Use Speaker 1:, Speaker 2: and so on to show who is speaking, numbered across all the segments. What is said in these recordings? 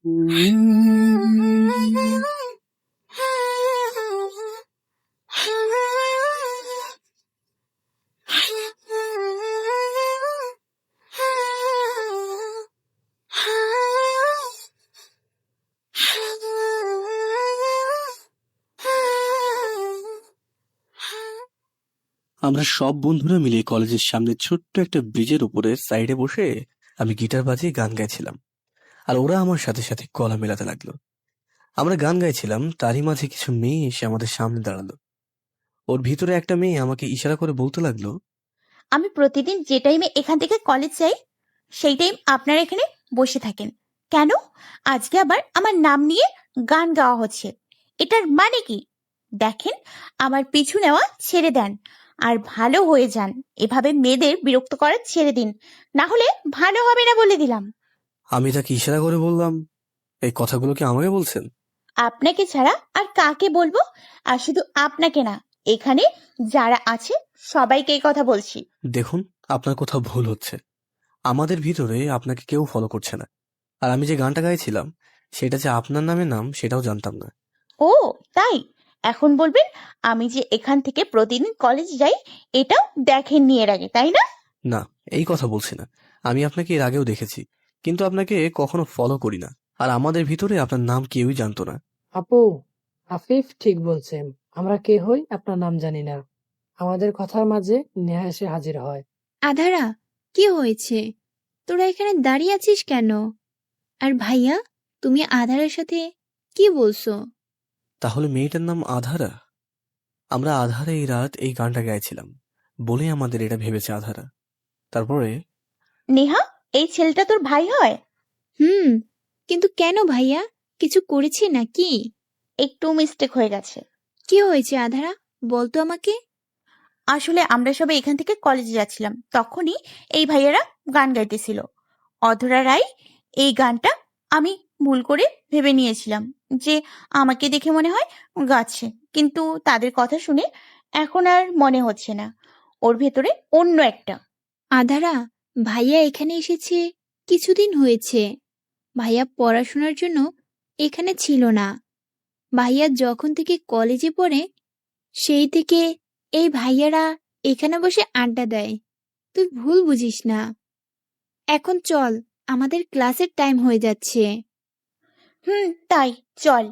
Speaker 1: আমরা সব বন্ধুরা মিলে কলেজের সামনে ছোট্ট একটা ব্রিজের উপরে সাইডে বসে আমি গিটার বাজিয়ে গান গাইছিলাম, আর ওরা আমার সাথে সাথে গলা মেলাতে লাগলো। আমরা গান গাইছিলাম, তারই মাঝে কিছু মেয়ে এসে আমাদের সামনে দাঁড়ালো। ওর ভিতরে একটা মেয়ে আমাকে ইশারা করে বলতে লাগলো,
Speaker 2: আমি প্রতিদিন যে টাইমে এখান থেকে কলেজ যাই সেই টাইম আপনারা এখানে বসে থাকেন কেন? আজকে আবার আমার নাম নিয়ে গান গাওয়া হচ্ছে, এটার মানে কি? দেখেন, আমার পিছু নেওয়া ছেড়ে দেন আর ভালো হয়ে যান। এভাবে মেয়েদের বিরক্ত করা ছেড়ে দিন, না হলে ভালো হবে না বলে দিলাম।
Speaker 1: আমি তাকে ইশারা করে বললাম, এই কথাগুলো কি আমাকে বলছেন?
Speaker 2: আপনাকে ছাড়া আর কাকে বলবো? আর শুধু আপনাকে না, এখানে যারা আছে সবাইকে এই কথা বলছি।
Speaker 1: দেখুন, আপনার কোথাও ভুল হচ্ছে। আমাদের ভিতরে আপনাকে কেউ ফলো করছে না। আর আমি যে গানটা গাইছিলাম সেটা যে আপনার নামে নাম সেটাও জানতাম না।
Speaker 2: ও তাই? এখন বলবেন আমি যে এখান থেকে প্রতিদিন কলেজ যাই এটাও দেখেননি এর আগে, তাই না?
Speaker 1: না, এই কথা বলছি না। আমি আপনাকে এর আগেও দেখেছি, কিন্তু আপনাকে কখনো ফলো করি না। আর আমাদের ভিতরে আপনার নাম কেউই জানতো না।
Speaker 3: আপু, আফিফ ঠিক বলছেন। আমরা কে হই আপনার নাম জানি না। আমাদের কথার মাঝে নেহা এসে হাজির হয়।
Speaker 4: আধারা, কি হয়েছে? তোরা এখানে দাঁড়িয়ে আছিস কেন? আর ভাইয়া, তুমি আধারের সাথে কি বলছো?
Speaker 1: তাহলে মেয়েটার নাম আধারা? আমরা আধারে এই রাত এই গানটা গাইছিলাম বলে আমাদের এটা ভেবেছে আধারা। তারপরে
Speaker 2: নেহা, এই ছেলেটা তোর ভাই হয়?
Speaker 4: হুম, কিন্তু কেন ভাইয়া? কিছু করেছি নাকি?
Speaker 2: একটু মিস্টেক হয়ে গেছে।
Speaker 4: কি হয়েছে আধারা, বলতো আমাকে।
Speaker 2: আসলে আমরা সবাই এখান থেকে কলেজে যাচ্ছিলাম, তখনই এই ভাইয়ারা গান গাইতেছিল। অধরা রায় এই গানটা আমি ভুল করে ভেবে নিয়েছিলাম যে আমাকে দেখে মনে হয় গাচ্ছে, কিন্তু তাদের কথা শুনে এখন আর মনে হচ্ছে না, ওর ভেতরে অন্য একটা।
Speaker 4: আধারা, ভাইয়া এখানে এসেছে কিছুদিন হয়েছে। ভাইয়া পড়াশোনার জন্য এখানে ছিল না। ভাইয়া যখন থেকে কলেজে পড়ে সেই থেকে এই ভাইয়ারা এখানে বসে আড্ডা দেয়। তুই ভুল বুঝিস না। এখন চল, আমাদের ক্লাসের টাইম হয়ে যাচ্ছে।
Speaker 2: তাই চল।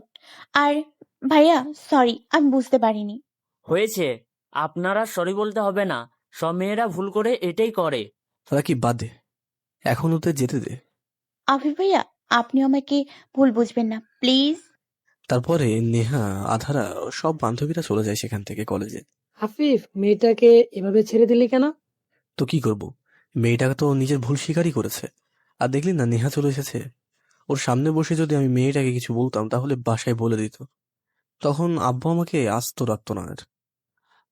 Speaker 2: আর ভাইয়া, সরি, আমি বুঝতে পারিনি।
Speaker 5: হয়েছে, আপনারা সরি বলতে হবে না। সব মেয়েরা ভুল করে এটাই করে।
Speaker 1: তোরা কি বাদ দে, এখন ওদের যেতে দে।
Speaker 2: আফিফ ভাইয়া, আপনি আমাকে ভুল বুঝবেন না প্লিজ।
Speaker 1: তারপরে নেহা, আধারা সব বান্ধবীরা চলে যায় সেখান থেকে কলেজে।
Speaker 3: আফিফ, মেয়েটাকে এভাবে ছেড়ে দিলি কেন?
Speaker 1: তো কি করব, মেয়েটা তো নিজের ভুল স্বীকারই করেছে। আর দেখলি না, নেহা চলে এসেছে। ওর সামনে বসে যদি আমি মেয়েটাকে কিছু বলতাম তাহলে বাসায় বলে দিত। তখন আব্বু আমাকে আস্ত রাখতো না আর।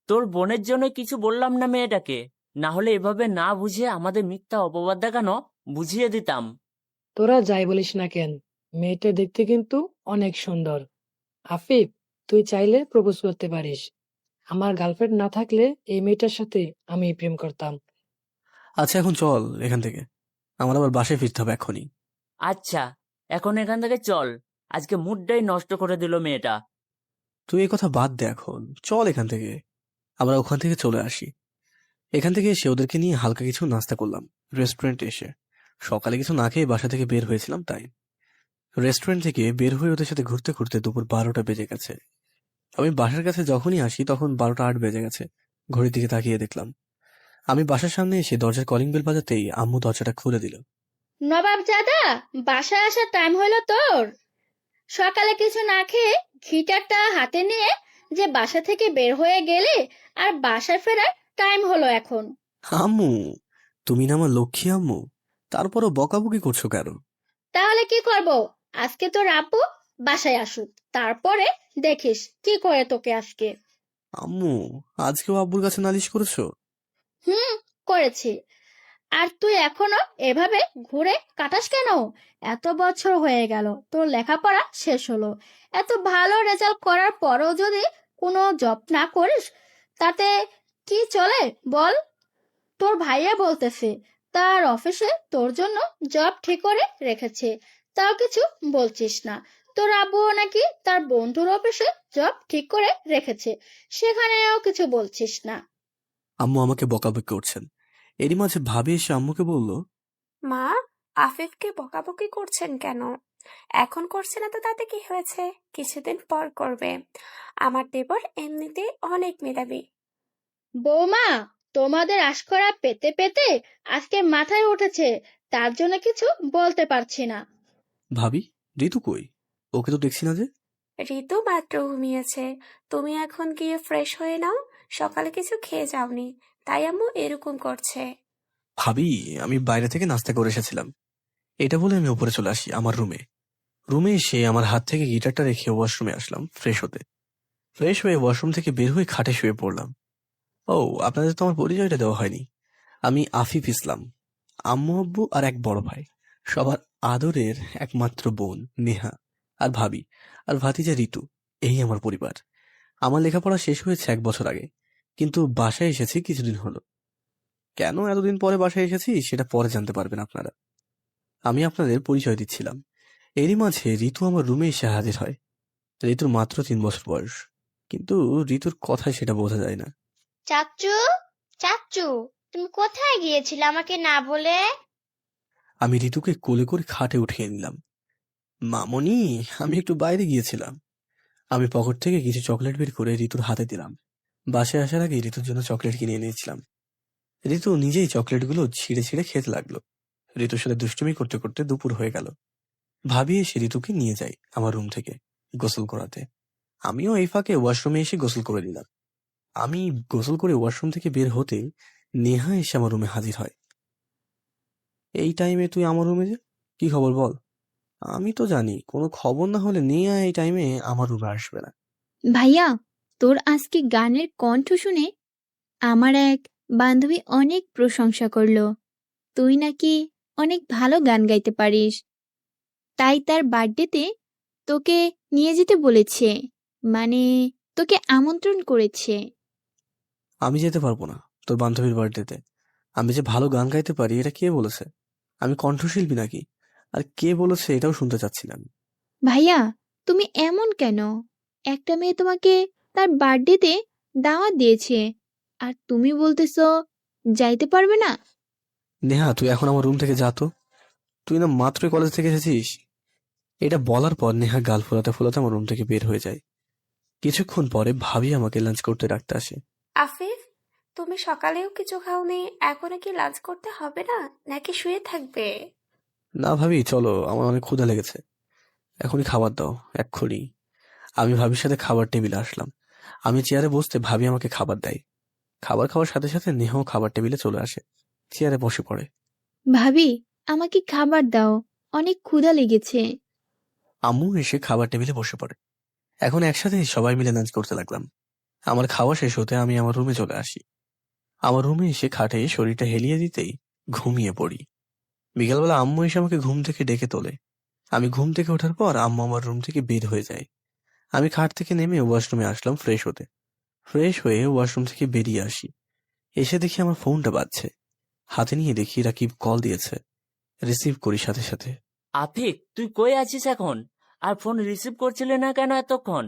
Speaker 5: তোর বোনের জন্য কিছু বললাম না মেয়েটাকে, না হলে এভাবে না বুঝিয়ে আমাদের মিথ্যা অপবাদ দেখানো বুঝিয়ে দিতাম।
Speaker 3: তোরা যাই বলিস না কেন, মেয়েটা দেখতে কিন্তু অনেক সুন্দর। আফিফ, তুই চাইলে প্রপোজ করতে পারিস। আমার গার্লফ্রেন্ড না থাকলে এই মেয়েটার সাথে আমি প্রেম করতাম।
Speaker 1: আচ্ছা, এখন চল এখান থেকে, আমার আবার বাসায় ফিরতে হবে এখনই।
Speaker 5: আচ্ছা, এখন এখান থেকে চল। আজকে মুডটাই নষ্ট করে দিল মেয়েটা।
Speaker 1: তুই এই কথা বাদ দে, এখন চল এখান থেকে। আমরা ওখান থেকে চলে আসি। এখান থেকে এসে ওদেরকে নিয়ে হালকা কিছু নাস্তা করলাম রেস্টুরেন্টে এসে। সকালে কিছু না খেয়ে বাসা থেকে বের হয়েছিলাম, তাই রেস্টুরেন্ট থেকে বের হয়ে ওদের সাথে ঘুরতে ঘুরতে দুপুর 12টা বেজে গেছে। আমি বাসার কাছে যখনই আসি তখন 12টা 8 বেজে গেছে। ঘড়ির দিকে তাকিয়ে দেখলাম, আমি বাসার সামনে এসে দরজার কলিং বেল বাজাতেই আম্মু দরজাটা খুলে দিল।
Speaker 6: নবাব দাদা, বাসায় আসার টাইম হলো তোর? সকালে কিছু না খেয়ে গিটারটা হাতে নিয়ে যে বাসা থেকে বের হয়ে গেলে, আর বাসায় ফেরার টাইম হলো এখন।
Speaker 1: আম্মু, তুমি না আমার লক্ষ্মী আম্মু, তারপরও বকাবকি করছো কেন?
Speaker 6: তাহলে কি করব? আজকে তোর আপু বাসায় আসুক, তারপরে দেখিস কি করে তোকে আজকে।
Speaker 1: আম্মু, আজকেও আব্বুর কাছে নালিশ করেছো?
Speaker 6: হুম, করেছি। আর তুই এখনো এভাবে ঘুরে কাটাস কেন? এত বছর হয়ে গেল তোর লেখাপড়া শেষ হলো, এত ভালো রেজাল্ট করার পরও যদি কোনো জব না করিস, তাতে কি চলে বল? তোর ভাইয়া বলতেছে তার অফিসে তোর জন্য জব ঠিক করে রেখেছে, তাও কিছু বলছিস না। তোর আব্বুও নাকি তার বন্ধুর অফিসে জব ঠিক করে রেখেছে, সেখানেও কিছু বলছিস না।
Speaker 1: আম্মু আমাকে বকাবকি করছেন। এরই মাঝে ভাবি এসে আম্মুকে বলল,
Speaker 7: মা, আফিফকে বকাবকি করছেন কেন? এখন করছে না তো তাতে কি হয়েছে? কিছুদিন পর করবে। আমার দেবর এমনিতেই অনেক মেধাবী।
Speaker 6: বৌমা, তোমাদের আশকরা পেতে পেতে আজকে মাথায় উঠেছে, তার জন্য কিছু বলতে পারছি না।
Speaker 1: ভাবি ঋতু কই? ওকে তো দেখছি না যে।
Speaker 7: ঋতু মাত্র ঘুমিয়েছে। তুমি এখন গিয়ে ফ্রেশ হয়ে নাও, সকালে কিছু খেয়ে যাওনি, তাই আম্মু এরকম করছে।
Speaker 1: ভাবি আমি বাইরে থেকে নাস্তা করে এসেছিলাম। এটা বলে আমি উপরে চলে আসি আমার রুমে। রুমে এসে আমার হাত থেকে গিটারটা রেখে ওয়াশরুমে আসলাম ফ্রেশ হতে। ফ্রেশ হয়ে ওয়াশরুম থেকে বের হয়ে খাটে শুয়ে পড়লাম। ও, আপনাদের তো আমার পরিচয়টা দেওয়া হয়নি। আমি আফিফ ইসলাম। আম্মু আব্বু আর এক বড় ভাই, সবার আদরের একমাত্র বোন নেহা, আর ভাবি, আর ভাতিজা ঋতু। এই আমার পরিবার। আমার লেখাপড়া শেষ হয়েছে 1 বছর আগে, কিন্তু বাসায় এসেছি কিছুদিন হলো। কেন এতদিন পরে বাসায় এসেছি সেটা পরে জানতে পারবেন আপনারা। আমি আপনাদের পরিচয় দিচ্ছিলাম। এরই মাঝে ঋতু আমার রুমে এসে হাজির হয়। ঋতুর মাত্র 3 বছর বয়স, কিন্তু ঋতুর কথায় সেটা বোঝা যায় না।
Speaker 8: চাচ্চু, চাচ্চু, তুমি কোথায় গিয়েছিলে আমাকে না বলে?
Speaker 1: আমি ঋতুকে কোলে করে খাটে উঠিয়ে নিলাম। মামনি, আমি একটু বাইরে গিয়েছিলাম। আমি পকেট থেকে কিছু চকলেট বের করে ঋতুর হাতে দিলাম। বাসায় আসার আগে ঋতুর জন্য চকলেট কিনে এনেছিলাম। ঋতু নিজেই চকলেটগুলো ছিঁড়ে ছিঁড়ে খেতে লাগলো। ঋতুর সাথে দুষ্টুমি করতে করতে দুপুর হয়ে গেল। ভাবি এসে ঋতুকে নিয়ে যাই আমার রুম থেকে গোসল করাতে। আমিও এই ফাঁকে ওয়াশরুমে এসে গোসল করে নিলাম। আমি গোসল করে ওয়াশরুম থেকে বের হতে নেহা এসে আমার রুমে হাজির হয়। এই টাইমে তুই আমার রুমে যে, কি খবর বল? আমি তো জানি কোনো খবর না হলে নেহা এই টাইমে আমার রুমে আসবে না।
Speaker 4: ভাইয়া, তোর আজকে গানের কণ্ঠ শুনে আমার এক বান্ধবী অনেক প্রশংসা করলো। তুই নাকি অনেক ভালো গান গাইতে পারিস, তাই তার বার্থডেতে তোকে নিয়ে যেতে বলেছে, মানে তোকে আমন্ত্রণ করেছে।
Speaker 1: আমি যেতে পারবো না তোর বান্ধবীর বার্থডেতে। আমি যে ভালো গান গাইতে পারি এটা কে বলেছে? আমি কণ্ঠশিল্পী নাকি? আর কে বলেছে এটাও শুনতে চাচ্ছি না আমি।
Speaker 4: ভাইয়া, তুমি এমন কেন? একটা মেয়ে তোমাকে তার বার্থডেতে দাওয়াত দিয়েছে, আর তুমি বলতেছো যাইতে পারবে না?
Speaker 1: নেহা, তুই এখন আমার রুম থেকে যা তো। তুই না মাত্রই কলেজ থেকে এসেছিস। এটা বলার পর নেহা গাল ফোলাতে ফোলাতে আমার রুম থেকে বের হয়ে যায়। কিছুক্ষণ পরে ভাবি আমাকে লাঞ্চ করতে ডাকতে আসে।
Speaker 7: আফিফ, তুমি সকালেও কিছু খাওনি, এখনো কি লাঞ্চ করতে হবে না, নাকি শুয়ে থাকবে?
Speaker 1: না ভাবি, চলো, আমার অনেক ক্ষুধা লেগেছে, এখনই খাবার দাও এক্ষুনি। আমি ভাবির সাথে খাবার টেবিলে আসলাম। আমি চেয়ারে বসতে ভাবি আমাকে খাবার দেয়। খাবার খাওয়ার সাথে সাথে নেহাও খাবার টেবিলে চলে আসে, চেয়ারে বসে পড়ে।
Speaker 4: ভাবি, আমাকে খাবার দাও, অনেক ক্ষুধা লেগেছে।
Speaker 1: আম্মু এসে খাবার টেবিলে বসে পড়ে। এখন একসাথে সবাই মিলে লাঞ্চ করতে লাগলাম। আমার খাওয়া শেষ হতে আমি আমার রুমে চলে আসি। আমার রুমে এসে খাটে শরীরটা হেলিয়ে দিতেই ঘুমিয়ে পড়ি। বিকালবেলা আম্মু এসে আমাকে ঘুম থেকে ডেকে তোলে। আমি ঘুম থেকে ওঠার পর আম্মু আমার রুম থেকে বের হয়ে যায়। আমি খাট থেকে নেমে ওয়াশরুমে আসলাম ফ্রেশ হতে। ফ্রেশ হয়ে ওয়াশরুম থেকে বেরিয়ে আসি। এসে দেখি আমার ফোনটা বাজছে। হাতে নিয়ে দেখি রাকিব কল দিয়েছে। রিসিভ করি সাথে সাথে।
Speaker 5: আফিক, তুই কই আছিস এখন? আর ফোন রিসিভ করছিলি না কেন এতক্ষণ?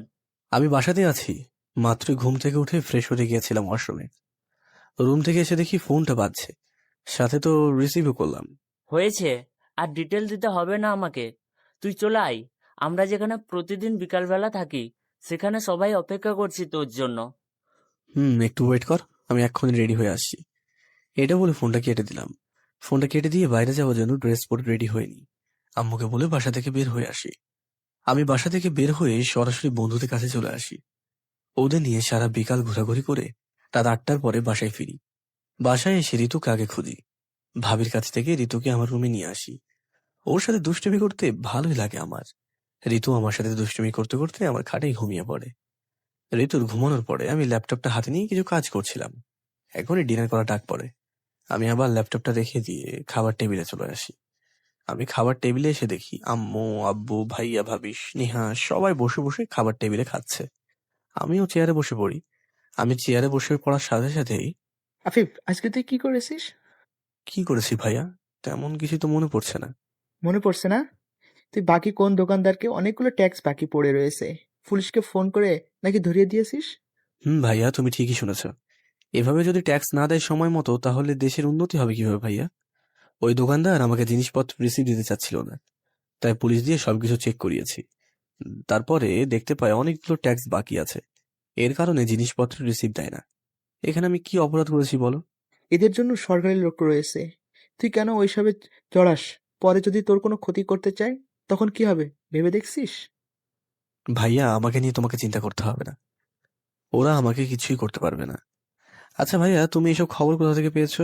Speaker 1: আমি বাসাতে আছি, মাত্রই ঘুম থেকে উঠে ফ্রেশ হতে গিয়েছিলাম ওয়াশরুমে। রুম থেকে এসে দেখি ফোনটা বাজছে, সাথে তো রিসিভও করলাম।
Speaker 5: হয়েছে, আর ডিটেল দিতে হবে না আমাকে। তুই চলে আয়, আমরা যেখানে প্রতিদিন বিকালবেলা থাকি সেখানে সবাই অপেক্ষা করছি তোর জন্য।
Speaker 1: একটু ওয়েট কর, আমি এক্ষুনি রেডি হয়ে আসছি। এটা বলে ফোনটা কেটে দিলাম। ফোনটা কেটে দিয়ে বাইরে যাওয়ার জন্য ড্রেস পরে রেডি হয়নি। আম্মুকে বলে বাসা থেকে বের হয়ে আসি। আমি বাসা থেকে বের হয়ে সরাসরি বন্ধুদের কাছে চলে আসি। ওদের নিয়ে সারা বিকাল ঘোরাঘুরি করে রাত 8টার পরে বাসায় ফিরি। বাসায় এসে ঋতুকে আগে খুঁজি। ভাবির কাছ থেকে ঋতুকে আমার রুমে নিয়ে আসি। ওর সাথে দুষ্টুমি করতে ভালোই লাগে আমার। ঋতু আমার সাথে দুষ্টুমি করতে করতে আমার খাটেই ঘুমিয়ে পড়ে। ঋতুর ঘুমানোর পরে আমি ল্যাপটপটা হাতে নিয়ে কিছু কাজ করছিলাম। এখনই ডিনার করা ডাক পড়ে। আমি আবার ল্যাপটপটা রেখে দিয়ে খাবার টেবিলে চলে আসি। আমি খাবার টেবিলে এসে দেখি আম্মু, আব্বু, ভাইয়া, ভাবিস, নেহা সবাই বসে বসে খাবার টেবিলে খাচ্ছে। আমিও চেয়ারে বসে পড়ি। আমি চেয়ারে বসে পড়ার সাথে সাথেই,
Speaker 9: আফিফ, আজকে তুই কি করেছিস?
Speaker 1: কি করেছি ভাইয়া? তেমন কিছু তো মনে পড়ছে না।
Speaker 9: মনে পড়ছে না? তুই বাকি কোন দোকানদারকে অনেকগুলো ট্যাক্স বাকি পড়ে রয়েছে পুলিশকে ফোন করে নাকি ধরিয়ে দিয়েছিস?
Speaker 1: ভাইয়া, তুমি ঠিকই শুনেছ। এভাবে যদি ট্যাক্স না দেয় সময় মতো, তাহলে দেশের উন্নতি হবে কিভাবে ভাইয়া? ওই দোকানদার আমাকে জিনিসপত্র রিসিভ দিতে চাচ্ছিল না, তাই পুলিশ দিয়ে সবকিছু চেক করিয়েছি। তারপরে দেখতে পাই অনেকগুলো ট্যাক্স বাকি আছে। এর কারণে জিনিসপত্র রিসিভ দেয় না। এখানে আমি কি অপরাধ করেছি বলো?
Speaker 9: এদের জন্য সরকারি লোক রয়েছে, তুই কেন ওইসবে জড়াস? পরে যদি তোর কোনো ক্ষতি করতে চায় তখন কি হবে ভেবে দেখছিস?
Speaker 1: ভাইয়া, আমাকে নিয়ে তোমাকে চিন্তা করতে হবে না। ওরা আমাকে কিছুই করতে পারবে না। আচ্ছা ভাইয়া, তুমি এসব খবর কোথা থেকে পেয়েছো?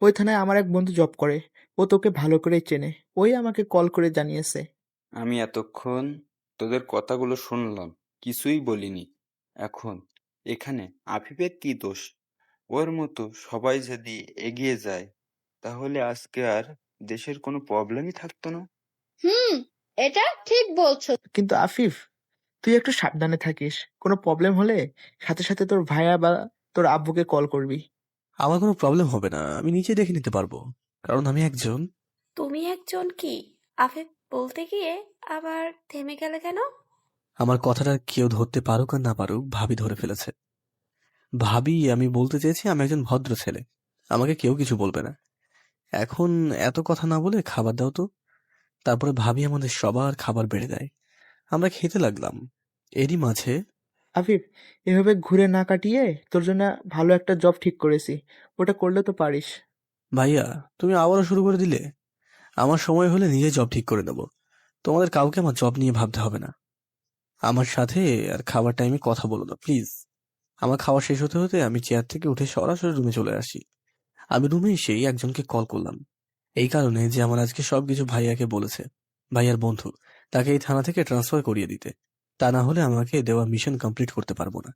Speaker 9: ওই থানায় আমার এক বন্ধু জব করে, ও তোকে ভালো করে চেনে, ওই আমাকে কল করে জানিয়েছে।
Speaker 10: আমি এতক্ষণ তোদের কথাগুলো শুনলাম, কিছুই বলিনি। এখন এখানে আফিফের কি দোষ? ওর মতো সবাই যদি এগিয়ে যায় তাহলে আজকে আর দেশের কোনো প্রবলেমই থাকতো না।
Speaker 6: এটা ঠিক বলছো।
Speaker 9: কিন্তু আফিফ, তুই একটু সাবধানে থাকিস, কোনো প্রবলেম হলে সাথে সাথে তোর ভাইয়া বা তোর আব্বুকে কল করবি।
Speaker 1: আমার কোনো প্রবলেম হবে না, আমি নিজে দেখে নিতে পারবো, কারণ আমি একজন।
Speaker 7: তুমি একজন কি? আফিফ বলতে গিয়ে আবার থেমে গেলে কেন?
Speaker 1: আমার কথাটা কেউ ধরতে পারুক আর না পারুক, ভাবি ধরে ফেলেছে। ভাবি, আমি বলতে চেয়েছি আমি একজন ভদ্র ছেলে, আমাকে কেউ কিছু বলবে না। এখন এত কথা না বলে খাবার দাও তো। তারপরে ভাবি আমাদের সবার খাবার বেড়ে দেয়, আমরা খেতে লাগলাম। এরই মাঝে
Speaker 9: আফিফ, এভাবে ঘুরে না কাটিয়ে তোর জন্য ভালো একটা জব ঠিক করেছি, ওটা করলে তো পারিস।
Speaker 1: ভাইয়া, তুমি আবারও শুরু করে দিলে। আমার সময় হলে নিজে জব ঠিক করে নেব, তোমাদের কাউকে আমার জব নিয়ে ভাবতে হবে না। আমার সাথে আর খাবার টাইমে কথা বলো না প্লিজ। আমার খাওয়া শেষ হতে হতে আমি চেয়ার থেকে উঠে সরাসরি রুমে চলে আসি। আমি রুমে এসেই একজনকে কল করলাম, এই কারণে যে আমার আজকে সবকিছু ভাইয়াকে বলেছে। ভাইয়ার বন্ধু, তাকে এই থানা থেকে ট্রান্সফার করিয়ে দিতে, তা না হলে আমাকে দেওয়া মিশন কমপ্লিট করতে পারবো না।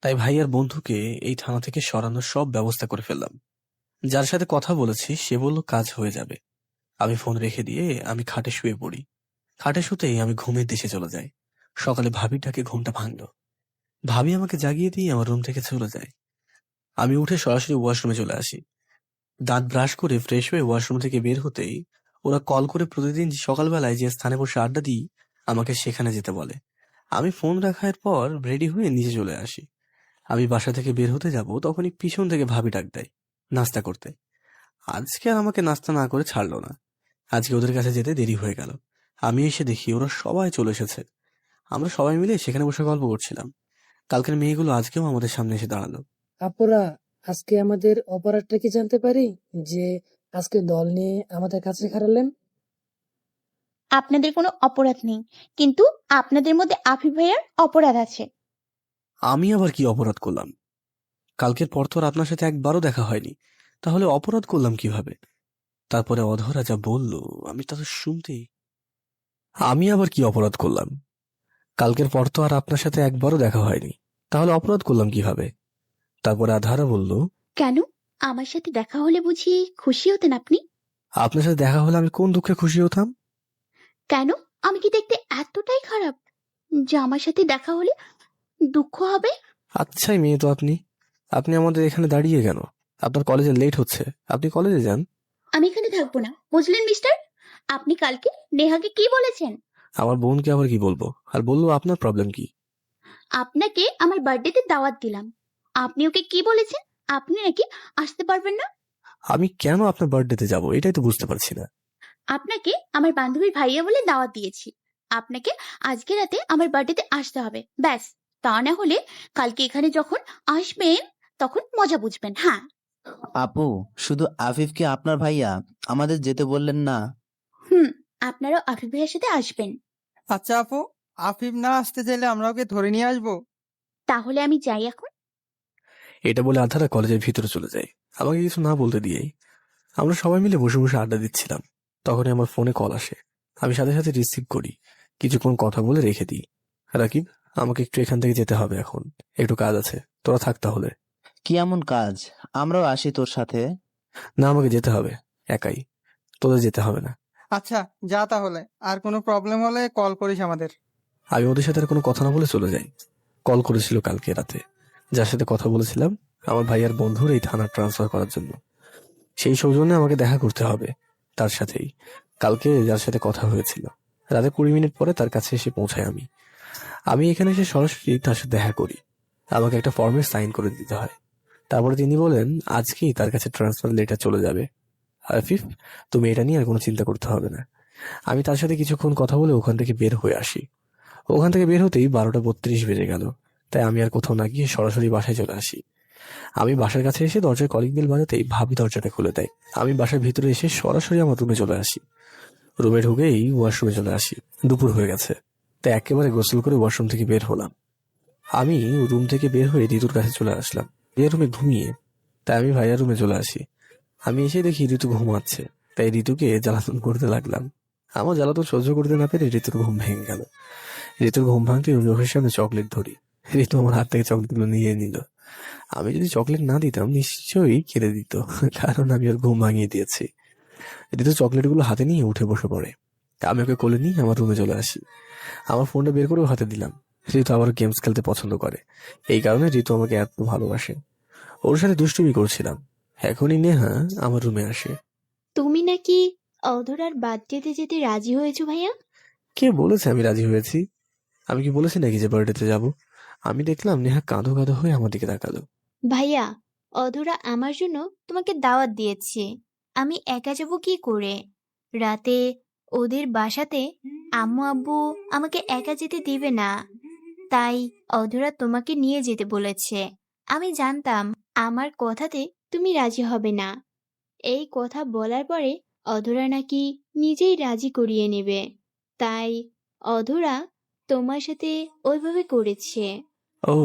Speaker 1: তাই ভাইয়ার বন্ধুকে এই থানা থেকে সরানোর সব ব্যবস্থা করে ফেললাম। যার সাথে কথা বলেছি সে বলল কাজ হয়ে যাবে। আমি ফোন রেখে দিয়ে আমি খাটে শুয়ে পড়ি। খাটে শুতেই আমি ঘুমের দেশে চলে যাই। সকালে ভাবির ডাকে ঘুমটা ভাঙল। ভাবি আমাকে জাগিয়ে দিয়ে আমার রুম থেকে চলে যায়। আমি উঠে সরাসরি ওয়াশরুমে চলে আসি। দাঁত ব্রাশ করে ফ্রেশ হয়ে ওয়াশরুম থেকে বের হতেই ওরা কল করে প্রতিদিন সকালবেলায় যে স্থানে বসে আড্ডা দিই, আমাকে সেখানে যেতে বলে। আমি ফোন রাখার পর রেডি হয়ে নিচে চলে আসি। আমি বাসা থেকে বের হতে যাব, তখনই পিছন থেকে ভাবি ডাক দেয় নাস্তা করতে। আজকে আর আমাকে নাস্তা না করে ছাড়লো না। আজকে ওদের কাছে যেতে দেরি হয়ে গেল। আমি এসে দেখি ওরা সবাই চলে এসেছে। আমরা সবাই মিলে সেখানে বসে গল্প করছিলাম। কালকের মেয়েগুলো আজকেও আমাদের সামনে এসে দাঁড়ালো।
Speaker 3: আপুরা, আজকে আমাদের অপরাধটা কি জানতে পারি যে আজকে দল নিয়ে আমাদের কাছে খাড়ালেন?
Speaker 2: আপনাদের কোনো অপরাধ নেই, কিন্তু আপনাদের মধ্যে আফিফ ভাইয়ার অপরাধ আছে।
Speaker 1: আমি আবার কি অপরাধ করলাম? কালকের পর তো আর আপনার সাথে একবারও দেখা হয়নি, তাহলে অপরাধ করলাম কিভাবে? তারপরে অধরা যা বলল আমি তা তো শুনতেই। আমি আবার কি অপরাধ করলাম? কালকের পর তো আর আপনার সাথে একবারও দেখা হয়নি, তাহলে অপরাধ করলাম কিভাবে? তারপরে আধারা বলল,
Speaker 2: কেন? আমার সাথে দেখা হলে বুঝি খুশি হতেন আপনি?
Speaker 1: আপনার সাথে দেখা হলে আমি কোন দুঃখে খুশি হতাম?
Speaker 2: কেন? আমি কি দেখতে এতটাই খারাপ যে আমার সাথে দেখা হলে দুঃখ হবে?
Speaker 1: আচ্ছাই মেয়ে তো আপনি। আপনি আমাদের এখানে দাঁড়িয়ে কেন? আপনার কলেজে লেট হচ্ছে, আপনি কলেজে যান।
Speaker 2: আমি এখানে থাকবো না, বুঝলেন মিস্টার? আপনি কালকে নেহাকে কি বলেছেন?
Speaker 1: আমার বোনকে আবার কি বলবো? আর বললো আপনার প্রবলেম কি?
Speaker 2: আপনাকে আমার বার্থডেতে দাওয়াত দিলাম, আপনি ওকে কি বলেছেন? আপনি নাকি আসতে পারবেন না।
Speaker 1: আমি কেন আপনার বার্থডেতে যাব এটাই তো বুঝতে পারছি না।
Speaker 2: আপনাকে আমার বান্ধবীর ভাইয়া বলে দাওয়াত দিয়েছি, আপনাকে আজকে রাতে আমার বার্থডেতে আসতে হবে, ব্যাস। তা না হলে কালকে এখানে যখন আসবেন তখন মজা বুঝবেন। হ্যাঁ।
Speaker 11: আপু, শুধু আফিফ কি আপনার ভাইয়া? আমাদের যেতে বললেন না?
Speaker 2: আপনারাও আফিফ ভাইয়ের সাথে আসবেন।
Speaker 12: আচ্ছা আপু, আফিফ না আসতে চাইলে আমরা ওকে ধরে নিয়ে আসবো?
Speaker 2: তাহলে আমি যাই এখন।
Speaker 1: এটা বলে আধারা কলেজের ভিতরে চলে যায়, আমাকে কিছু না বলতে দিয়েই। আমরা সবাই মিলে বসে বসে আড্ডা দিচ্ছিলাম, তখনই আমার ফোনে কল আসে। আমি সাথে সাথে রিসিভ করি, কিছুক্ষণ কথা বলে রেখে দিই। রাকিব, আমাকে একটু এখান থেকে যেতে হবে, এখন একটু কাজ আছে, তোরা থাক তাহলে।
Speaker 11: কি এমন কাজ? আমরাও আসি তোর সাথে।
Speaker 1: না, আমাকে যেতে হবে একাই, তোদের যেতে হবে না।
Speaker 12: আচ্ছা যা তাহলে, আর কোনো প্রবলেম হলে কল করিস আমাদের।
Speaker 1: আমি ওদের সাথে আর কোনো কথা না বলে চলে যাই। কল করেছিল কালকে রাতে, যার সাথে কথা বলেছিলাম আমার ভাইয়ার বন্ধুর এই থানা ট্রান্সফার করার জন্য। সেই সৌজন্যে আমাকে দেখা করতে হবে তার সাথেই, কালকে যার সাথে কথা হয়েছিল। রাতে 20 মিনিট পরে তার কাছে এসে পৌঁছাই আমি। আমি এখানে এসে সরাসরি তার সাথে দেখা করি। আমাকে একটা ফর্মে সাইন করে দিতে হয়। তারপরে তিনি বলেন আজকেই তার কাছে ট্রান্সফার লেটার চলে যাবে। আফিফ, তুমি এটা নিয়ে আর কোনো চিন্তা করতে হবে না। আমি তার সাথে কিছুক্ষণ কথা বলে ওখান থেকে বের হয়ে আসি। ওখান থেকে বের হতেই 12:32 বেজে গেল। তাই আমি আর কোথাও না গিয়ে সরাসরি বাসায় চলে আসি। আমি বাসার কাছে এসে দরজায় কলিং বেল বাজাতেই ভাবি দরজাটা খুলে দেয়। আমি বাসার ভিতরে এসে সরাসরি আমার রুমে চলে আসি। রুমে ঢুকেই ওয়াশরুমে চলে আসি। দুপুর হয়ে গেছে, তাই একেবারে গোসল করে ওয়াশরুম থেকে বের হলাম। আমি রুম থেকে বের হয়ে ঋতুর কাছে চলে আসলাম। ভাইয়ার রুমে ঘুমিয়ে, তাই আমি ভাইয়ার রুমে চলে আসি। আমি এসে দেখি ঋতু ঘুমাচ্ছে, তাই ঋতুকে জ্বালাতন করতে লাগলাম। আমার জ্বালাতন সহ্য করতে না পেরে ঋতুর ঘুম ভেঙে গেল। ঋতুর ঘুম ভাঙতে চোখের সামনে চকলেট ধরি। ঋতু আমার হাত থেকে চকলেটগুলো নিয়ে নিল। আমি যদি চকলেট না দিতাম নিশ্চয়ই কেড়ে দিত, কারণ আমি ওর ঘুম ভাঙিয়ে দিয়েছি। ঋতু চকলেটগুলো হাতে নিয়ে উঠে বসে পড়ে। আমি ওকে কোলে নিয়ে আমার রুমে চলে আসি। আমার ফোনটা বের করে হাতে দিলাম। ঋতু আবার গেমস খেলতে পছন্দ করে, এই কারণে ঋতু আমাকে এত ভালোবাসে। ওর সাথে দুষ্টুমি করছিলাম। এখনই নেহা আমার রুমে আসে।
Speaker 4: তুমি নাকি অধরার বার্থডেতে যেতে রাজি হয়েছো ভাইয়া?
Speaker 1: কে বলেছে আমি রাজি হয়েছি? আমি কি বলেছি নাকি যে বার্থডেতে যাব? আমি দেখলাম নেহা কাঁদো কাঁদো হয়ে আমার দিকে তাকালো।
Speaker 4: ভাইয়া, অধরা আমার জন্য তোমাকে দাওয়াত দিয়েছে। আমি একা যাব কি করে? রাতে ওদের বাসাতে আম্মু আব্বু আমাকে একা যেতে দিবে না, তাই অধরা তোমাকে নিয়ে যেতে বলেছে। আমি জানতাম আমার কথাতে তুমি রাজি হবে না। এই কথা বলার পরে অধরা নাকি নিজেই রাজি করিয়ে নেবে, তাই অধরা তোমার সাথে ওইভাবে করেছে।
Speaker 1: ও,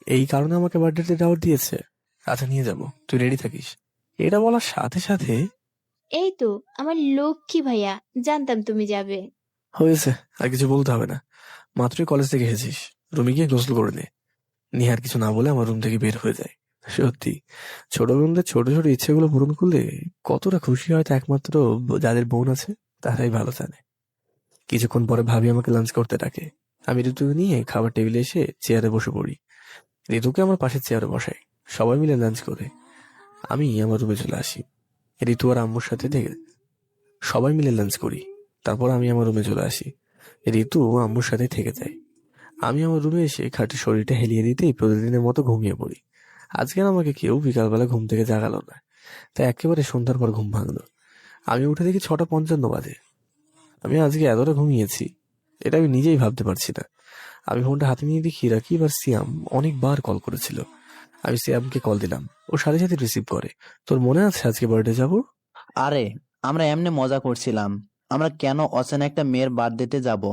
Speaker 1: এই কারণে আমাকে বার্থডেতে দাওয়াত দিয়েছে। আচ্ছা, নিয়ে যাব, তুই রেডি থাকিস। এটা বলার সাথে সাথে
Speaker 4: এই তো আমার লক্ষ্মী ভাইয়া, জানতাম তুমি যাবে।
Speaker 1: হয়েছে, আর কিছু বলতে হবে না। মাত্রই কলেজ থেকে এসেছিস, রুমে গিয়ে গোসল করে নে। নিহার কিছু না বলে আমার রুম থেকে বের হয়ে যায়। সত্যি, ছোট বোনদের ছোট ছোট ইচ্ছেগুলো পূরণ করলে কতটা খুশি হয় তা একমাত্র যাদের বোন আছে তারাই ভালো জানে। কিছুক্ষণ পরে ভাবি আমাকে লাঞ্চ করতে ডাকে। আমি ঋতুকে নিয়ে খাবার টেবিলে এসে চেয়ারে বসে পড়ি। ঋতুকে আমার পাশের চেয়ারে বসাই। সবাই মিলে লাঞ্চ করে আমি আমার রুমে চলে আসি। ঋতু আর আম্মুর সাথে থেকে সবাই মিলে লাঞ্চ করি। তারপর আমি আমার রুমে চলে আসি। ঋতু আম্মুর সাথে থেকে যায়। আমি আমার রুমে এসে খাটে শরীরটা হেলিয়ে দিতেই প্রতিদিনের মতো ঘুমিয়ে পড়ি। আজকে আর আমাকে কেউ বিকালবেলা ঘুম থেকে জাগালো না, তাই একেবারে সন্ধ্যার পর ঘুম ভাঙলো। আমি উঠে দেখি 6:55 বাজে। আমি আজকে এতটা ঘুমিয়েছি এটা আমি নিজেই ভাবতে পারছি না। আমি ফোনটা হাতে নিয়ে দেখি রাকিব আর সিয়াম অনেকবার কল করেছিল। আমি সিয়ামকে কল দিলাম, ও সাথে সাথে রিসিভ করে। তোর মনে আছে আজকে বার্থডে যাবো?
Speaker 11: আরে, আমরা এমনি মজা করছিলাম। আমরা কেন অচেনা একটা মেয়ের বার্থডেতে যাব?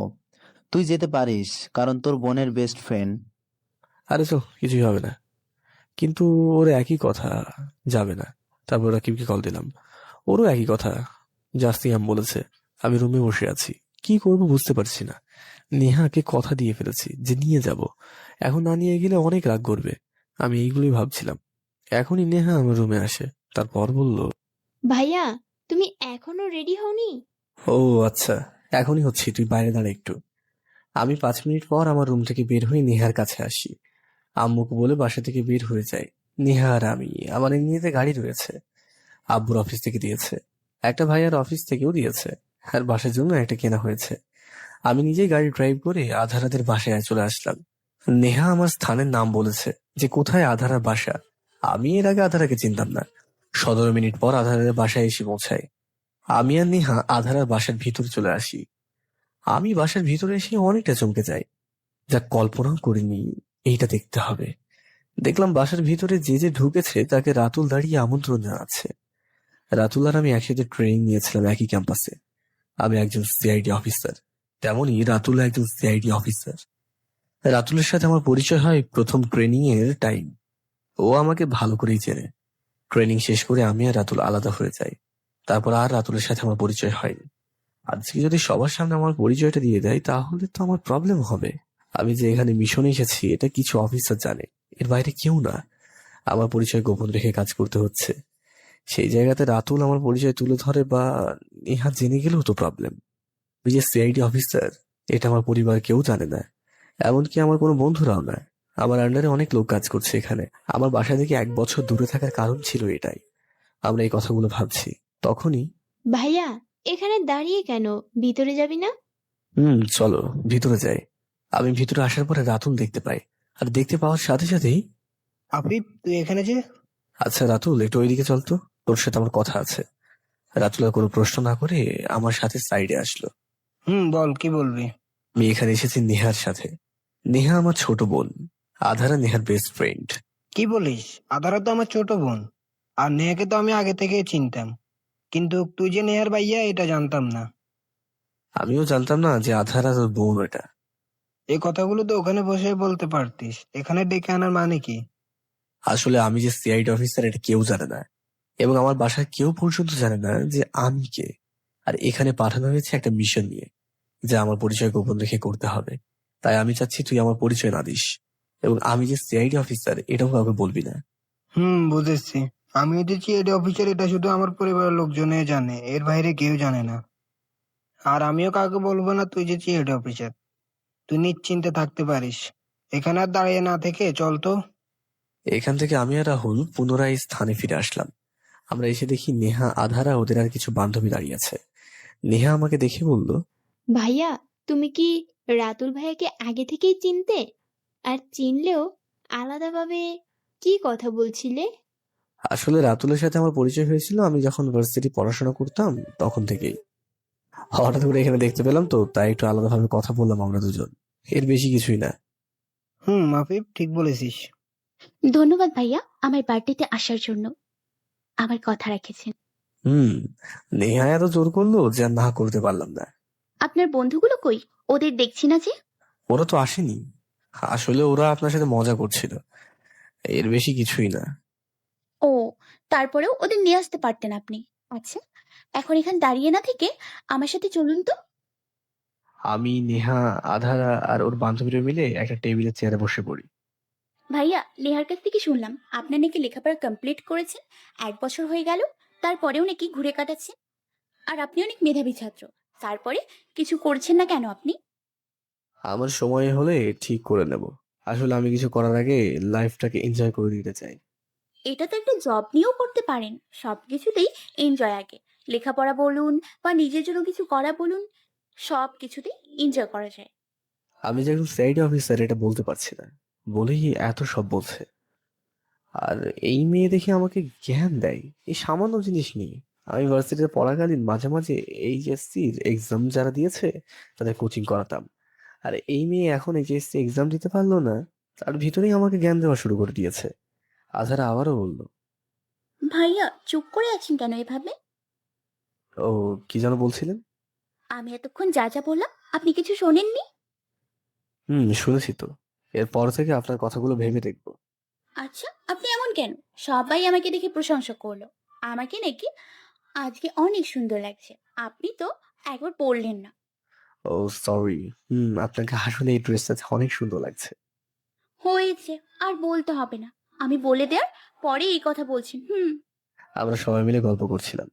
Speaker 11: তুই যেতে পারিস, কারণ তোর বোনের বেস্ট ফ্রেন্ড।
Speaker 1: আরে চল, কিছুই হবে না। কিন্তু ওর একই কথা, যাবে না। তারপর রাকিবকে কল দিলাম, ওরও একই কথা, যা সিয়াম বলেছে। আমি রুমে বসে আছি, কি করব বুঝতে পারছি না। নেহাকে কথা দিয়ে ফেলেছি যে নিয়ে যাব, এখন না নিয়ে গেলে অনেক রাগ করবে। আমি এইগুলোই ভাবছিলাম। এখনই নেহা আমার রুমে আসে, তারপর বলল,
Speaker 4: ভাইয়া, তুমি এখনো রেডি হওনি?
Speaker 1: ও আচ্ছা, এখনই হচ্ছি, তুই বাইরে দাঁড়া একটু। আমি 5 মিনিট পর আমার রুম থেকে বের হয়ে নেহার কাছে আসি। আম্মুকে বলে বাসা থেকে বের হয়ে যাই। নেহা আর আমি, আমার এমনিতে গাড়ি রয়েছে, আব্বুর অফিস থেকে দিয়েছে, একটা ভাইয়ার অফিস থেকেও দিয়েছে, আর বাসার জন্য একটা কেনা হয়েছে। আমি নিজেই গাড়ি ড্রাইভ করে আধারাদের বাসায় চলে আসলাম। নেহা আমার স্থানের নাম বলেছে যে কোথায় আধারার বাসা। আমি এর আগে আধারাকে চিনতাম না। 17 মিনিট পর আধারাদের বাসায় এসে পৌঁছাই। আমি আর নেহা আধারার বাসার ভিতরে চলে আসি। আমি বাসার ভিতরে এসে অনেকটা চমকে যাই, যা কল্পনাও করিনি। এইটা দেখতে হবে। দেখলাম বাসার ভিতরে যে যে ঢুকেছে তাকে রাতুল দাঁড়িয়ে আমন্ত্রণ জানাচ্ছে। রাতুল আর আমি একসাথে ট্রেনিং নিয়েছিলাম একই ক্যাম্পাসে। আমি একজন সিআইডি অফিসার, তেমনি রাতুল একজন সিআইডি অফিসার। রাতুলের সাথে আমার পরিচয় হয় প্রথম ট্রেনিং এর টাইম। ও আমাকে ভালো করেই চেনে। ট্রেনিং শেষ করে আমি আর রাতুল আলাদা হয়ে যাই। তারপর আর রাতুলের সাথে আমার পরিচয় হয়নি। আজকে যদি সবার সামনে আমার পরিচয়টা দিয়ে দেয় তাহলে তো আমার প্রবলেম হবে। আমি যে এখানে মিশনে এসেছি এটা কিছু অফিসার জানে, এর বাইরে কেউ না। আমার পরিচয় গোপন রেখে কাজ করতে হচ্ছে। সেই জায়গাতে রাতুল আমার পরিচয় তুলে ধরে বা নেহা জেনে গেলেও তো প্রবলেম। ওই যে সিআইডি অফিসার, এটা আমার পরিবার কেউ জানে না, এমনকি আমার কোনো বন্ধুরাও না। আমার আন্ডারে অনেক লোক কাজ করছে এখানে। আমার বাসা থেকে 1 বছর দূরে থাকার কারণ ছিল এটাই। আমরা এই কথাগুলো ভাবছি, তখনই
Speaker 4: ভাইয়া, এখানে দাঁড়িয়ে কেন? ভিতরে যাবি না?
Speaker 1: চলো ভিতরে যাই। আমি ভিতরে আসার পরে রাতুল দেখতে পাই, আর দেখতে পাওয়ার সাথে সাথেই,
Speaker 12: আফিফ, তুই এখানে যে?
Speaker 1: আচ্ছা রাতুল, একটু ওইদিকে চল তো, তোর সাথে আমার কথা আছে। রাতুল আর কোনো প্রশ্ন না করে আমার সাথে সাইডে আসলো।
Speaker 12: বল, কি বলবি?
Speaker 1: আমি এখানে এসেছি নেহার সাথে। নেহা আমার ছোট বোন, আধারা নেহার বেস্ট ফ্রেন্ড।
Speaker 12: কি বলিস? আধারা তো আমার ছোট বোন, আর নেহাকে তো আমি আগে থেকে চিনতাম, কিন্তু তুই যে নেহার ভাইয়া এটা জানতাম না।
Speaker 1: আমিও জানতাম না যে আধারা তোর বোন এটা।
Speaker 12: এই কথাগুলো তো ওখানে বসে বলতে পারতিস, এখানে ডেকে আনার মানে কি?
Speaker 1: আসলে আমি যে সিআইডি অফিসার এটা কেউ জানে না, এবং আমার বাসায় কেউ পর্যন্ত জানে না যে আমি কে। আর এখানে পাঠানো হয়েছে একটা মিশন নিয়ে, যা আমার পরিচয় গোপন রেখে করতে হবে। তাই আমি চাচ্ছি তুই আমার পরিচয় না দিস, এবং আমি যে সিআইডি অফিসার এটাও কাউকে বলবি না।
Speaker 12: বুঝেছি। আমি যে চিএডি অফিসার এটা শুধু আমার পরিবারের লোকজনে জানে, এর বাইরে কেউ জানে না। আর আমিও কাউকে বলবো না তুই যে চিএডি অফিসার। তুই নিশ্চিন্তে থাকতে পারিস। এখানে আর দাঁড়িয়ে না থেকে চল তো।
Speaker 1: এখান থেকে আমি আর রাহুল পুনরায় স্থানে ফিরে আসলাম। আমরা এসে দেখি নেহা, আধারা, ওদের আর কিছু বান্ধবী দাঁড়িয়ে আছে। নেহা আমাকে দেখে বলল,
Speaker 4: ভাইয়া, তুমি কি রাতুল ভাইয়াকে আগে থেকেই চিনতে? আর চিনলেও আলাদাভাবে কি কথা বলছিলে?
Speaker 1: আসলে রাতুলের সাথে আমার পরিচয় হয়েছিল আমি যখন ভার্সিটি পড়াশোনা করতাম, তখন থেকেই। হঠাৎ করে এখানে দেখতে পেলাম তো, তাই একটু আলাদাভাবে কথা বললাম আমরা দুজন, এর বেশি কিছুই না।
Speaker 12: আফিফ, ঠিক বলেছিস।
Speaker 2: ধন্যবাদ ভাইয়া আমার বার্থডেতে আসার জন্য। আমার কথা রেখেছেন।
Speaker 1: নেহা এত জোর করলো যে আর না করতে পারলাম না।
Speaker 2: আপনার বন্ধুগুলো কই? ওদের দেখছি না যে।
Speaker 1: ওরা তো আসেনি। আসলে ওরা আপনার সাথে মজা করছিল, এর বেশি কিছুই না।
Speaker 2: ও, তারপরেও ওদের নিয়ে আসতে পারতেন আপনি। আচ্ছা, এখন এখানে দাঁড়িয়ে না থেকে আমার সাথে চলুন তো।
Speaker 1: আমি, নেহা, আধারা আর ওর বান্ধবীরা মিলে একটা টেবিলের চেয়ারে বসে পড়ি।
Speaker 2: ভাইয়া, নেহার কাছ থেকে শুনলাম আপনার নাকি লেখাপড়া কমপ্লিট করেছেন, 1 বছর হয়ে গেল, তারপরেও নাকি ঘুরে কাটাচ্ছেন। আর আপনি অনেক মেধাবী ছাত্র, তারপরে কিছু করছেন না কেন আপনি?
Speaker 1: আমার সময় হলে ঠিক করে নেব। আসলে আমি কিছু করার আগে লাইফটাকে এনজয় করে দিতে চাই।
Speaker 2: এটা তো একটা জব নিয়েও করতে পারেন। সবকিছুতেই এনজয় আগে। লেখাপড়া বলুন বা নিজের জন্য কিছু করা বলুন, সব কিছুতেই এনজয় করা যায়।
Speaker 1: আমি যে একজন সাইড অফিসার এটা বলতে পারছি না বলেই এত সব বলছে। আর এই মেয়ে দেখে আমাকে জ্ঞান দেয় এই সামান্য জিনিস নিয়ে। আমি ভার্সিটিতে পড়াকালীন মাঝে মাঝে এইচএসসির এক্সাম যারা দিয়েছে তাদের কোচিং করাতাম। আর এই মেয়ে এখন এইচএসসি এক্সাম দিতে পারলো না, তার ভিতরেই আমাকে জ্ঞান দেওয়া শুরু করে দিয়েছে। আধারা আবারও বলল,
Speaker 2: ভাইয়া, চুপ করে আছেন কেন এভাবে?
Speaker 1: ও কি যেন বলছিলেন?
Speaker 2: আমি এতক্ষণ যা যা বললাম আপনি কিছু শোনেননি?
Speaker 1: শুনেছি তো। এরপর থেকে আপনার কথাগুলো ভেবে দেখবো।
Speaker 2: আচ্ছা, আপনি এমন কেন? সবাই আমাকে দেখে প্রশংসা করলো। আমাকে নাকি আজকে অনেক সুন্দর লাগছে। আপনি তো একবার বললেন না।
Speaker 1: ও সরি। আপনাকে আসলে এই ড্রেসটা অনেক সুন্দর লাগছে।
Speaker 2: হয়েছে, আর বলতে হবে না। আমি বলে দেওয়ার পরে এই কথা বলছেন।
Speaker 1: আমরা সবাই মিলে গল্প করছিলাম।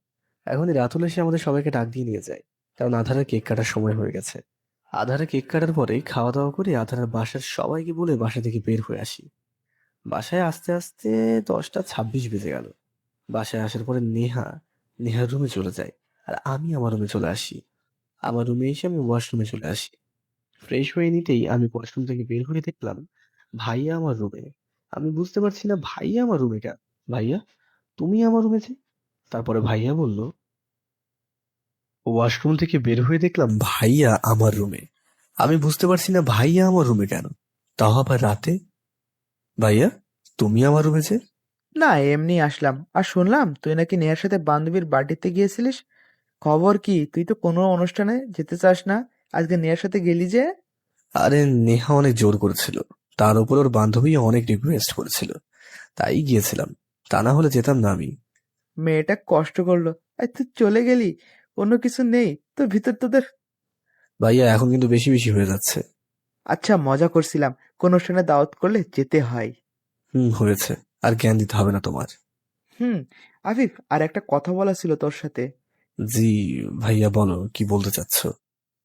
Speaker 1: এখনই রাতুল এসে আমাদের সবাইকে ডাক দিয়ে নিয়ে যায়, কারণ আধারের কেক কাটার সময় হয়ে গেছে। আধারে কেক কাটার পরে খাওয়া দাওয়া করে আধারের বাসার সবাইকে বলে বাসা থেকে বের হয়ে আসি। বাসায় আস্তে আস্তে 10টা 26 বেজে গেল। বাসায় আসার পরে নেহার রুমে চলে যায়, আর আমি আমার রুমে চলে আসি। আমার রুমে এসে আমি ওয়াশরুমে চলে আসি। ফ্রেশ হয়ে নিতেই আমি ওয়াশরুম থেকে বের হয়ে দেখলাম ভাইয়া আমার রুমে। আমি বুঝতে পারছি না ভাইয়া আমার রুমে কেন। ভাইয়া, তুমি আমার রুমে যে? তারপরে ভাইয়া বলল, ওয়াশরুম থেকে বের হয়ে দেখলাম ভাইয়া আমার রুমে। আমি বুঝতে পারছি না ভাইয়া আমার রুমে কেন, তাও আবার রাতে। ভাইয়া, তুমি আমার রুমে যে?
Speaker 9: না, এমনি আসলাম। আর শুনলাম তুই নাকি নেহার সাথে বান্ধবীর বার্থডেতে গিয়েছিলিস। খবর কি? তুই তো কোনো অনুষ্ঠানে যেতে চাস না, আজকে নেহার সাথে গেলি যে?
Speaker 1: আরে নেহা অনেক জোর করেছিল, তার উপর ওর বান্ধবী অনেক রিকোয়েস্ট করেছিল, তাই গিয়েছিলাম। তা না হলে যেতাম না আমি।
Speaker 9: মেয়েটা কষ্ট করলো আর তুই চলে গেলি। অন্য কিছু নেই তোর ভিতর তোদের?
Speaker 1: ভাইয়া, এখন কিন্তু বেশি বেশি হয়ে যাচ্ছে।
Speaker 9: আচ্ছা, মজা করছিলাম। কোন অনুষ্ঠানে দাওয়াত করলে যেতে হয়।
Speaker 1: হয়েছে, আর জ্ঞান দিতে হবে না তোমার।
Speaker 9: হুম আফিফ, আর একটা কথা বলা ছিল তোর সাথে।
Speaker 1: জি ভাইয়া, বলো কি বলতে চাচ্ছ?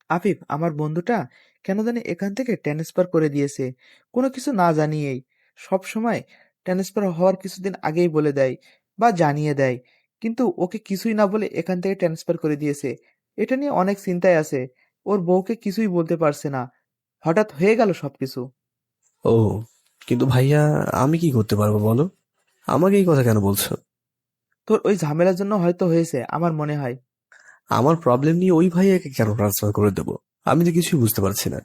Speaker 9: আফিফ, আমার বন্ধুটা কেন জানি এখান থেকে ট্রান্সফার করে দিয়েছে, কোনো কিছু না জানিয়েই। সব সময় ট্রান্সফার হওয়ার কিছুদিন আগেই বলে দেয় বা জানিয়ে দেয়, কিন্তু ওকে কিছুই না বলে এখান থেকে ট্রান্সফার করে দিয়েছে। এটা নিয়ে অনেক চিন্তায় আছে। ওর বউকে কিছুই বলতে পারছে না, হঠাৎ হয়ে গেল সবকিছু।
Speaker 1: ও, কিন্তু ভাইয়া আমি কি করতে পারবো বলো? আমাকে এই কথা কেন বলছো?
Speaker 9: তোর ওই ঝামেলার জন্য হয়তো হয়েছে, আমার মনে হয়।
Speaker 1: আমার প্রবলেম নিয়ে ওই ভাইয়াকে কেন ট্রান্সফার করে দেবো? আমি তো কিছুই বুঝতে পারছি না।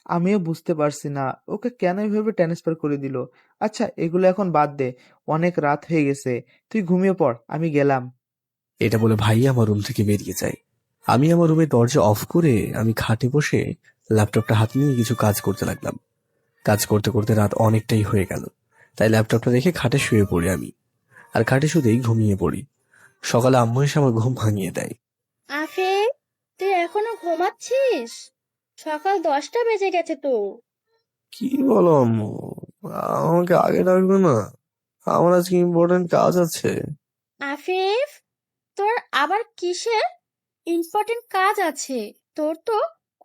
Speaker 9: আমিও বুঝতে পারছি না ওকে কেন এইভাবে ট্রান্সফার করে দিল। আচ্ছা, এগুলো এখন বাদ দে, অনেক রাত হয়ে গেছে, তুই ঘুমিয়ে পড়, আমি গেলাম।
Speaker 1: এটা বলে ভাইয়া আমার রুম থেকে বেরিয়ে যায়। আমি আমার রুমের দরজা অফ করে আমি খাটে বসে ল্যাপটপটা হাতে নিয়ে কিছু কাজ করতে লাগলাম। কাজ করতে করতে রাত অনেকটাই হয়ে গেল, তাই ল্যাপটপটা রেখে খাটে শুয়ে পড়ি আমি। আর খাটে শুতেই ঘুমিয়ে পড়ি। সকালে আম্মু এসে আমার ঘুম ভাঙিয়ে দেয়।
Speaker 6: আফিফ, তুই এখনো ঘুমাচ্ছিস? সকাল 10টা বেজে গেছে তো।
Speaker 1: কি বলো আম্মু? আমাকে আগে ডাকবে না? আমার আজকে ইম্পর্টেন্ট কাজ আছে।
Speaker 6: আফিফ, তোর আবার কিসের ইম্পর্টেন্ট কাজ আছে? তোর তো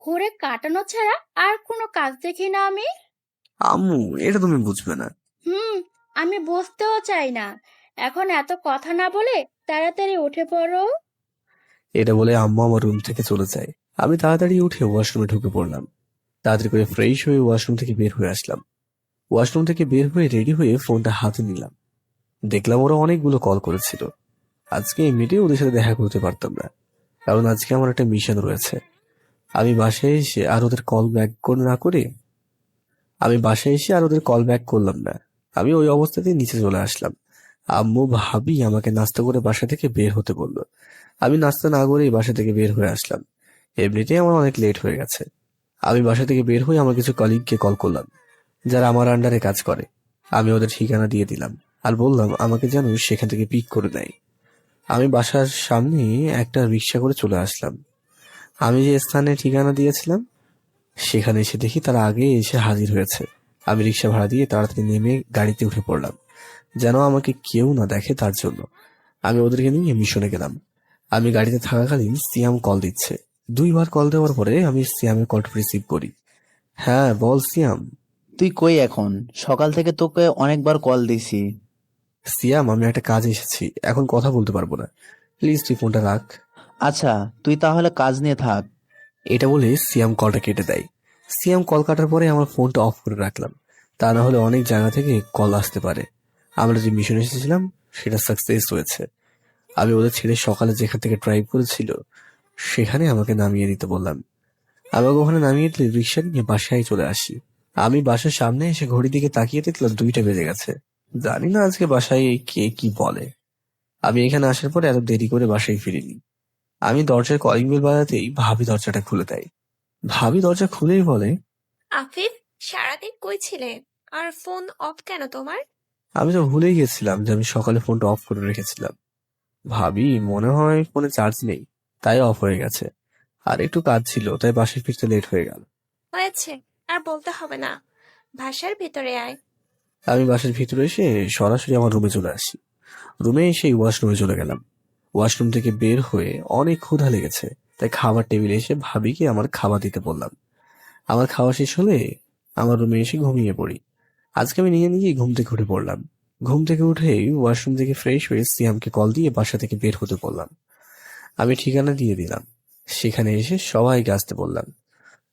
Speaker 6: ঘুরে কাটানো ছাড়া আর কোনো কাজ দেখি না আমি।
Speaker 1: আম্মু, এটা তুমি বুঝবে না।
Speaker 6: আমি বুঝতেও চাই না। এখন এত কথা না বলে তাড়াতাড়ি উঠে পড়ো।
Speaker 1: এটা বলে আম্মু আমার রুম থেকে চলে যায়। আমি তাড়াতাড়ি উঠে ওয়াশরুমে ঢুকে পড়লাম। তাড়াতাড়ি করে ফ্রেশ হয়ে ওয়াশরুম থেকে বের হয়ে আসলাম। ওয়াশরুম থেকে বের হয়ে রেডি হয়ে ফোনটা হাতে নিলাম। দেখলাম ওরা অনেকগুলো কল করেছিল। আজকে এমনিতেই ওদের সাথে দেখা করতে পারতাম না, কারণ আজকে আমার একটা মিশন রয়েছে। আমি বাসায় এসে আর ওদের কল ব্যাক করলাম না। আমি ওই অবস্থাতেই নিচে চলে আসলাম। আম্মু ভাবি আমাকে নাস্তা করে বাসা থেকে বের হতে বলল। আমি নাস্তা না করেই বাসা থেকে বের হয়ে আসলাম। এমনিতেই আমার অনেক লেট হয়ে গেছে। আমি বাসা থেকে বের হয়ে আমার কিছু কলিগকে কল করলাম, যারা আমার আন্ডারে কাজ করে। আমি ওদের ঠিকানা দিয়ে দিলাম আর বললাম আমাকে যেন সেখান থেকে পিক করে দেয়। আমি বাসার সামনে একটা রিক্সা করে চলে আসলাম। আমি যে স্থানে ঠিকানা দিয়েছিলাম সেখানে এসে দেখি তারা আগে এসে হাজির হয়েছে। আমি রিক্সা ভাড়া দিয়ে তাড়াতাড়ি নেমে গাড়িতে উঠে পড়লাম, যেন আমাকে কেউ না দেখে তার জন্য। আমি ওদেরকে নিয়ে মিশনে গেলাম। আমি গাড়িতে থাকাকালীন সিয়াম কল দিচ্ছে। 2বার কল দেওয়ার পরে আমি সিয়ামের কলটা রিসিভ করি। হ্যাঁ, বল সিয়াম।
Speaker 11: তুই কই এখন? সকাল থেকে তোকে অনেকবার কল দিছি।
Speaker 1: সিয়াম, আমি একটা কাজে এসেছি, এখন কথা বলতে পারবো না। প্লিজ তুই ফোনটা রাখ।
Speaker 11: আচ্ছা, তুই তাহলে কাজ নিয়ে থাক।
Speaker 1: এটা বলে সিয়াম কলটা কেটে দেয়। সিয়াম কল কাটার পরে আমার ফোনটা অফ করে রাখলাম, তা না হলে অনেক জায়গা থেকে কল আসতে পারে। আমরা যে মিশনে এসেছিলাম সেটা সাকসেস হয়েছে। আমি ওদের ছেড়ে সকালে যেখান থেকে ড্রাইভ করেছিল সেখানে আমাকে নামিয়ে দিতে বললাম। আমাকে ওখানে নামিয়ে দিলে রিক্সা নিয়ে বাসায় চলে আসি। আমি বাসার সামনে এসে ঘড়ির দিকে তাকিয়ে দেখলাম 2টা বেজে গেছে। জানি না আজকে বাসায় কে কি বলে। আমি এখানে আসার পরে এত দেরি করে বাসায় ফিরিনি। আমি দরজার কলিং বেল বাজাতেই ভাবি দরজাটা খুলে দেয়। ভাবি দরজা খুলেই বলে,
Speaker 7: আফিফ, সারাদিন কই ছিলে? আর ফোন অফ কেন তোমার?
Speaker 1: আমি তো ভুলেই গেছিলাম যে আমি সকালে ফোনটা অফ করে রেখেছিলাম। ভাবি মনে হয় ফোনে চার্জ নেই, তাই অফ হয়ে গেছে। আর একটু কাজ ছিল, তাই বাসায় ফিরতে লেট হয়ে গেল।
Speaker 7: হয়েছে, আর বলতে হবে না, ভাষার ভিতরে আয়।
Speaker 1: আমি বাসার ভিতরে এসে সরাসরি আমার রুমে চলে আসি। রুমে এসে ওয়াশরুমে চলে গেলাম। ওয়াশরুম থেকে বের হয়ে অনেক ক্ষুধা লেগেছে, তাই খাবার টেবিলে এসে ভাবিকে আমার খাবার দিতে বললাম। আমার খাওয়া শেষ হলে আমার রুমে এসে ঘুমিয়ে পড়ি। আজকে আমি নিজে নিজেই ঘুম থেকে উঠে পড়লাম। ঘুম থেকে উঠেই ওয়াশরুম থেকে ফ্রেশ হয়ে সিয়ামকে কল দিয়ে বাসা থেকে বের হতে বললাম। আমি ঠিকানা দিয়ে দিলাম, সেখানে এসে সবাইকে আসতে বললাম।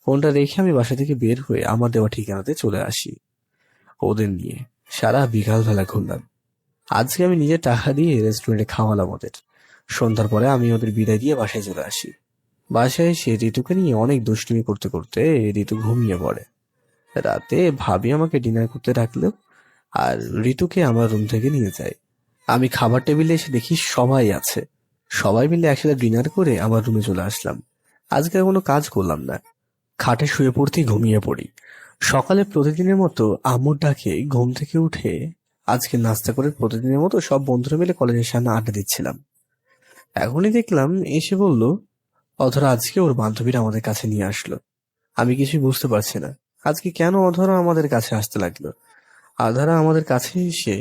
Speaker 1: ফোনটা রেখে আমি বাসা থেকে বের হয়ে আমার দেওয়া ঠিকানাতে চলে আসি। ওদের নিয়ে সারা বিকালবেলা ঘুরলাম। আজকে আমি নিজের টাকা দিয়ে রেস্টুরেন্টে খাওয়ালাম ওদের। সন্ধ্যার পরে আমি ওদের বিদায় দিয়ে বাসায় চলে আসি। বাসায় এসে ঋতুকে নিয়ে অনেক দুষ্টুমি করতে করতে ঋতু ঘুমিয়ে পড়ে। রাতে ভাবি আমাকে ডিনার করতে ডাকলো আর ঋতুকে আমার রুম থেকে নিয়ে যায়। আমি খাবার টেবিলে এসে দেখি সবাই আছে। সবাই মিলে একসাথে ডিনার করে আমার রুমে চলে আসলাম। আজকে আর কোনো কাজ করলাম না, খাটে শুয়ে পড়তেই ঘুমিয়ে পড়ি। সকালে প্রতিদিনের মতো আম্মুর ডাকে ঘুম থেকে উঠে আজকে নাস্তা করে প্রতিদিনের মতো সব বন্ধুরা মিলে কলেজের সামনে আড্ডা দিচ্ছিলাম। এখনই দেখলাম এসে বলল অধরা আজকে ওর বান্ধবীরা আমাদের কাছে নিয়ে আসলো। আমি কিছুই বুঝতে পারছি না আজকে কেন অধরা আমাদের কাছে আসতে লাগলো। আধারা আমাদের কাছে এসে,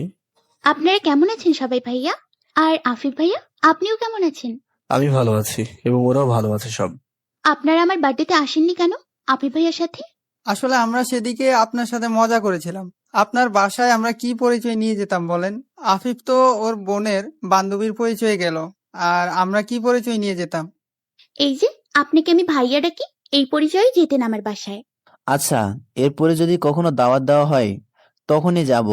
Speaker 2: আপনারা কেমন আছেন সবাই ভাইয়া? আর আফিফ ভাইয়া, আপনিও কেমন আছেন?
Speaker 1: আমি ভালো আছি এবং ওরাও ভালো আছে সব।
Speaker 2: আপনারা আমার বার্থডেতে আসেননি কেন আফিফ ভাইয়ার সাথে?
Speaker 13: আসলে আমরা সেদিকে আপনার সাথে মজা করেছিলাম। আপনার বাসায় আমরা কি পরিচয় নিয়ে যেতাম বলেন? আফিফ তো ওর বোনের বান্ধবীর পরিচয় গেল, আর আমরা কি পরিচয় নিয়ে যেতাম?
Speaker 2: এই যে আপনাকে আমি ভাইয়া ডাকি, এই পরিচয়ে যেতেন আমার বাসায়।
Speaker 11: আচ্ছা, এরপরে যদি কখনো দাওয়াত দেওয়া হয় তখনই যাব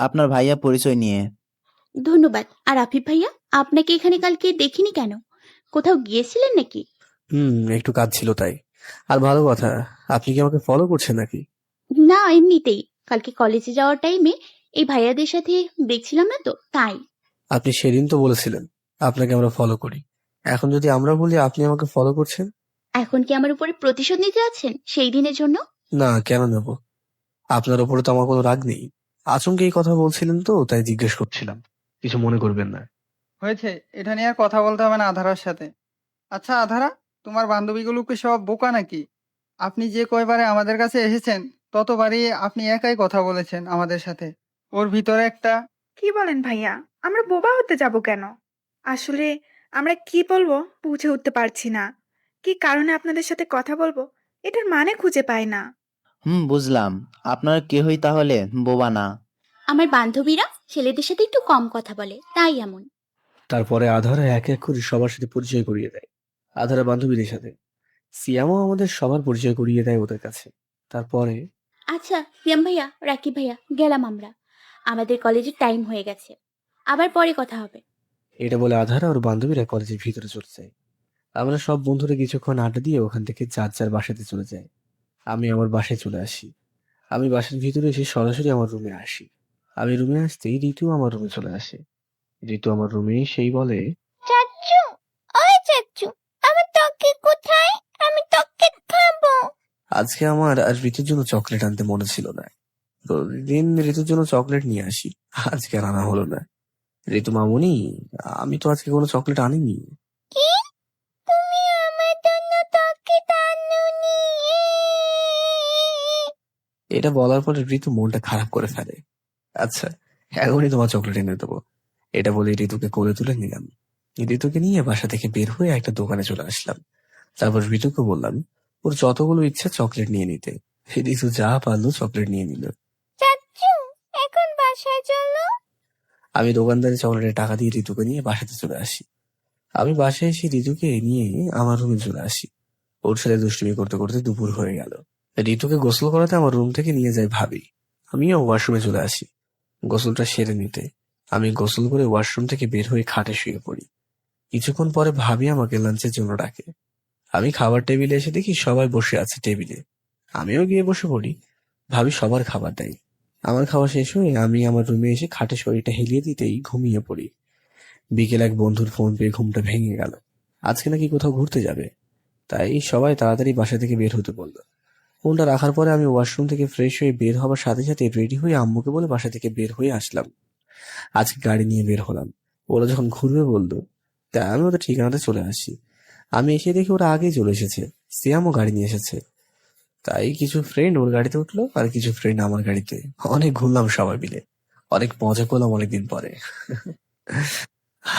Speaker 11: আপনার ভাইয়া পরিচয় নিয়ে।
Speaker 2: ধন্যবাদ। আর আফিফ ভাইয়া, আপনাকে এখানে কালকে দেখিনি কেন? কোথাও গিয়েছিলেন নাকি?
Speaker 1: একটু কাজ ছিল তাই। আর ভালো কথা, আপনি কি আমাকে ফলো করছেন নাকি?
Speaker 2: না, এমনিতেই। কালকে কলেজে যাওয়ার টাইমে এই ভাইয়াদের সাথে দেখছিলাম না তো, তাই।
Speaker 1: আপনি সেদিন তো বলেছিলেন আপনাকে আমরা ফলো করি। এখন যদি আমরা বলি আপনি আমাকে ফলো করছেন?
Speaker 2: এখন কি আমার উপরে প্রতিশোধ নিতে আছেন সেই দিনের জন্য?
Speaker 1: না, কেন নেব? আপনার উপরে তো আমার কোনো রাগ নেই। আচমকা এই কথা বলছিলেন তো তাই জিজ্ঞেস করছিলাম। কিছু মনে করবেন না।
Speaker 13: হয়েছে, এটা নিয়ে আর কথা বলতে হবে না আধারার সাথে। আচ্ছা আধারা, তোমার বান্ধবীগুলো কি সব বোকা নাকি? আপনি যে কয়বারে আমাদের কাছে এসেছেন ততবারই আপনি একাই কথা বলেছেন আমাদের সাথে। ওর ভিতরে একটা
Speaker 14: কি বলেন ভাইয়া? আমরা বোবা হতে যাব কেন? আসলে আমরা কি বলবো বুঝে উঠতে পারছি না। কি কারণে আপনাদের সাথে কথা বলবো এটার মানে খুঁজে পাই না।
Speaker 11: বুঝলাম, আপনার কেহই তাহলে বোবা না।
Speaker 2: আমার বান্ধবীরা ছেলেদের সাথে একটু কম কথা বলে, তাই এমন।
Speaker 1: তারপরে আধারা এক এক করে সবার সাথে পরিচয় করিয়ে দেয়। আধারা বান্ধবীদের সাথে, সিয়ামও আমাদের সবার পরিচয় করিয়ে দেয় ওদের কাছে। তারপরে
Speaker 2: আচ্ছা সিয়াম ভাইয়া, রাকিব ভাইয়া, গেলাম আমরা। আমাদের কলেজের টাইম হয়ে গেছে, আবার পরে কথা হবে।
Speaker 1: এটা বলে আধারা ওর বান্ধবীরা কলেজের ভিতরে চলে যায়। আমরা সব বন্ধুরা কিছুক্ষণ আড্ডা দিয়ে ওখান থেকে যার যার বাসাতে চলে যাই। আমি আমার বাসায় চলে আসি। আমি বাসার ভিতরে এসে সরাসরি আমার রুমে আসি। আমি রুমে আসতেই ঋতু আমার রুমে চলে আসে। ঋতু আমার রুমে সেই বলে,
Speaker 8: চাচ্চু, ওই চাচ্চু, আমার ত্বকে কোথায়? আমি ত্বকে খাবো।
Speaker 1: আজকে আমার আর ঋতুর জন্য চকলেট আনতে মনে ছিল না। প্রতিদিন ঋতুর জন্য চকলেট নিয়ে আসি, আজকে আর আনা হলো না। ঋতু মামুনি, আমি তো আজকে কোনো চকলেট আনিনি।
Speaker 8: কি? তুমি আমার জন্য ত্বকে আনোনি?
Speaker 1: এটা বলার পরে ঋতু মনটা খারাপ করে ফেলে। আচ্ছা, এখনই তোমার চকলেট এনে দেবো। এটা বলে ঋতুকে কোলে তুলে নিলাম। ঋতুকে নিয়ে বাসা থেকে বের হয়ে একটা দোকানে চলে আসলাম। তারপর ঋতুকে বললাম ওর যতগুলো ইচ্ছা চকলেট নিয়ে নিতে। ঋতু যা পারলো চকলেট নিয়ে নিল।
Speaker 8: চাচ্চু, এখন বাসায় চলো।
Speaker 1: আমি দোকানদারে চকলেটের টাকা দিয়ে ঋতুকে নিয়ে বাসাতে চলে আসি। আমি বাসায় এসে ঋতুকে নিয়ে আমার রুমে চলে আসি। ওর সাথে দুষ্টুমি করতে করতে দুপুর হয়ে গেল। ঋতুকে গোসল করাতে আমার রুম থেকে নিয়ে যায় ভাবি। আমিও ওয়াশরুমে চলে আসি গোসলটা সেরে নিতে। আমি গোসল করে ওয়াশরুম থেকে বের হয়ে খাটে শুয়ে পড়ি। কিছুক্ষণ পরে ভাবি আমাকে লাঞ্চের জন্য ডাকে। আমি খাবার টেবিলে এসে দেখি সবাই বসে আছে টেবিলে। আমিও গিয়ে বসে পড়ি। ভাবি সবার খাবার দেয়। আমার খাওয়া শেষ হয়ে আমি আমার রুমে এসে খাটে শরীরটা হেলিয়ে দিতেই ঘুমিয়ে পড়ি। বিকেল এক বন্ধুর ফোন পেয়ে ঘুমটা ভেঙে গেল। আজকে নাকি কোথাও ঘুরতে যাবে, তাই সবাই তাড়াতাড়ি বাসা থেকে বের হতে বলল। ফোনটা রাখার পরে আমি ওয়াশরুম থেকে ফ্রেশ হয়ে বের হবার সাথে সাথে রেডি হয়ে আম্মুকে বলে বাসা থেকে বের হয়ে আসলাম। আজকে গাড়ি নিয়ে বের হলাম। ওরা যখন ঘুরবে বললো, তাই আমি ওদের ঠিকানাতে চলে আসি। আমি এসে দেখি ওরা আগেই চলে এসেছে। সিয়ামও গাড়ি নিয়ে এসেছে। তাই কিছু ফ্রেন্ড ওর গাড়িতে উঠলো আর কিছু ফ্রেন্ড আমার গাড়িতে। অনেক ঘুরলাম সবাই মিলে, অনেক মজা করলাম অনেকদিন পরে।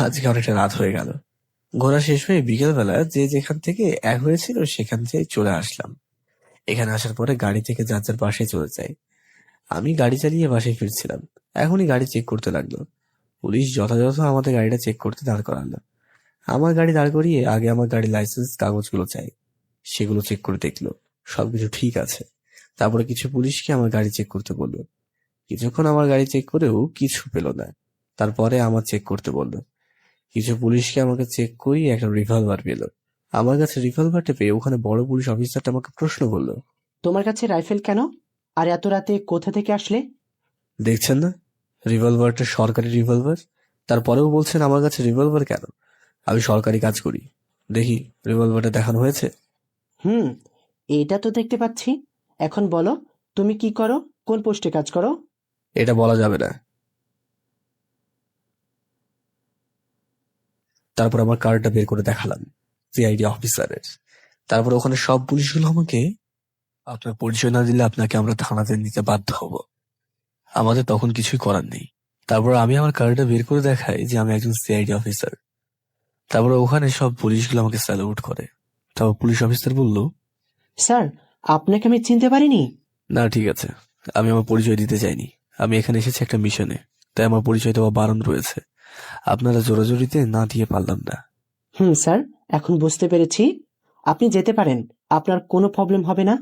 Speaker 1: আজকে অনেকটা রাত হয়ে গেল। ঘোরা শেষ হয়ে বিকেলবেলা যে যেখান থেকে এক হয়েছিল সেখান থেকে চলে আসলাম। এখানে আসার পরে গাড়ি থেকে যার যার বাসায় চলে যায়। আমি গাড়ি চালিয়ে বাসায় ফিরছিলাম। এখনই গাড়ি চেক করতে লাগলো। পুলিশ যথাযথ আমাদের গাড়িটা চেক করতে দাঁড় করালো। আমার গাড়ি দাঁড় করিয়ে আগে আমার গাড়ির লাইসেন্স কাগজগুলো চাই। সেগুলো চেক করে দেখলো সবকিছু ঠিক আছে। তারপরে কিছু পুলিশকে আমার গাড়ি চেক করতে বললো। কিছুক্ষণ আমার গাড়ি চেক করেও কিছু পেল না। তারপরে আমার চেক করতে বললো। কিছু পুলিশকে আমাকে চেক করিয়ে একটা রিভলভার পেল। আমার কাছে রিভলভারটা পেয়ে ওখানে বড় পুলিশ অফিসারটা আমাকে প্রশ্ন করলো,
Speaker 15: তোমার কাছে রাইফেল কেন? আর এত রাতে কোথা থেকে আসলে?
Speaker 1: দেখছেন না রিভলভারটা সরকারি রিভলভার, তারপরেও বলছেন আমার কাছে রিভলভার কেন? আমি সরকারি কাজ করি, দেখি রিভলভারটা দেখানো হয়েছে?
Speaker 15: এটা তো দেখতে পাচ্ছি। এখন বলো, তুমি কি করো, কোন পোস্টে কাজ করো?
Speaker 1: এটা বলা যাবে না। তারপর আমার কার্ডটা বের করে দেখালাম সিআইডি অফিসারের। তারপর ওখানে সব পুলিশগুলো আমাকে, আপনার পরিচয় না দিলে আপনাকে আমরা থানাতে নিতে বাধ্য হব। আমাদের তখন কিছুই করার নেই। তারপর আমি আমার কার্ডটা বের করে দেখাই যে আমি একজন সিআইডি অফিসার। তারপর ওখানে সব পুলিশগুলো আমাকে স্যালুট করে। তারপর পুলিশ অফিসার বলল,
Speaker 15: স্যার, আপনাকে আমি চিনতে পারিনি।
Speaker 1: না ঠিক আছে, আমি আমার পরিচয় দিতে চাইনি। আমি এখানে এসেছি একটা মিশনে, তাই আমার পরিচয় দেওয়া বারণ রয়েছে। আপনারা জোরাজোরিতে না দিয়ে পারলাম না।
Speaker 15: স্যার, এখন বুঝতে পেরেছি। আপনি যেতে পারেন, আপনার কোনো প্রবলেম হবে না?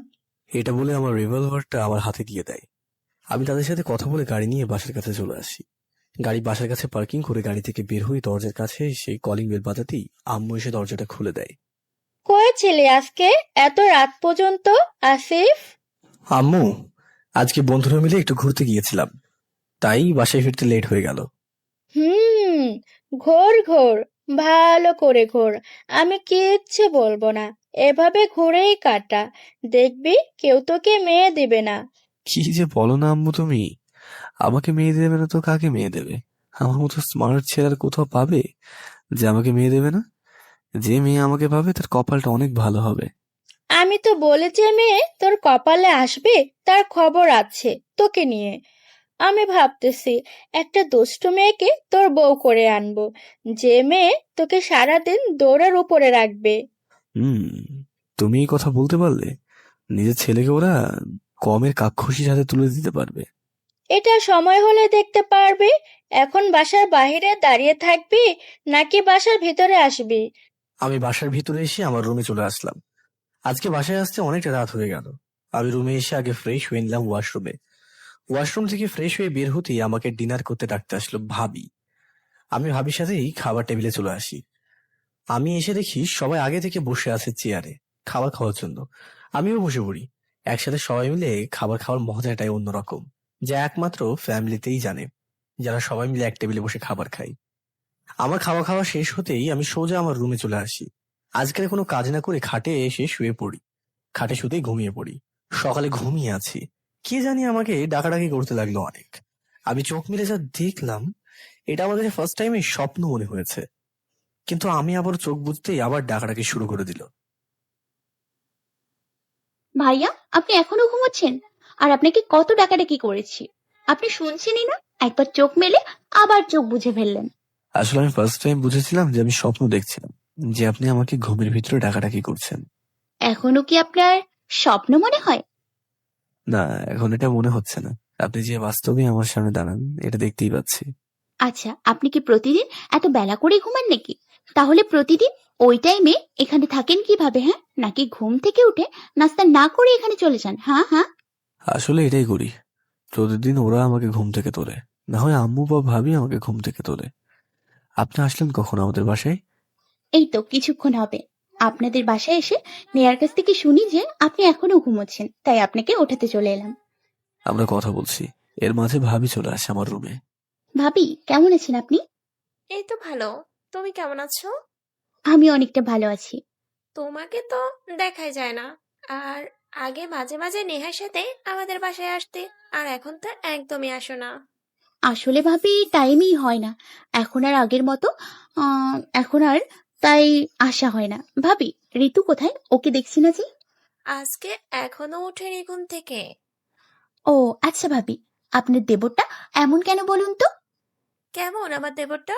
Speaker 1: এটা বলে আমার রিভলভারটা আমার হাতে দিয়ে দেয়। আমি তাদের সাথে কথা বলে গাড়ি নিয়ে বাসার কাছে চলে আসি। গাড়ি বাসার কাছে পার্কিং করে গাড়ি থেকে বের হয়ে দরজার কাছে সেই কলিং বেল বাজাতেই আম্মু এসে দরজাটা খুলে দেয়।
Speaker 6: কই ছিলে আজকে এত রাত পর্যন্ত আসিফ?
Speaker 1: আম্মু, আজকে বন্ধুরা মিলে একটু ঘুরতে গিয়েছিলাম, তাই বাসায় ফিরতে লেট হয়ে গেল।
Speaker 6: হুম, ঘোর ঘোর, ভালো করে ঘোর। আমি কিচ্ছু বলবো না, এভাবে ঘুরেই কাটা। দেখবি কেউ তোকে মেয়ে দিবে না।
Speaker 1: কি যে বলো না আম্মু তুমি, আমাকে মেয়ে দেবে না তো কাকে মেয়ে দেবে? আমার মতো স্মার্ট ছেলে আর কোথাও পাবে যে আমাকে মেয়ে দেবে না? যে মেয়ে আমাকে পাবে তার কপালটা অনেক ভালো হবে।
Speaker 6: আমি তো বলে যে মেয়ে তোর কপালে আসবে তার খবর আছে তোকে নিয়ে। আমি ভাবতেছি একটা দুষ্টু মেয়েকে তোর বউ করে আনবো, যে মেয়ে তোকে সারাদিন দৌড়ের উপরে রাখবে।
Speaker 1: হুম, তুমি এই কথা বলতে পারলে নিজের ছেলেকে ওরা কমের কাক্ষুশির হাতে তুলে দিতে পারবে।
Speaker 6: এটা সময় হলে দেখতে পারবি। এখন বাসার বাইরে দাঁড়িয়ে থাকবি নাকি বাসার ভিতরে আসবি?
Speaker 1: আমি বাসার ভিতরে এসে আমার রুমে চলে আসলাম। আজকে বাসায় আসতে অনেকটা রাত হয়ে গেল। আমি রুমে এসে আগে ফ্রেশ হয়ে নিলাম ওয়াশরুমে। ওয়াশরুম থেকে ফ্রেশ হয়ে বের হতেই আমাকে ডিনার করতে ডাকতে আসলো ভাবি। আমি ভাবির সাথেই খাবার টেবিলে চলে আসি। আমি এসে দেখি সবাই আগে থেকে বসে আছে চেয়ারে খাবার খাওয়ার জন্য। আমিও বসে পড়ি। একসাথে সবাই মিলে খাবার খাওয়ার মজাটাই অন্যরকম, যা একমাত্র ফ্যামিলিতেই জানে, যারা সবাই মিলে এক টেবিলে বসে খাবার খাই। আমার খাওয়া খাওয়া শেষ হতেই আমি সোজা আমার রুমে চলে আসি। আজকাল কোনো কাজ না করে খাটে এসে শুয়ে পড়ি। খাটে শুতেই ঘুমিয়ে পড়ি। সকালে ঘুমিয়ে আছি, কে জানি আমাকে ডাকাডাকি করতে লাগলো অনেক। আমি চোখ মেলে যা দেখলাম, এটা আমার কাছে ফার্স্ট টাইমে স্বপ্ন মনে হয়েছে। কিন্তু আমি আবার চোখ বুঝতেই আবার ডাকাডাকি শুরু করে দিল।
Speaker 2: ভাইয়া, আপনি এখনো ঘুমোচ্ছেন? আর আপনাকে কত ডাকাডাকি করেছি, আপনি শুনছেনই না। একবার চোখ মেলে আবার চোখ বুজে ফেললেন।
Speaker 1: আসলে আমি ফার্স্ট টাইম বুঝেছিলাম যে আমি স্বপ্ন দেখছিলাম, যে আপনি আমাকে ঘুমের ভিতরে ডাকাডাকি করছেন।
Speaker 2: এখনো কি আপনার স্বপ্ন মনে হয়?
Speaker 1: না, এখন এটা মনে হচ্ছে না। আপনি যে বাস্তবে আমার সামনে দাঁড়ান, এটা দেখতেই পাচ্ছি।
Speaker 2: আচ্ছা, আপনি কি প্রতিদিন এত বেলা করে ঘুমান নাকি? তাহলে প্রতিদিন ওই টাইমে এখানে থাকেন কিভাবে, হ্যাঁ? নাকি ঘুম থেকে উঠে নাস্তা না করে এখানে চলে যান? হ্যাঁ হ্যাঁ।
Speaker 1: আসলে এটাই করি। প্রতিদিন ওরা আমাকে ঘুম থেকে তোলে, না হয় আম্মু বা ভাবি আমাকে ঘুম থেকে তোলে। আপনি আসলেন কখন আমাদের বাসায়?
Speaker 2: এই তো কিছুক্ষণ হবে। আপনাদের বাসায় এসে নেয়ার কাছ থেকে শুনি যে আপনি এখনো ঘুমোচ্ছেন, তাই আপনাকে ওঠাতে চলে এলাম।
Speaker 1: আমরা কথা বলছি, এর মাঝে ভাবি চলে আসে আমার রুমে।
Speaker 2: ভাবি, কেমন আছেন আপনি?
Speaker 7: এই তো ভালো। তুমি কেমন আছো?
Speaker 2: আমি অনেকটা ভালো আছি।
Speaker 7: তোমাকে তো দেখাই যায় না। আর আগে মাঝে মাঝে নেহার সাথে আমাদের বাসায় আসতে, আর এখন তো একদমই আসো না।
Speaker 2: আসলে ভাবি, টাইমই হয় না এখন আর আগের মতো। এখন আর তাই আসা হয় না। ভাবি, ঋতু কোথায়? ওকে দেখছি না যে।
Speaker 7: আজকে এখনো ওঠেনি ঘুম থেকে।
Speaker 2: ও আচ্ছা ভাবি, আপনার দেবরটা এমন কেন বলুন তো?
Speaker 7: কেমন আমার দেবরটা?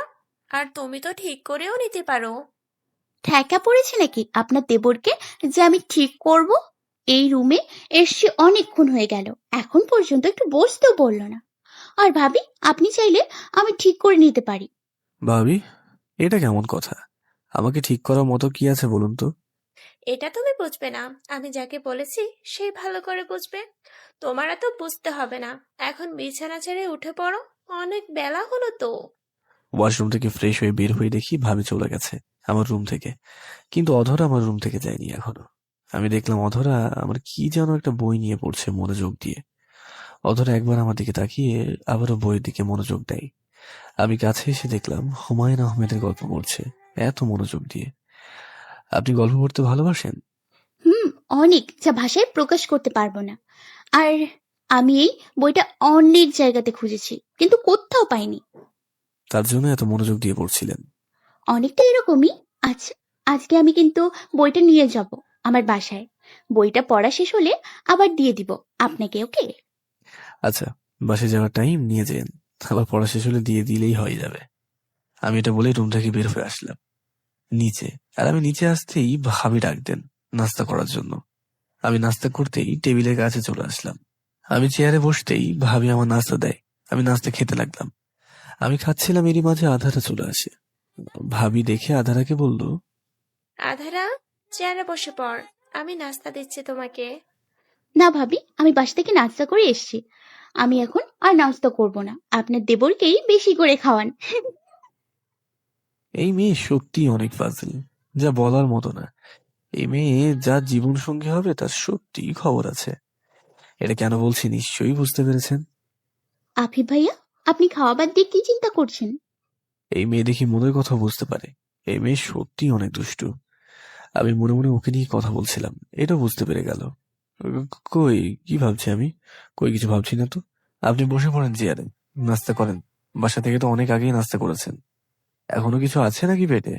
Speaker 7: আর তুমি তো ঠিক করেও নিতে পারো।
Speaker 2: ঠেকা পড়েছে নাকি আপনার দেবরকে যে আমি ঠিক করব? এই রুমে এসছি অনেকক্ষণ হয়ে গেল, এখন পর্যন্ত একটু বসতেও বললো না। আর ভাবি, আপনি চাইলে আমি ঠিক করে নিতে পারি।
Speaker 1: ভাবি, এটা কেমন কথা? আমাকে ঠিক করার মতো কি আছে বলুন তো?
Speaker 7: এটা তুমি বুঝবে না, আমি যাকে বলেছি সেই ভালো করে বুঝবে। তোমার এত বুঝতে হবে না। এখন বিছানা ছেড়ে উঠে পড়ো, অনেক বেলা হলো তো।
Speaker 1: ওয়াশরুম থেকে ফ্রেশ হয়ে বের হয়ে দেখি ভাবি চলে গেছে আমার রুম থেকে। কিন্তু অধরা আমার রুম থেকে যায়নি এখনো। আমি দেখলাম অধরা আমার কি যেন একটা বই নিয়ে পড়ছে মনোযোগ দিয়ে। অধরা একবার আমার দিকে তাকিয়ে আবারও বইয়ের দিকে মনোযোগ দেয়। আমি কাছে এসে দেখলাম হুমায়ুন আহমেদের গল্প পড়ছে এত মনোযোগ দিয়ে। আপনি গল্প পড়তে ভালোবাসেন?
Speaker 2: হুম, অনেক, যা ভাষায় প্রকাশ করতে পারবো না। আর আমি এই বইটা অনেক জায়গাতে খুঁজেছি, কিন্তু কোথাও পাইনি।
Speaker 1: তার জন্য এত মনোযোগ দিয়ে পড়ছিলেন?
Speaker 2: অনেকটা এরকমই। আচ্ছা, আজকে আমি কিন্তু বইটা নিয়ে যাব আমার বাসায়। বইটা পড়া শেষ হলে আবার দিয়ে দিব আপনাকে, ওকে?
Speaker 1: আচ্ছা, বাসে যাওয়ার টাইম নিয়ে যেন, আবার পড়া শেষ হলে দিয়ে দিলেই হয়ে যাবে। আমি এটা বলে রুম থেকে বের হয়ে আসলাম নিচে। আর আমি নিচে আসতেই ভাবি ডাক দেন নাস্তা করার জন্য। আমি নাস্তা করতেই টেবিলের কাছে চলে আসলাম। আমি চেয়ারে বসতেই ভাবি আমার নাস্তা দেয়। আমি নাস্তা খেতে লাগলাম। আমি খাচ্ছিলাম, এরই মাঝে আধারা চলে আসে। ভাবি দেখে আধারাকে বলল,
Speaker 7: আধারা, চেয়ারে বসে পড়। আমি নাস্তা দিচ্ছি তোমাকে।
Speaker 2: না ভাবি, আমি বাসা থেকে নাস্তা করে এসেছি। আমি এখন আর নাস্তা করব না, আপনার দেবরকেই বেশি করে খাওয়ান।
Speaker 1: এই মেয়ে সত্যি অনেক ফাজিল, যা বলার মতো না। এই মেয়ে যার জীবন সঙ্গী হবে তার সত্যি খবর আছে। এটা কেন বলছি নিশ্চয়ই বুঝতে পেরেছেন।
Speaker 2: আফিফ ভাইয়া, আপনি খাওয়া বাদ দিয়ে কি চিন্তা করছেন?
Speaker 1: এই মেয়ে দেখি মনের কথা বুঝতে পারে। এই মেয়ে সত্যি অনেক দুষ্টু। আমি মনে মনে ওকে নিয়ে কথা বলছিলাম, এটা বুঝতে পেরে গেল। কই কি ভাবছি আমি? কই কিছু ভাবছি না তো। আপনি বসে পড়েন চেয়ারে, নাস্তা করেন। বাসা থেকে তো অনেক আগেই নাস্তা করেছেন। এখনো কিছু আছে নাকি পেটে?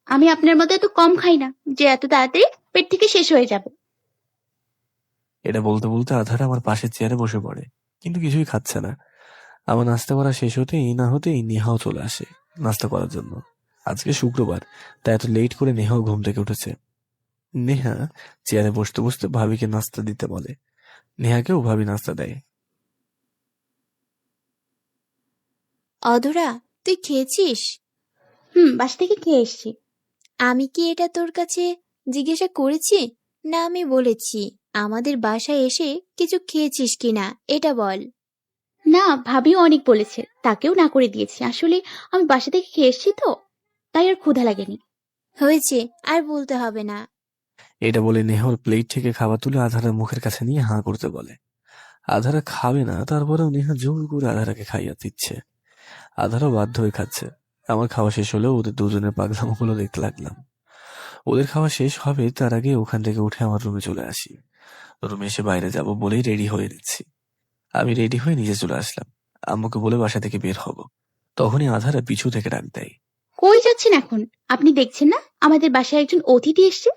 Speaker 2: আমি আপনার মতো এত কম খাই না যে এত তাড়াতাড়ি পেট থেকে শেষ হয়ে যাবে।
Speaker 1: এটা বলতে বলতে আধার আমার পাশের চেয়ারে বসে পড়ে, কিন্তু কিছুই খাচ্ছে না। আমার নাস্তা করা শেষ হতেই না হতেই নেহাও চলে আসে নাস্তা করার জন্য। আজকে শুক্রবার, তাই এত লেট করে নেহাও ঘুম থেকে উঠেছে। নেহা চেয়ারে বসতে বসতে ভাবিকে নাস্তা দিতে বলে। নেহাকেও ভাবি নাস্তা দেয়।
Speaker 4: অধরা, তুই খেয়েছিস?
Speaker 2: বাসা থেকে খেয়ে এসেছি।
Speaker 4: আমি কি এটা তোর কাছে জিজ্ঞাসা করেছি, না আমি বলেছি আমাদের বাসায় এসে কিছু খেয়েছিস কিনা এটা বল।
Speaker 2: না, ভাবিও অনেক বলেছে, তাকেও না করে দিয়েছি। আসলে আমি বাসা থেকে খেয়ে এসেছি তো, তাই আর ক্ষুধা লাগেনি।
Speaker 4: হয়েছে, আর বলতে হবে না।
Speaker 1: এটা বলে নেহার প্লেট থেকে খাবার তুলে আধারার মুখের কাছে নিয়ে হাঁ করতে বলে। আধারা খাবে না, তারপরেও নেহা জোর করে আধারাকে খাইয়ে দিচ্ছে। আধারও বাধ্য হয়ে খাচ্ছে। আমার খাওয়া শেষ হলেও ওদের দুজনের পাগলামোগুলো দেখতে লাগলাম। ওদের খাওয়া শেষ হবে তার আগে ওখান থেকে উঠে আমার রুমে চলে আসি। রুমে এসে বাইরে যাব বলেই রেডি হয়ে নিচ্ছি। আমি রেডি হয়ে নিচে চলে আসলাম। আম্মুকে বলে বাসা থেকে বের হব। তখনই আধারা পিছু থেকে ডাক দেয়।
Speaker 2: কই যাচ্ছেন এখন? আপনি দেখছেন না আমাদের বাসায় একজন অতিথি এসছে?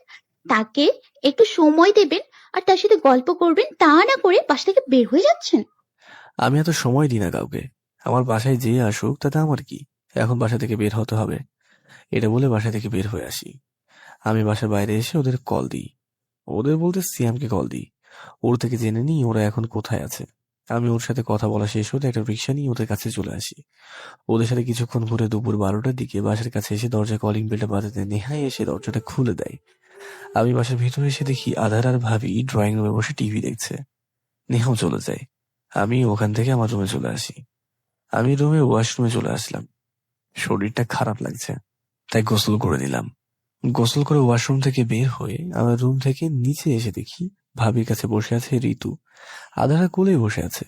Speaker 2: তাকে একটু সময় দেবেন আর তার সাথে গল্প করবেন, তা না করে বাসা থেকে বের হয়ে যাচ্ছেন।
Speaker 1: আমি এত সময় দিই না কাউকে। আমার বাসায় যে আসুক তাতে আমার কি, এখন বাসা থেকে বের হতে হবে। এটা বলে বাসা থেকে বের হয়ে আসি। আমি বাসার বাইরে এসে ওদের কল দিই। ওদের বলতে সিয়ামকে কল দিই। ওর থেকে জেনে নিই ওরা এখন কোথায় আছে। আমি ওর সাথে কথা বলা শেষ হতে একটা রিক্সা নিয়ে ওদের কাছে চলে আসি। ওদের সাথে কিছুক্ষণ ঘুরে দুপুর 12টার দিকে বাসার কাছে এসে দরজা কলিং বেলটা বাজাতে নেহাই এসে দরজাটা খুলে দেয়। আমি বাসার ভিতরে এসে দেখি আধার আর ভাবি ড্রয়িং রুমে বসে টিভি দেখছে। নেহাও চলে যায়। আমি ওখান থেকে আমার রুমে চলে আসি। আমি রুমে ওয়াশরুমে চলে আসলাম। শরীরটা খারাপ লাগছে, তাই গোসল করে নিলাম। গোসল করে ওয়াশরুম থেকে বের হয়ে আমার রুম থেকে নিচে এসে দেখি ভাবির কাছে বসে আছে ঋতু। আধারা কোলে বসে আছে।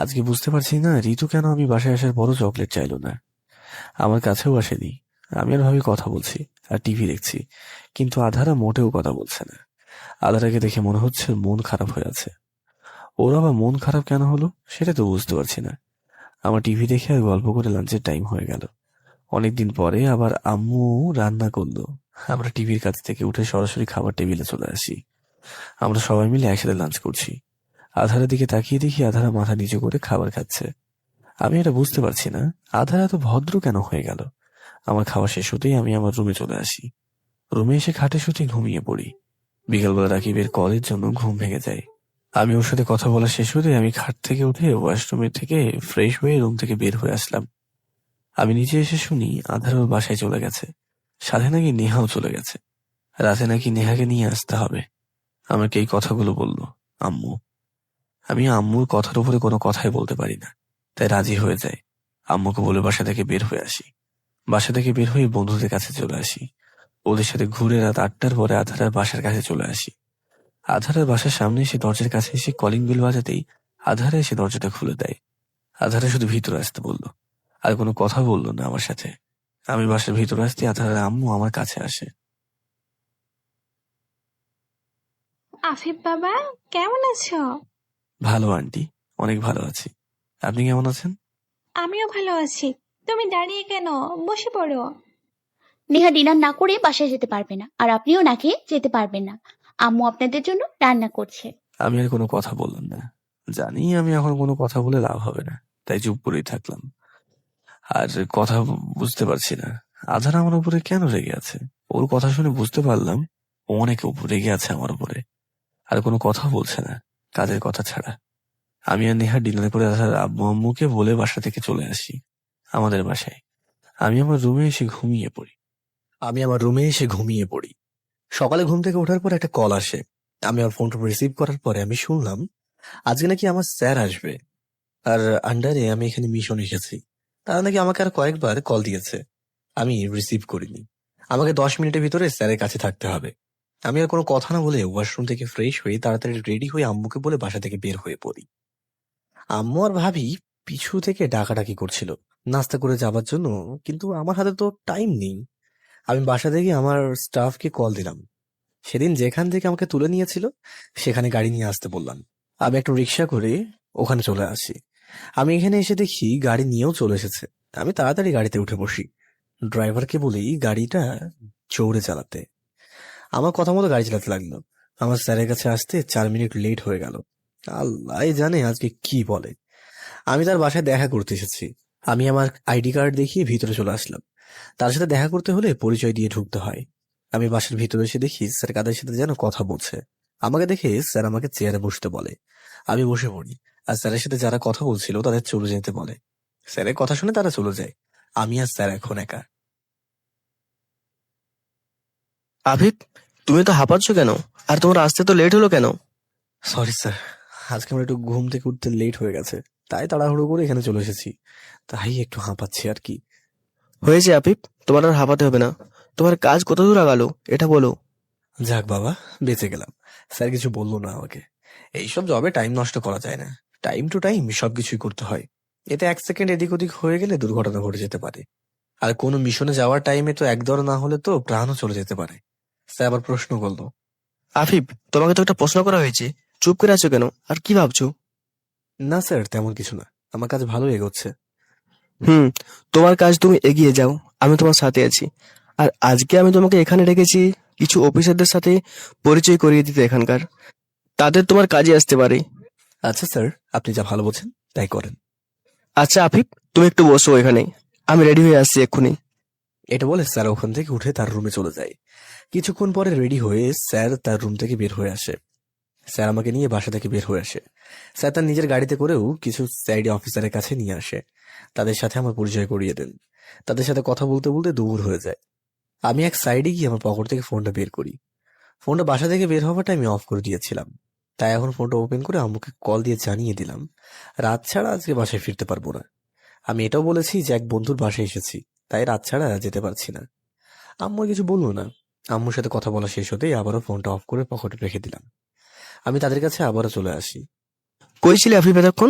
Speaker 1: আজকে বুঝতে পারছি না ঋতু কেন আমি বাসায় আসার পরও চকলেট চাইলো না। আমার কাছেও আসেনি। আমি আর ভাবি কথা বলছি আর টিভি দেখছি, কিন্তু আধারা মোটেও কথা বলছে না। আধারাকে দেখে মনে হচ্ছে মন খারাপ হয়ে আছে। ওর আবার মন খারাপ কেন হলো সেটা তো বুঝতে পারছি না। আমার টিভি দেখে আর গল্প করে লাঞ্চের টাইম হয়ে গেল। অনেকদিন পরে আবার আম্মু রান্না করলো। আমরা টিভির কাছ থেকে উঠে সরাসরি খাবার টেবিলে চলে আসি। আমরা সবাই মিলে একসাথে লাঞ্চ করছি। আধারের দিকে তাকিয়ে দেখি আধারা মাথা নিচু করে খাবার খাচ্ছে। আমি এটা বুঝতে পারছি না আধারা এত ভদ্র কেন হয়ে গেল। আমার খাওয়া শেষ হতেই আমি আমার রুমে চলে আসি। রুমে এসে খাটে শুতে ঘুমিয়ে পড়ি। বিকেলবেলা রাকিবের কলের জন্য ঘুম ভেঙে যায়। আমি ওর সাথে কথা বলা শেষ হতে আমি খাট থেকে উঠে ওয়াশরুমের থেকে ফ্রেশ হয়ে রুম থেকে বের হয়ে আসলাম। আমি নিচে এসে শুনি আধার ওর বাসায় চলে গেছে। সাথে নাকি নেহাও চলে গেছে। রাতে নাকি নেহাকে নিয়ে আসতে হবে। আমাকে এই কথাগুলো বলল আম্মু। আমি আম্মুর কথার উপরে কোনো কথাই বলতে পারি না, তাই রাজি হয়ে যায়। আম্মুকে বলে বাসা থেকে বের হয়ে আসি। বাসা থেকে বের হয়ে বন্ধুদের কাছে চলে আসি। ওদের সাথে ঘুরে রাত 8টার পরে আধারার বাসার কাছে চলে আসি। আধারার বাসার সামনে এসে দরজার কাছে এসে কলিং বেল বাজাতেই আধারা এসে দরজাটা খুলে দেয়। আধারা শুধু ভিতরে আসতে বলল, আর কোনো কথা বললো না আমার সাথে। আমি বাসার ভিতরে আসতে আধারার আম্মু আমার কাছে আসে।
Speaker 8: আফিফ বাবা, কেমন আছো?
Speaker 1: ভালো আন্টি, অনেক ভালো আছি। আপনি কেমন আছেন?
Speaker 8: আমিও ভালো আছি। তুমি দাঁড়িয়ে কেন? বসে পড়ো।
Speaker 2: নেহা ডিনার না করে বাসায় যেতে পারবে না, আর আপনিও না খেয়ে যেতে পারবেন না। আম্মু আপনাদের জন্য রান্না করছে।
Speaker 1: আমি আর কোনো কথা বললাম না। জানি আমি এখন কোনো কথা বলে লাভ হবে না, তাই চুপ করেই থাকলাম। আর কথা বুঝতে পারছি না আধার আমার উপরে কেন রেগে আছে। ওর কথা শুনে বুঝতে পারলাম ও অনেক রেগে আছে আমার উপরে। আর কোনো কথা বলছে না, কাজের কথা ছাড়া। আমি আর নেহা ডিনার করে আধার আব্বু আম্মুকে বলে বাসা থেকে চলে আসি আমাদের বাসায়। আমি আমার রুমে এসে ঘুমিয়ে পড়ি। সকালে ঘুম থেকে ওঠার পর একটা কল আসে। আমি আমার ফোনটা রিসিভ করার পরে আমি শুনলাম আজকে নাকি আমার স্যার আসবে, আর আন্ডারে আমি এখানে মিশন এসেছি। তারা নাকি আমাকে আর কয়েকবার কল দিয়েছে, আমি রিসিভ করিনি। আমাকে 10 মিনিটের ভিতরে স্যারের কাছে থাকতে হবে। আমি আর কোনো কথা না বলে ওয়াশরুম থেকে ফ্রেশ হয়ে তাড়াতাড়ি রেডি হয়ে আম্মুকে বলে বাসা থেকে বের হয়ে পড়ি। আম্মু আর ভাবি পিছু থেকে ডাকাডাকি করছিল নাস্তা করে যাবার জন্য, কিন্তু আমার হাতে তো টাইম নেই। আমি বাসা থেকে আমার স্টাফকে কল দিলাম। সেদিন যেখান থেকে আমাকে তুলে নিয়েছিল সেখানে গাড়ি নিয়ে আসতে বললাম। আমি একটা রিক্সা করে ওখানে চলে আসি। আমি এখানে এসে দেখি গাড়ি নিয়েও চলে এসেছে। আমি তাড়াতাড়ি গাড়িতে উঠে বসি। ড্রাইভারকে বলি গাড়িটা জোরে চালাতে। আমার কথা মতো গাড়ি চালাতে লাগলো। আমার স্যারের কাছে আসতে 4 মিনিট লেট হয়ে গেল। আল্লাহ জানে আজকে কি বলে। আমি তার বাসায় দেখা করতে এসেছি। আমি আমার আইডি কার্ড দেখিয়ে ভিতরে চলে আসলাম। তার সাথে দেখা করতে হলে পরিচয় দিয়ে ঢুকতে হয়। আমি বাসার ভিতরে এসে দেখি স্যার কাদের সাথে যেন কথা বলছে। আমাকে দেখে স্যার আমাকে চেয়ারে বসতে বলে। আমি বসে পড়ি, আর স্যারের সাথে যারা কথা বলছিল তাদের চলে যেতে বলে। স্যারের কথা শুনে তারা চলে যায়। আমি আর স্যার এখন একা।
Speaker 16: আফিফ, তুমি তো হাঁপাচ্ছ কেন? আর তোমার আসতে তো লেট হলো কেন?
Speaker 1: সরি স্যার, আজকে আমার একটু ঘুম থেকে উঠতে লেট হয়ে গেছে, তাই তাড়াহুড়ো করে এখানে চলে এসেছি। তাই একটু হাঁপাচ্ছি আর কি।
Speaker 16: হয়েছে আফিফ, তোমার আর হাঁপাতে হবে না। তোমার কাজ কত দূর আগালো এটা বলো।
Speaker 1: যাক বাবা, বেঁচে গেলাম। স্যার কিছু বললো না আমাকে। এইসব জবে টাইম নষ্ট করা যায় না, টাইম টু টাইম সবকিছুই করতে হয়। এতে 1 সেকেন্ড এদিক ওদিক হয়ে গেলে দুর্ঘটনা ঘটে যেতে পারে। আর কোনো মিশনে যাওয়ার টাইমে তো একদর না হলে তো প্রাণও চলে যেতে পারে। স্যার আবার প্রশ্ন করলো।
Speaker 16: আফিফ, তোমাকে তো একটা প্রশ্ন করা হয়েছে, চুপ করে আছো কেন? আর কি ভাবছো?
Speaker 1: না স্যার, তেমন কিছু না, আমার কাজ ভালো এগোচ্ছে।
Speaker 16: তোমার কাজ তুমি এগিয়ে যাও, আমি তোমার সাথে আছি। আর আজকে আমি তোমাকে এখানে রেখেছি কিছু অফিসারদের সাথে পরিচয় করিয়ে দিতে এখানকার, তাদের তোমার কাজে আসতে পারে।
Speaker 1: আচ্ছা স্যার, আপনি যা ভালো বোঝেন তাই করেন।
Speaker 16: আচ্ছা আফিফ, তুমি একটু বসো এখানে, আমি রেডি হয়ে আসছি এক্ষুনি।
Speaker 1: এটা বলে স্যার ওখান থেকে উঠে তার রুমে চলে যায়। কিছুক্ষণ পরে রেডি হয়ে স্যার তার রুম থেকে বের হয়ে আসে। স্যার আমাকে নিয়ে বাসা থেকে বের হয়ে আসে। স্যার তার নিজের গাড়িতে করেও কিছু সাইডি অফিসারের কাছে নিয়ে আসে। তাদের সাথে আমার পরিচয় করিয়ে দেন। তাদের সাথে কথা বলতে বলতে দুপুর হয়ে যায়। আমি এক সাইডে গিয়ে আমার পকেট থেকে ফোনটা বের করি। ফোনটা বাসা থেকে বের হওয়াটা আমি অফ করে দিয়েছিলাম, তাই এখন ফোনটা ওপেন করে আম্মুকে কল দিয়ে জানিয়ে দিলাম রাত ছাড়া আজকে বাসায় ফিরতে পারবো না। আমি এটাও বলেছি যে এক বন্ধুর বাসায় এসেছি, তাই রাত ছাড়া যেতে পারছি না। আম্মু কিছু বললো না। আম্মুর সাথে কথা বলা শেষ হতেই আবারও ফোনটা অফ করে পকেটে রেখে দিলাম। আমি তাদের কাছে আবারও চলে আসি।
Speaker 16: কই ছিলে আফিফ এতক্ষণ?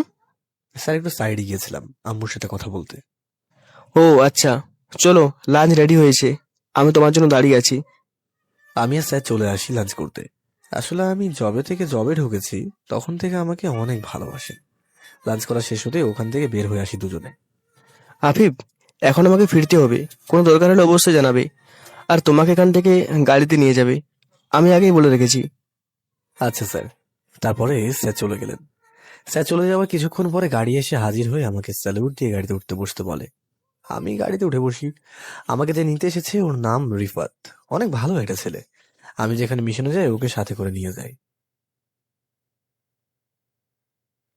Speaker 1: স্যার একটু সাইডে গিয়েছিলাম আম্মুর সাথে কথা বলতে।
Speaker 16: ও আচ্ছা, চলো লাঞ্চ রেডি হয়েছে, আমি তোমার জন্য দাঁড়িয়ে আছি।
Speaker 1: আমি আর স্যার চলে আসি লাঞ্চ করতে। আসলে আমি জবে থেকে জবে ঢুকেছি তখন থেকে আমাকে অনেক ভালোবাসে। লাঞ্চ করা শেষ হতে ওখান থেকে বের হয়ে আসি দুজনে।
Speaker 16: আফিফ, এখন আমাকে ফিরতে হবে, কোনো দরকার হলে অবশ্যই জানাবে। আর তোমাকে এখান থেকে গাড়িতে নিয়ে যাবে, আমি আগেই বলে রেখেছি।
Speaker 1: আচ্ছা স্যার। তারপরে স্যার চলে গেলেন। স্যার চলে যাওয়ার কিছুক্ষণ পরে গাড়ি এসে হাজির হয়ে আমাকে স্যালুট দিয়ে গাড়িতে উঠতে বসতে বলে। আমি গাড়িতে উঠে বসি। আমাকে যে নিতে এসেছে ওর নাম রিফাত, অনেক ভালো একটা ছেলে। আমি যেখানে মিশনে যাই ওকে সাথে করে নিয়ে যাই।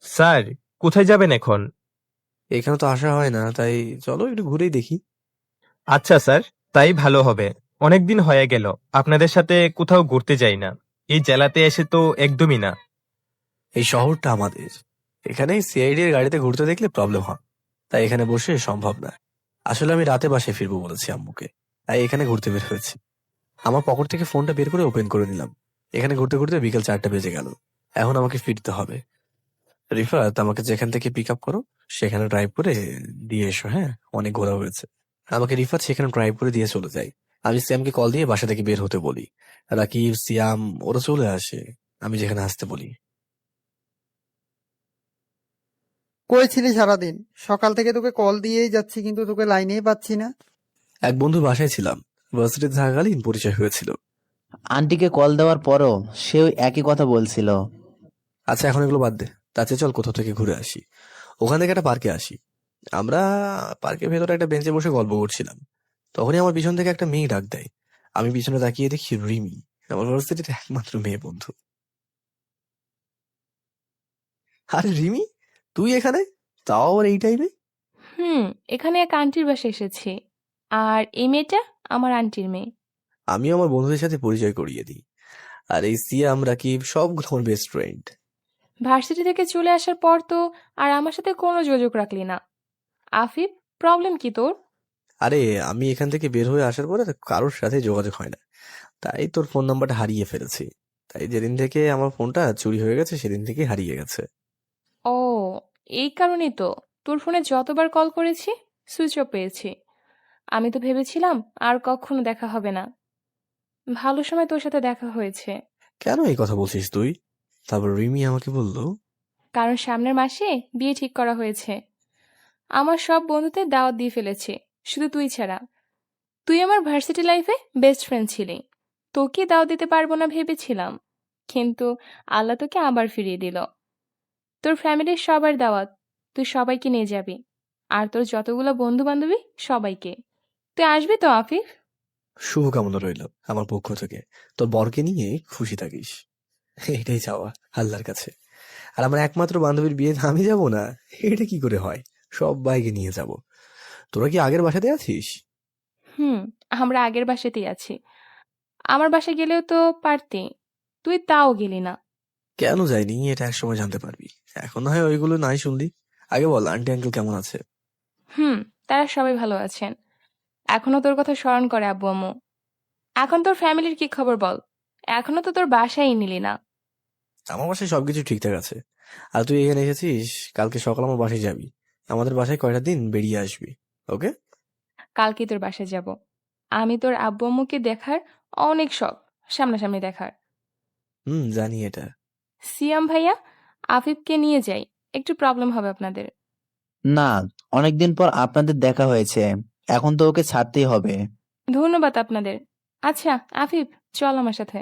Speaker 17: স্যার, কোথায় যাবেন এখন?
Speaker 1: এখানে তো আসা হয় না, তাই চলো একটু ঘুরেই দেখি।
Speaker 17: আচ্ছা স্যার, তাই ভালো হবে। অনেকদিন হয়ে গেল আপনাদের সাথে কোথাও ঘুরতে যাই না। এই জেলাতে এসে তো একদমই না।
Speaker 1: এই শহরটা আমাদের, এখানে সিআইডি এর গাড়িতে ঘুরতে দেখলে প্রবলেম হয়, তাই এখানে বসে সম্ভব না। আসলে আমি রাতে বাসায় ফিরবো বলেছি আম্মুকে, তাই এখানে ঘুরতে বের হয়েছি। আমার পকেট থেকে ফোনটা বের করে ওপেন করে নিলাম। এখানে ঘুরতে ঘুরতে বিকেল 4টা বেজে গেল। এখন আমাকে ফিরতে হবে। রিফাত, আমাকে যেখান থেকে পিক আপ করো সেখানে ড্রাইভ করে দিয়ে এসো। হ্যাঁ, অনেক ঘোরা হয়েছে। আমাকে রিফাত সেখানে ড্রাইভ করে দিয়ে চলে যায়। আমি সিয়ামকে কল দিয়ে বাসা থেকে বের হতে বলি। রাকিব, সিয়াম ওরা চলে আসে আমি যেখানে আসতে বলি।
Speaker 13: কই ছিলি সারাদিন? সকাল থেকে তোকে কল দিয়েই যাচ্ছি, কিন্তু তোকে লাইনেই পাচ্ছি না।
Speaker 1: এক বন্ধুর বাসায় ছিলাম, ভার্সিটিতে থাকাকালীন পরিচয় হয়েছিল।
Speaker 11: আন্টিকে কল দেওয়ার পরও সেও একই কথা বলছিল।
Speaker 1: আচ্ছা এখন এগুলো বাদ দে, তাতে চল কোথাও থেকে ঘুরে আসি। ওখান থেকে একটা পার্কে আসি। আমরা পার্কের ভেতরে একটা বেঞ্চে বসে গল্প করছিলাম। তখনই আমার পিছন থেকে একটা মেয়ে ডাক দেয়। আমি পিছনে তাকিয়ে দেখি রিমি, আমার ভার্সিটির একমাত্র মেয়ে বন্ধু। আরে রিমি, তুই এখানে, তাও আবার এই টাইমে?
Speaker 18: এখানে এক আন্টির বাসায় এসেছি। আর এই মেয়েটা আমার আন্টির মেয়ে।
Speaker 1: আমি আমার বন্ধুদের সাথে পরিচয় করিয়ে দিই। আর এই সিয়াম, রাকিব সবগুলো আমার বেস্ট ফ্রেন্ড।
Speaker 18: ভার্সিটি থেকে চলে আসার পর তো আর আমার সাথে কোনো যোগাযোগ রাখলি না। আফিফ, প্রবলেম কি তোর?
Speaker 1: আরে আমি এখান থেকে বের হয়ে আসার পরে কারোর সাথে যোগাযোগ হয় না, তাই তোর ফোন নাম্বারটা হারিয়ে ফেলেছি। তাই যেদিন থেকে আমার ফোনটা চুরি হয়ে গেছে সেদিন থেকে হারিয়ে গেছে।
Speaker 18: ও, এই কারণেই তো তোর ফোনে যতবার কল করেছি সুইচ অফ পেয়েছি। আমি তো ভেবেছিলাম আর কখনো দেখা হবে না। ভালো সময় তোর সাথে দেখা হয়েছে।
Speaker 1: কেন এই কথা বলছিস তুই? তারপর রিমি আমাকে বলল,
Speaker 18: কারণ সামনের মাসে বিয়ে ঠিক করা হয়েছে। আমার সব বন্ধুদের দাওয়াত দিয়ে ফেলেছি, শুধু তুই ছাড়া। তুই আমার ভার্সিটি লাইফে বেস্ট ফ্রেন্ড ছিলি, তোকে দাওয়াত দিতে পারবো না ভেবেছিলাম, কিন্তু আল্লাহ তোকে আবার ফিরিয়ে দিল। তোর ফ্যামিলির সবার দাওয়াত, তুই সবাইকে নিয়ে যাবি, আর তোর যতগুলো বন্ধু বান্ধবী সবাইকে। তুই আসবি তো আফিফ?
Speaker 1: শুভকামনা রইল আমার পক্ষ থেকে। তোর বরকে নিয়ে খুশি থাকিস, এটাই চাওয়া আল্লাহর কাছে। আর আমার একমাত্র বান্ধবীর বিয়ে আমি যাব না, এটা কি করে হয়? সবাইকে নিয়ে যাব। তোরা কি আগের বাসাতে আছিস?
Speaker 18: আমরা আগের বাসাতেই আছি। আমার বাসায় গেলেও তো পারতি, তুই তাও গেলি না।
Speaker 1: কেন যাইনি এটা এক সময় জানতে পারবি, এখন না হয় ওইগুলো নাই শুনলি। আগে বল, আন্টি আঙ্কেল কেমন আছে?
Speaker 18: তারা সবাই ভালো আছেন। এখনো তোর কথা স্মরণ করে আব্বু আম্মু। এখন তোর ফ্যামিলির কি খবর বল? এখনো তো তোর বাসায় নিলি না।
Speaker 1: আমার বাসায় সবকিছু ঠিকঠাক আছে। আর তুই এখানে এসেছিস, কালকে সকাল আমার বাসায় যাবি। আমাদের বাসায় কয়টা দিন বেরিয়ে আসবি, ওকে?
Speaker 18: কালকে তোর বাসায় যাব। আমি তোর আব্বু আম্মুকে দেখার অনেক শখ, সামনাসামনি দেখার।
Speaker 1: জানি এটা।
Speaker 18: সিয়াম ভাইয়া, আফিফকে নিয়ে যাই, একটু প্রবলেম হবে আপনাদের।
Speaker 11: না, অনেকদিন পর আপনাদের দেখা হয়েছে, এখন তো ওকে ছাড়তেই হবে।
Speaker 18: ধন্যবাদ আপনাদের। আচ্ছা আফিফ, চল আমার সাথে।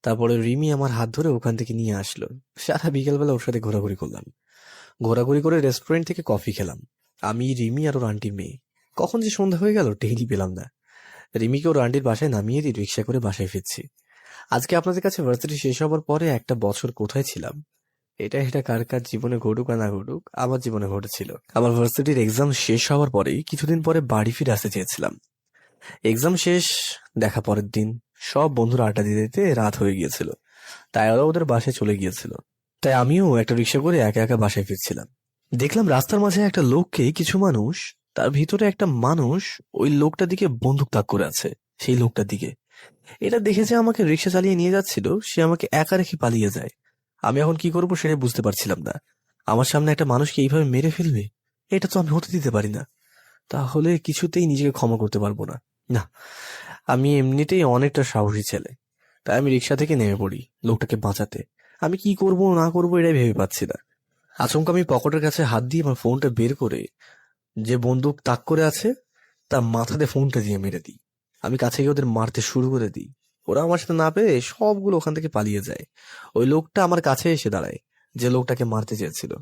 Speaker 1: তারপরে রিমি আমার হাত ধরে ওখান থেকে নিয়ে আসলো। সারা বিকেলবেলা ওর সাথে ঘোরাঘুরি করলাম। ঘোরাঘুরি করে রেস্টুরেন্ট থেকে কফি খেলাম। আমি, রিমি আর ওর আন্টির মেয়ে। কখন যে সন্ধ্যা হয়ে গেল টেরই পেলাম না। রিমিকে ওর আন্টির বাসায় নামিয়ে দিয়ে রিক্সা করে বাসায় ফিরছি। আজকে আপনাদের কাছে ভার্সিটি শেষ হবার পরে একটা বছর কোথায় ছিলাম, এটা কার কার জীবনে ঘটুক আর না ঘটুক, আমার জীবনে ঘটেছিল। আমার ভার্সিটির এক্সাম শেষ হওয়ার পরে কিছুদিন পরে বাড়ি ফিরে আসতে চেয়েছিলাম। এক্সাম শেষ, দেখা পরের দিন। সব বন্ধুরা আড্ডা দিতে দিতে রাত হয়ে গিয়েছিল, তাই ওরা ওদের বাসায় চলে গিয়েছিল। তাই আমিও একটা রিক্সা করে একা একা বাসায় ফিরছিলাম। দেখলাম রাস্তার মাঝে একটা লোককে কিছু মানুষ, তার ভিতরে একটা মানুষ ওই লোকটার দিকে বন্দুক তাক করে আছে, সেই লোকটার দিকে। এটা দেখেছে আমাকে রিক্সা চালিয়ে নিয়ে যাচ্ছিল, সে আমাকে একা রেখে পালিয়ে যায়। আমি এখন কি করবো সেটা বুঝতে পারছিলাম না। আমার সামনে একটা মানুষকে এইভাবে মেরে ফেলবে, এটা তো আমি হতে দিতে পারি না। তাহলে কিছুতেই নিজেকে ক্ষমা করতে পারবো না। না, আমি এমনিতেই অনেকটা সাহসী ছেলে, তাই আমি রিক্সা থেকে নেমে পড়ি লোকটাকে বাঁচাতে। আমি কি করব না করবো এটাই ভেবে পাচ্ছি না। আচমকা আমি পকেটের কাছে হাত দিয়ে আমার ফোনটা বের করে যে বন্দুক তাক করে আছে তার মাথাতে ফোনটা দিয়ে মেরে দিই। আমি কাছে গিয়ে ওদের মারতে শুরু করে দিই। ওরা আমার সাথে না পেরে সবগুলো ওখান থেকে পালিয়ে যায়। ওই লোকটা আমার কাছে এসে দাঁড়ায়, যে লোকটাকে মারতে চেয়েছিল।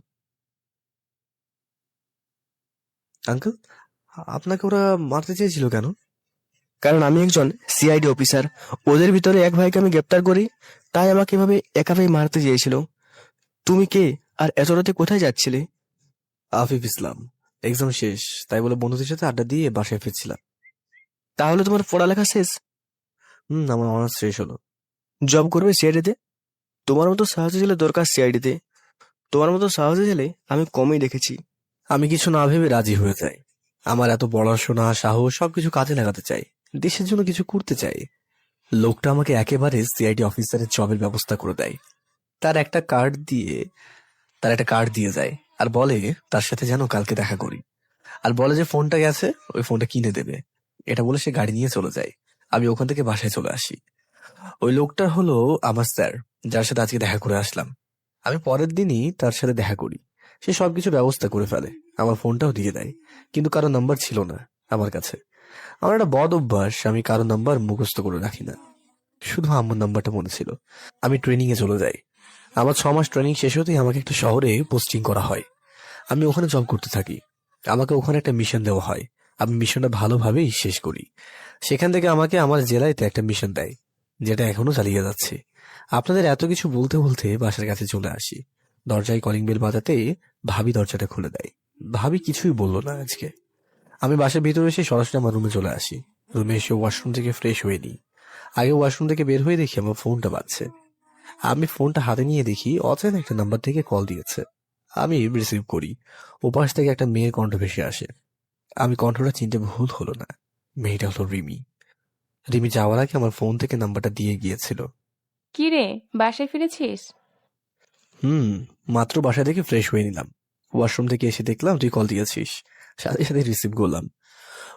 Speaker 1: আঙ্কেল, আপনাকে ওরা মারতে চেয়েছিল কেন?
Speaker 16: কারণ আমি একজন সিআইডি অফিসার, ওদের ভিতরে এক ভাইকে আমি গ্রেপ্তার করি, তাই আমাকে এভাবে একা ভাই মারতে চেয়েছিল। তুমি কে আর এত রাতে কোথায় যাচ্ছিলে?
Speaker 1: আফিফ ইসলাম, এক্সাম শেষ তাই বলে বন্ধুদের সাথে আড্ডা দিয়ে বাসায় ফিরছিলাম।
Speaker 16: তাহলে তোমার পড়ালেখা শেষ?
Speaker 1: আমার অনার্স শেষ হলো।
Speaker 16: জব করবে সিআইডিতে? তোমার মতো সাহসী ছেলে দরকার সিআইডিতে। তোমার মতো সাহসী ছেলে আমি কমই দেখেছি।
Speaker 1: আমি কিছু না ভেবে রাজি হয়ে যাই। আমার এত পড়াশোনা, সাহস সবকিছু কাজে লাগাতে চাই, দেশের জন্য কিছু করতে চাই। লোকটা আমাকে একেবারে সিআইডি অফিসারের জবের ব্যবস্থা করে দেয়। তার একটা কার্ড দিয়ে যায় আর বলে তার সাথে যেন কালকে দেখা করি, আর বলে যে ফোনটা গেছে, ওই ফোনটা কিনে দেবে। এটা বলে সে গাড়ি নিয়ে চলে যায়। আমি ওখান থেকে বাসায় চলে আসি। ওই লোকটা হলো আমার স্যার, যার সাথে আজকে দেখা করে আসলাম। আমি পরের দিনই তার সাথে দেখা করি। সে সবকিছু ব্যবস্থা করে ফেলে, আমার ফোনটাও দিয়ে দেয়। কিন্তু কারো নাম্বার ছিল না আমার কাছে। আমার একটা বদ অভ্যাস, আমি কারো নাম্বার মুখস্থ করে রাখি না। শুধু আমার নাম্বারটা মনে ছিল। আমি ট্রেনিং এ চলে যাই। আমার 6 মাস ট্রেনিং শেষ হতেই আমাকে একটা শহরে পোস্টিং করা হয়। আমি ওখানে জব করতে থাকি। আমাকে ওখানে একটা মিশন দেওয়া হয়। আমি মিশনটা ভালোভাবেই শেষ করি। সেখান থেকে আমাকে আমার জেলাতে একটা মিশন দেয়, যেটা এখনো চালিয়ে যাচ্ছে। আপনাদের এত কিছু বলতে বলতে বাসার কাছে চলে আসি। দরজায় কলিং বেল বাজাতে ভাবি দরজাটা খুলে দেয়। ভাবি কিছুই বললো না আজকে। আমি বাসার ভিতরে এসে সরাসরি আমার রুমে চলে আসি। রুমে এসে ওয়াশরুম থেকে ফ্রেশ হয়ে নিই। আগে ওয়াশরুম থেকে বের হয়ে দেখি আমার ফোনটা বাজছে। আমি ফোনটা হাতে নিয়ে দেখি অচেনা একটা নাম্বার থেকে কল দিয়েছে। আমি রিসিভ করি। ওপাশ থেকে একটা মেয়ের কণ্ঠ ভেসে আসে। আমি কণ্ঠটা চিনতে ভুল হলো না, মেয়েটা হলো রিমি। রিমি যাওয়ার আগে আমার ফোন থেকে নাম্বারটা দিয়ে গিয়েছিল।
Speaker 18: কি রে, বাসায় ফিরেছিস?
Speaker 1: মাত্র বাসা থেকে ফ্রেশ হয়ে নিলাম। ওয়াশরুম থেকে এসে দেখলাম তুই কল দিয়েছিস, সাথে সাথে রিসিভ করলাম।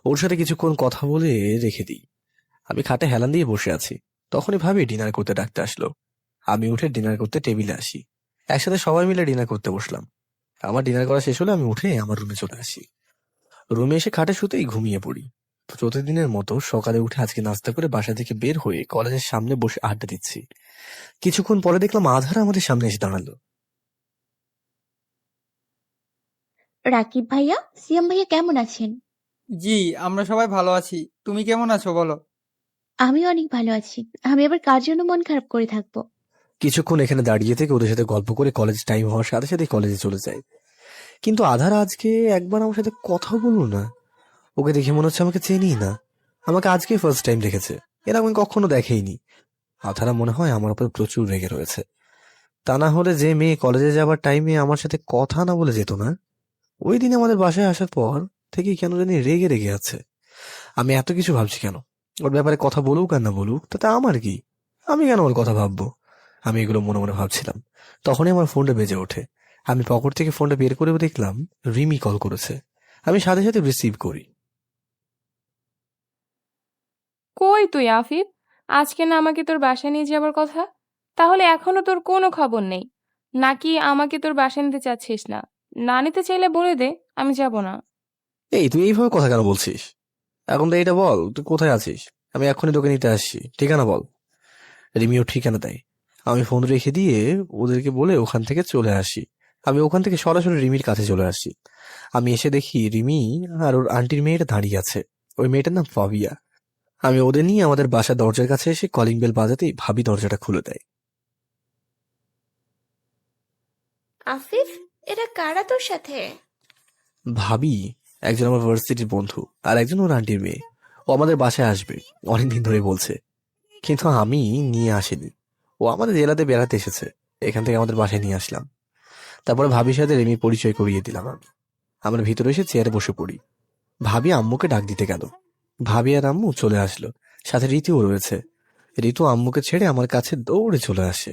Speaker 1: ওর সাথে কিছুক্ষণ কথা বলে রেখে দিই। আমি খাটে হেলান দিয়ে বসে আছি, তখনই ভাবি ডিনার করতে ডাকতে আসলো। আমি উঠে ডিনার করতে টেবিলে আসি। একসাথে সবাই মিলে ডিনার করতে বসলাম। আমার ডিনার করা শেষ হলে আমি উঠে আমার রুমে চলে আসি। রুমে এসে খাটে শুতেই ঘুমিয়ে পড়ি। প্রতিদিনের মতো সকালে উঠে আজকে নাস্তা করে বাসা থেকে বের হয়ে কলেজের সামনে বসে আড্ডা দিচ্ছি। কিছুক্ষণ পরে দেখলাম আধার আমাদের সামনে এসে দাঁড়ালো।
Speaker 2: রাকিব ভাইয়া, সিয়াম ভাইয়া কেমন আছেন?
Speaker 13: জি, আমরা সবাই ভালো আছি। তুমি কেমন আছো বলো?
Speaker 2: আমি অনেক ভালো আছি। আমি আবার কার জন্য মন খারাপ করে থাকবো?
Speaker 1: কিছুক্ষণ এখানে দাঁড়িয়ে থেকে ওদের সাথে গল্প করে কলেজ টাইম হওয়ার সাথে সাথে কলেজে চলে যায়। কিন্তু আধার আজকে একবার আমার সাথে কথা বললো না। ওকে দেখে মনে হচ্ছে আমাকে চেনি না। আমাকে আজকে ফার্স্ট টাইম দেখেছে, এর আমি কখনো দেখেইনি। আধারা মনে হয় আমার উপর প্রচুর রেগে রয়েছে। তা না হলে যে মেয়ে কলেজে যাবার টাইমে আমার সাথে কথা না বলে যেত না, ওই দিন আমাদের বাসায় আসার পর থেকেই কেন জানি রেগে রেগে আছে। আমি এত কিছু ভাবছি কেন? ওর ব্যাপারে কথা বলুক আর না বলুক তাতে আমার কি? আমি কেন ওর কথা ভাববো? আমি এগুলো মনে মনে ভাবছিলাম, তখনই আমার ফোনটা বেজে ওঠে। আমি পকেট থেকে ফোনটা বের করে দেখলাম রিমি কল করেছে। আমি সাথে সাথে রিসিভ করি।
Speaker 18: কই তুই আফিফ? আজকে না আমাকে তোর বাসায় নিয়ে যাবার কথা, তাহলে এখনো তোর কোনো খবর নেই? নাকি আমাকে তোর বাসায় নিতে চাচ্ছিস না? না নিতে চাইলে বলে দে, আমি যাব না।
Speaker 1: এই তুই এইভাবে কথা কেন বলছিস? এখন তো এইটা বল, তুই কোথায় আছিস? আমি এক্ষুনি তোকে নিতে আসছি, ঠিকানা বল। রিমিও ঠিকানা দেয়। আমি ফোন রেখে দিয়ে ওদেরকে বলে ওখান থেকে চলে আসি। আমি ওখান থেকে সরাসরি রিমির কাছে চলে আসি। আমি এসে দেখি রিমি আর ওর আন্টির মেয়েটা দাঁড়িয়ে আছে। ওই মেয়েটার নাম ফাবিয়া। আমি ওদের নিয়ে আমাদের বাসার দরজার কাছে এসে কলিং বেল বাজাতেই ভাবি দরজাটা খুলে দেয়।
Speaker 7: আফিফ, এটা কারা তোর সাথে?
Speaker 1: ভাবি একজন আমার ভার্সিটির বন্ধু, আর একজন ওর আন্টির মেয়ে। ও আমাদের বাসায় আসবে অনেকদিন ধরে বলছে, কিন্তু আমি নিয়ে আসিনি। ও আমাদের জেলাতে বেড়াতে এসেছে, এখান থেকে আমাদের বাসায় নিয়ে আসলাম। তারপরে ভাবির সাথে রেমি পরিচয় করিয়ে দিলাম। আমরা ভিতরে এসে চেয়ারে বসে পড়ি। ভাবি আম্মুকে ডাক দিতে গেল। ভাবি আর আম্মু চলে আসলো, সাথে ঋতুও রয়েছে। ঋতু আম্মুকে ছেড়ে আমার কাছে দৌড়ে চলে আসে।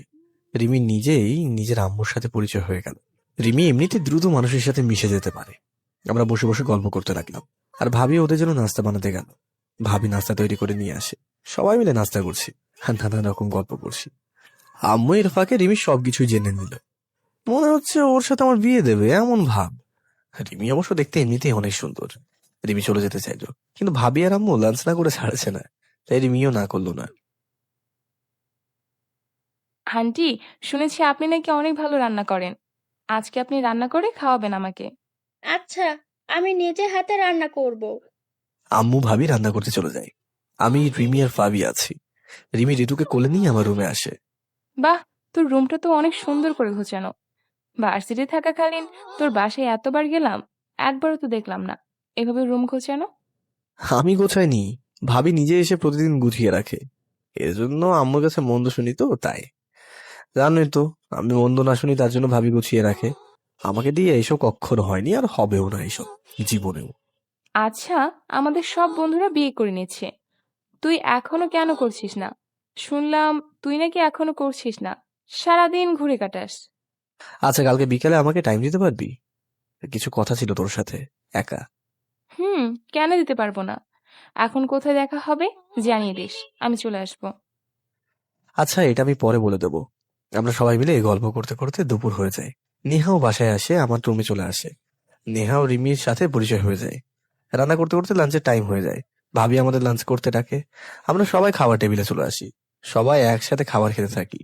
Speaker 1: রিমি নিজেই নিজের আম্মুর সাথে পরিচয় হয়ে গেল। রিমি এমনিতে দ্রুত মানুষের সাথে মিশে যেতে পারে। আমরা বসে বসে গল্প করতে লাগলাম, আর ভাবি ওদের জন্য নাস্তা বানাতে গেল। ভাবি নাস্তা তৈরি করে নিয়ে আসে, সবাই মিলে নাস্তা করছি আর নানা রকম গল্প করছি। আম্মু এর ফাঁকে রিমি সবকিছু জেনে নিল। মনে হচ্ছে ওর সাথে আমার বিয়ে দেবে এমন ভাব। রিমি অবশ্য দেখতে এমনিতেই অনেক সুন্দর। রিমি চলে যেতে চাইলো, কিন্তু ভাবি আর আম্মু লাঞ্চ না করে ছাড়ছে না, তাই রিমিও না করলো না।
Speaker 18: আন্টি, শুনেছি আপনি নাকি অনেক ভালো রান্না করেন। আজকে আপনি রান্না করে খাওয়াবেন আমাকে।
Speaker 6: আচ্ছা, আমি নিজে হাতে রান্না করব।
Speaker 1: আম্মু ভাবি রান্না করতে চলে যায়। আমি রিমি আর ফাবি আছি। রিমি ঋতুকে কোলে নিয়ে আমার রুমে আসে।
Speaker 18: বাহ, তোর রুমটা তো অনেক সুন্দর করে গোছানো। ভার্সিটি থাকাকালীন তোর বাসায় এতবার গেলাম, একবারও তো দেখলাম না এভাবে রুম গোছানো।
Speaker 1: আমি গোছাইনি, ভাবি নিজে এসে প্রতিদিন গুছিয়ে রাখে। এজন্য আম্মুর কাছে মন্দ শুনি তো তাই। জানোই তো, আমি মন্দ না শুনি তার জন্য ভাবি গুছিয়ে রাখে। আমাকে দিয়ে এইসব কখনো হয়নি, আর হবেও না এইসব জীবনেও।
Speaker 18: আচ্ছা, আমাদের সব বন্ধুরা বিয়ে করে নিচ্ছে, তুই এখনো কেন করছিস না? শুনলাম তুই নাকি এখনো করছিস না, সারাদিন ঘুরে কাটাস।
Speaker 1: আচ্ছা, কালকে বিকেলে আমাকে টাইম দিতে পারবি? কিছু কথা ছিল তোর সাথে, একা।
Speaker 18: কেন দিতে পারবো না? এখন কোথায় দেখা হবে জানিয়ে দিস, আমি চলে আসবো।
Speaker 1: আচ্ছা, এটা আমি পরে বলে দেবো। আমরা সবাই মিলে গল্প করতে করতে দুপুর হয়ে যায়। নেহাও বাসায় আসে, আমার রুমে চলে আসে। নেহাও রিমির সাথে পরিচয় হয়ে যায়। রান্না করতে করতে লাঞ্চের টাইম হয়ে যায়। ভাবি আমাদের লাঞ্চ করতে ডাকে। আমরা সবাই খাবার টেবিলে চলে আসি, সবাই একসাথে খাবার খেতে থাকি।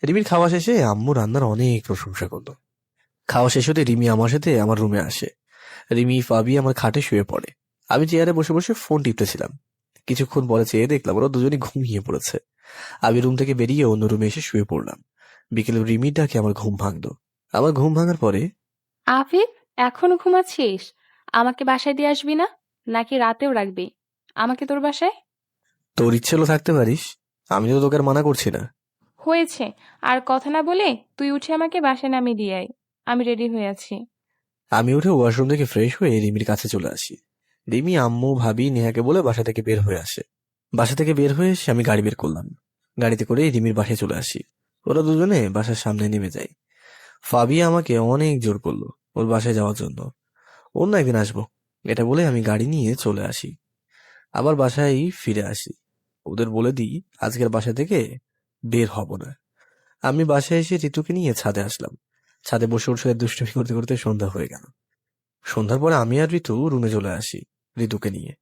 Speaker 1: রিমির খাওয়া শেষে আম্মু রান্নার অনেক প্রশংসা করলো। খাওয়া শেষ হতে রিমি আমার সাথে আমার রুমে আসে। রিমি ফাবি আমার খাটে শুয়ে পড়ে। আমি চেয়ারে বসে বসে ফোন টিপতেছিলাম। কিছুক্ষণ পরে চেয়ে দেখলাম ওরা দুজনে ঘুমিয়ে পড়েছে। আমি রুম থেকে বেরিয়ে অন্য রুমে এসে শুয়ে পড়লাম। বিকেলে রিমির ডাকে আমার ঘুম ভাঙলো। আমার ঘুম ভাঙার পরে,
Speaker 18: আফিফ, এখনো ঘুমাচ্ছিস? আমাকে বাসায় দিয়ে আসবি না, নাকি রাতেও রাখবি? আমাকে তোর বাসায়?
Speaker 1: তোর ইচ্ছে হলো থাকতে পারিস, আমি তো তোকে আর মানা করছি না।
Speaker 18: হয়েছে, আর কথা না বলে তুই উঠে আমাকে বাসায় নামিয়ে দিয়ে আয়। আমি রেডি হয়ে আছি।
Speaker 1: আমি উঠে ওয়াশরুম থেকে ফ্রেশ হয়ে রিমির কাছে চলে আসি। রিমি আম্মু ভাবি নেহাকে বলে বাসা থেকে বের হয়ে আসে। বাসা থেকে বের হয়ে এসে আমি গাড়ি বের করলাম। গাড়িতে করে রিমির বাসায় চলে আসি। ওরা দুজনে বাসার সামনে নেমে যায়। ফাবিয়া আমাকে অনেক জোর করলো ওর বাসায় যাওয়ার জন্য। অন্য একদিন আসবো এটা বলে আমি গাড়ি নিয়ে চলে আসি। আবার বাসায় ফিরে আসি। ওদের বলে দিই আজকের বাসা থেকে বের হব না। আমি বাসায় এসে ঋতুকে নিয়ে ছাদে আসলাম। ছাদে বসে ওর সাথে দুষ্টুমি করতে করতে সন্ধ্যা হয়ে গেল। সন্ধ্যার পরে আমি আর ঋতু রুমে চলে আসি ঋতুকে নিয়ে।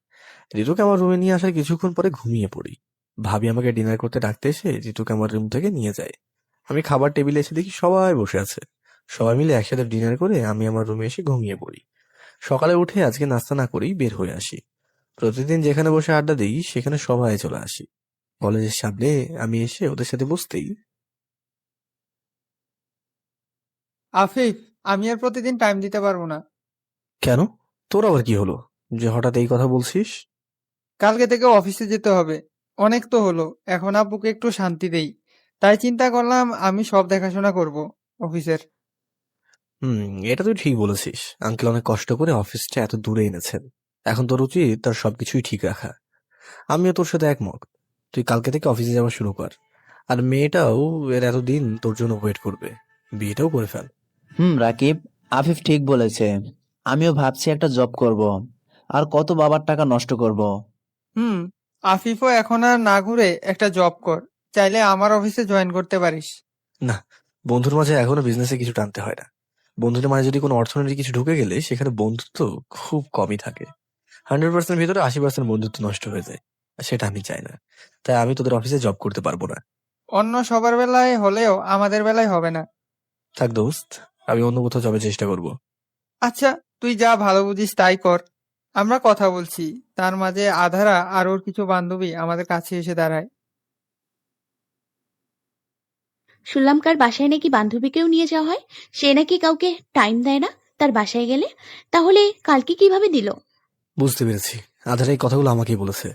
Speaker 1: ঋতুকে আমার রুমে নিয়ে আসার কিছুক্ষণ পরে ঘুমিয়ে পড়ি। ভাবি আমাকে ডিনার করতে ডাকতে এসে ঋতুকে আমার রুম থেকে নিয়ে যায়। আমি খাবার টেবিলে এসে দেখি সবাই বসে আছে। সবাই মিলে একসাথে ডিনার করে আমি আমার রুমে এসে ঘুমিয়ে পড়ি। সকালে উঠে আজকে নাস্তা না করেই বের হয়ে আসি। প্রতিদিন যেখানে বসে আড্ডা দিই সেখানে সবাই চলে আসি। কলেজের সামনে আমি এসে ওদের সাথে বসতেই
Speaker 13: আফিফ, আমি আর প্রতিদিন টাইম দিতে পারবো না।
Speaker 1: কেন, তোর আবার কি হলো যে হঠাৎ এই কথা বলছিস?
Speaker 13: কালকে থেকে অফিসে যেতে হবে। অনেক তো হলো, এখন আব্বুকে একটু শান্তি দেই। তাই চিন্তা করলাম আমি সব দেখাশোনা করব অফিসের।
Speaker 1: এটা তুই ঠিক বলেছিস। আঙ্কেল অনেক কষ্ট করে অফিসটা এত দূরে এনেছেন। এখন তোর উচিত তার সবকিছুই ঠিক রাখা। আমিও তোর সাথে একমত। তুই কালকে থেকে অফিসে যাওয়া শুরু কর। আর মেয়েটাও এর এতদিন তোর জন্য ওয়েট করবে। বিয়েটাও করে ফেল।
Speaker 11: রাকিব, আফিফ ঠিক বলেছে। আমিও ভাবছি একটা জব করব। আর কত বাবার টাকা নষ্ট করব।
Speaker 13: আফিফও এখন আর না ঘুরে একটা জব কর। চাইলে আমার অফিসে জয়েন করতে পারিস।
Speaker 1: না, বন্ধুর মাঝে এখনো বিজনেসে কিছু টানতে হয় না। বন্ধুদের মাঝে যদি কোনো অর্থনৈতিক কিছু ঢুকে গেলে সেখানে বন্ধুত্ব খুব কমই থাকে। 100% ভিতরে 80% বন্ধুত্ব নষ্ট হয়ে যায়। আর সেটা আমি চাই না। তাই আমি তোদের অফিসে জব করতে পারবো না।
Speaker 13: অন্য সবার বেলায় হলেও আমাদের বেলায় হবে না।
Speaker 1: থাক দোস্ত, আমি অন্য কোথাও জবের চেষ্টা করব।
Speaker 13: আচ্ছা, তুই যা ভালো বুঝিস তাই কর। আমরা কথা বলছি, তার মাঝে আধারা আর ওর কিছু বান্ধবী আমাদের কাছে এসে দাঁড়ায়।
Speaker 2: শুনলাম কার বাসায় নাকি বান্ধবীকেও নিয়ে যাওয়া হয়। সে নাকি কাউকে টাইম দেয় না তার বাসায় গেলে। তাহলে কালকে কিভাবে দিল?
Speaker 1: বুঝতে পেরেছি, আধারা এই কথাগুলো আমাকেই বলেছে।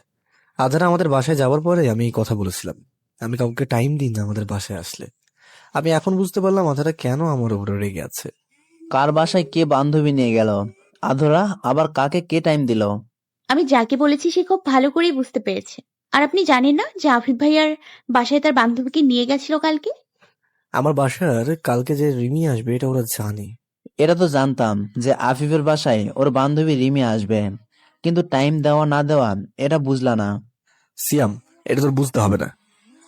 Speaker 1: আধারা আমাদের বাসায় যাওয়ার পরে আমি এই কথা বলেছিলাম। আমি কাউকে টাইম দিই না আমাদের বাসায় আসলে। আমি এখন বুঝতে পারলাম আধারা কেন আমার উপরে রেগে আছে।
Speaker 11: কার বাসায় কে বান্ধবী নিয়ে গেল? আধরা আবার কাকে কে টাইম দিল?
Speaker 2: আমি যাকে বলেছি সে খুব ভালো করেই বুঝতে পেরেছে। আর আপনি জানেন না যে আফিফ ভাইয়ার বাসায় তার বান্ধবীকে নিয়ে গেছিল কালকে?
Speaker 1: আমার বাসার কালকে যে রিমি আসবে এটা ওরা জানে।
Speaker 11: এটা তো জানতাম যে আফিফের বাসায় ওর বান্ধবী রিমি আসবে, কিন্তু টাইম দেওয়া না দেওয়া এটা বুঝলা না।
Speaker 1: সিয়াম, এটা তোর বুঝতে হবে না।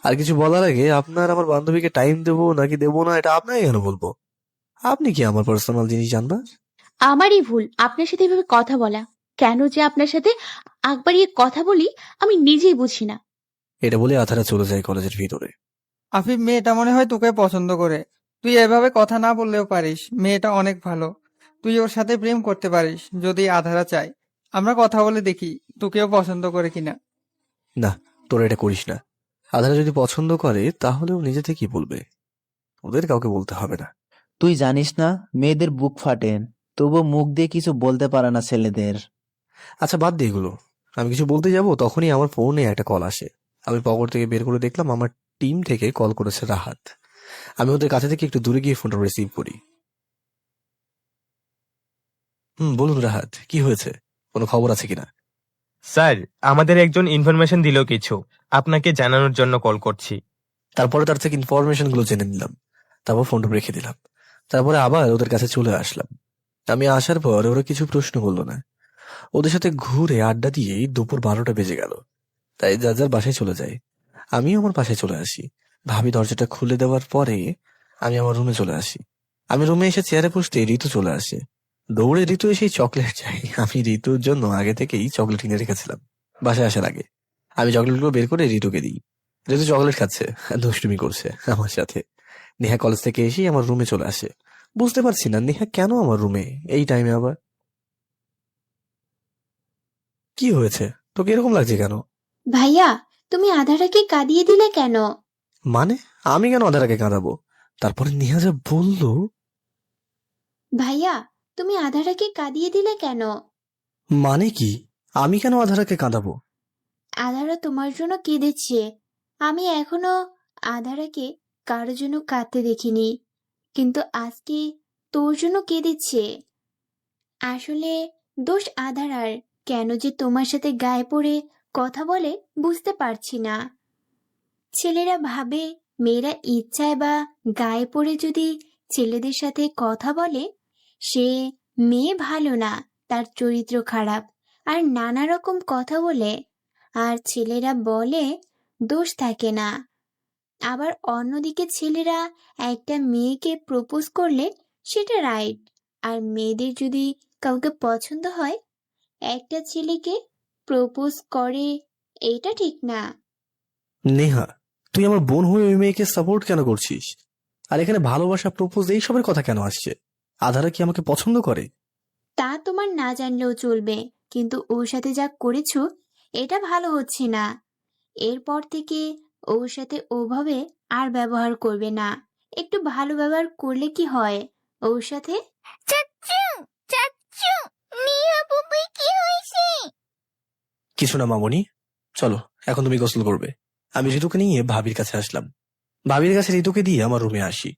Speaker 1: আর কিছু বলার আগে আপনার আমার বান্ধবীকে টাইম দেবো নাকি দেবো না এটা আপনাকে কেন বলবো? আপনি কি আমার পার্সোনাল জিনিস জানবার?
Speaker 2: আমারই ভুল আপনার সাথে এভাবে কথা বলা। কেন যে আপনার সাথে আগ বাড়িয়ে কথা বলি আমি নিজেই বুঝি না।
Speaker 1: এটা বলে আধারা চলে যায় কলেজের ভিতরে।
Speaker 13: আফিফ, মেয়েটা মনে হয় তোকে পছন্দ করে। তুই এভাবে কথা না বললেও পারিস, মেয়েটা অনেক ভালো। তুই ওর সাথে প্রেম করতে পারিস যদি আধারা চায়। আমরা কথা বলে দেখি তোকেও পছন্দ করে কিনা।
Speaker 1: না, তোরা এটা করিস না। আধারা যদি পছন্দ করে তাহলে ও নিজে থেকেই বলবে। ওদের কাউকে বলতে হবে না।
Speaker 11: তুই জানিস না মেয়েদের বুক ফাটে, তবু মুখ দিয়ে কিছু বলতে পারে না ছেলেদের।
Speaker 1: আচ্ছা বাদ দিয়ে এগুলো। আমি কিছু বলতে যাব তখনই আমার ফোনে একটা কল আসে। আমি পকেট থেকে বের করে দেখলাম আমার টিম থেকে কল করেছে রাহাত। আমি ওদের কাছে থেকে একটু দূরে গিয়ে ফোনটা রিসিভ করি। বলুন রাহাত, কি হয়েছে? কোনো খবর আছে কিনা?
Speaker 17: স্যার, আমাদের একজন ইনফরমেশন দিল কিছু, আপনাকে জানানোর জন্য কল করছি।
Speaker 1: তারপরে তার থেকে ইনফরমেশন গুলো জেনে নিলাম। তারপর ফোনটা রেখে দিলাম। তারপরে আবার ওদের কাছে চলে আসলাম। আমি আসার পর ওরা কিছু প্রশ্ন করলো না। ওদের সাথে ঘুরে আড্ডা দিয়ে দুপুর 12টা বেজে গেল। তাই যার যার বাসায় চলে যায়। আমিও আমার বাসায় চলে আসি। ভাবি দরজাটা খুলে দেওয়ার পরে আমি আমার রুমে চলে আসি। আমি রুমে এসে চেয়ারে বসতে ঋতু চলে আসে। দৌড়ে ঋতু এসেই চকলেট চাই। আমি ঋতুর জন্য আগে থেকেই চকলেট কিনে রেখেছিলাম বাসায় আসার আগে। আমি চকলেটগুলো বের করে ঋতুকে দিই। ঋতু চকলেট খাচ্ছে, দুষ্টুমি করছে আমার সাথে। নেহা কলেজ থেকে এসেই আমার রুমে চলে আসে। বুঝতে পারছি না নেহা কেন আমার রুমে এই টাইমে আবার। কি হয়েছে, তোকে এরকম লাগছে কেন?
Speaker 4: ভাইয়া, তুমি আধারাকে কাঁদিয়ে দিলে কেন?
Speaker 1: মানে আমি কেন আধারাকে কাঁদাবো? তারপরে নেহা যা বললো।
Speaker 4: ভাইয়া, তুমি আধারাকে কাঁদিয়ে দিলে কেন?
Speaker 1: মানে কি? আমি কেন আধারাকে কাঁদাবো?
Speaker 4: আধারা তোমার জন্য কেঁদেছে। আমি এখনো আধারাকে কারোর জন্য কাঁদতে দেখিনি, কিন্তু আজকে তোর জন্য কেঁদেছে। আসলে দোষ আধারার। কেন যে তোমার সাথে গায়ে পড়ে কথা বলে বুঝতে পারছি না। ছেলেরা ভাবে মেয়েরা ইচ্ছায় বা গায়ে পড়ে যদি ছেলেদের সাথে কথা বলে সে মেয়ে ভালো না, তার চরিত্র খারাপ, আর নানা রকম কথা বলে। আর ছেলেরা বলে দোষ থাকে না। আবার অন্যদিকে ছেলেরা একটা মেয়েকে প্রপোজ করলে সেটা রাইট। আর মেয়েদের যদি কাউকে পছন্দ হয় একটা ছেলেকে প্রপোজ করে, এটা ঠিক না।
Speaker 1: নেহা, তুই আমার বোন হয়ে ওই মেয়েকে সাপোর্ট কেন করছিস? আর এখানে ভালোবাসা, প্রপোজ এইসবের কথা কেন আসছে? আধারা কি আমাকে পছন্দ করে?
Speaker 4: তা তোমার না জানলেও চলবে, কিন্তু ওর সাথে যা করেছো এটা ভালো হচ্ছে না। এরপর থেকে ওর সাথে ওভাবে আর ব্যবহার করবে না। একটু ভালো ব্যবহার করলে কি হয় ওর সাথে।
Speaker 8: চাচ্চু, চাচ্চু, নিহা বুবুই কি হয়েছে?
Speaker 1: কিছু না মামনি, চলো এখন তুমি গোসল করবে। আমি ঋতুকে নিয়ে ভাবির কাছে আসলাম। ভাবির কাছে ঋতুকে দিয়ে আমার রুমে আসি।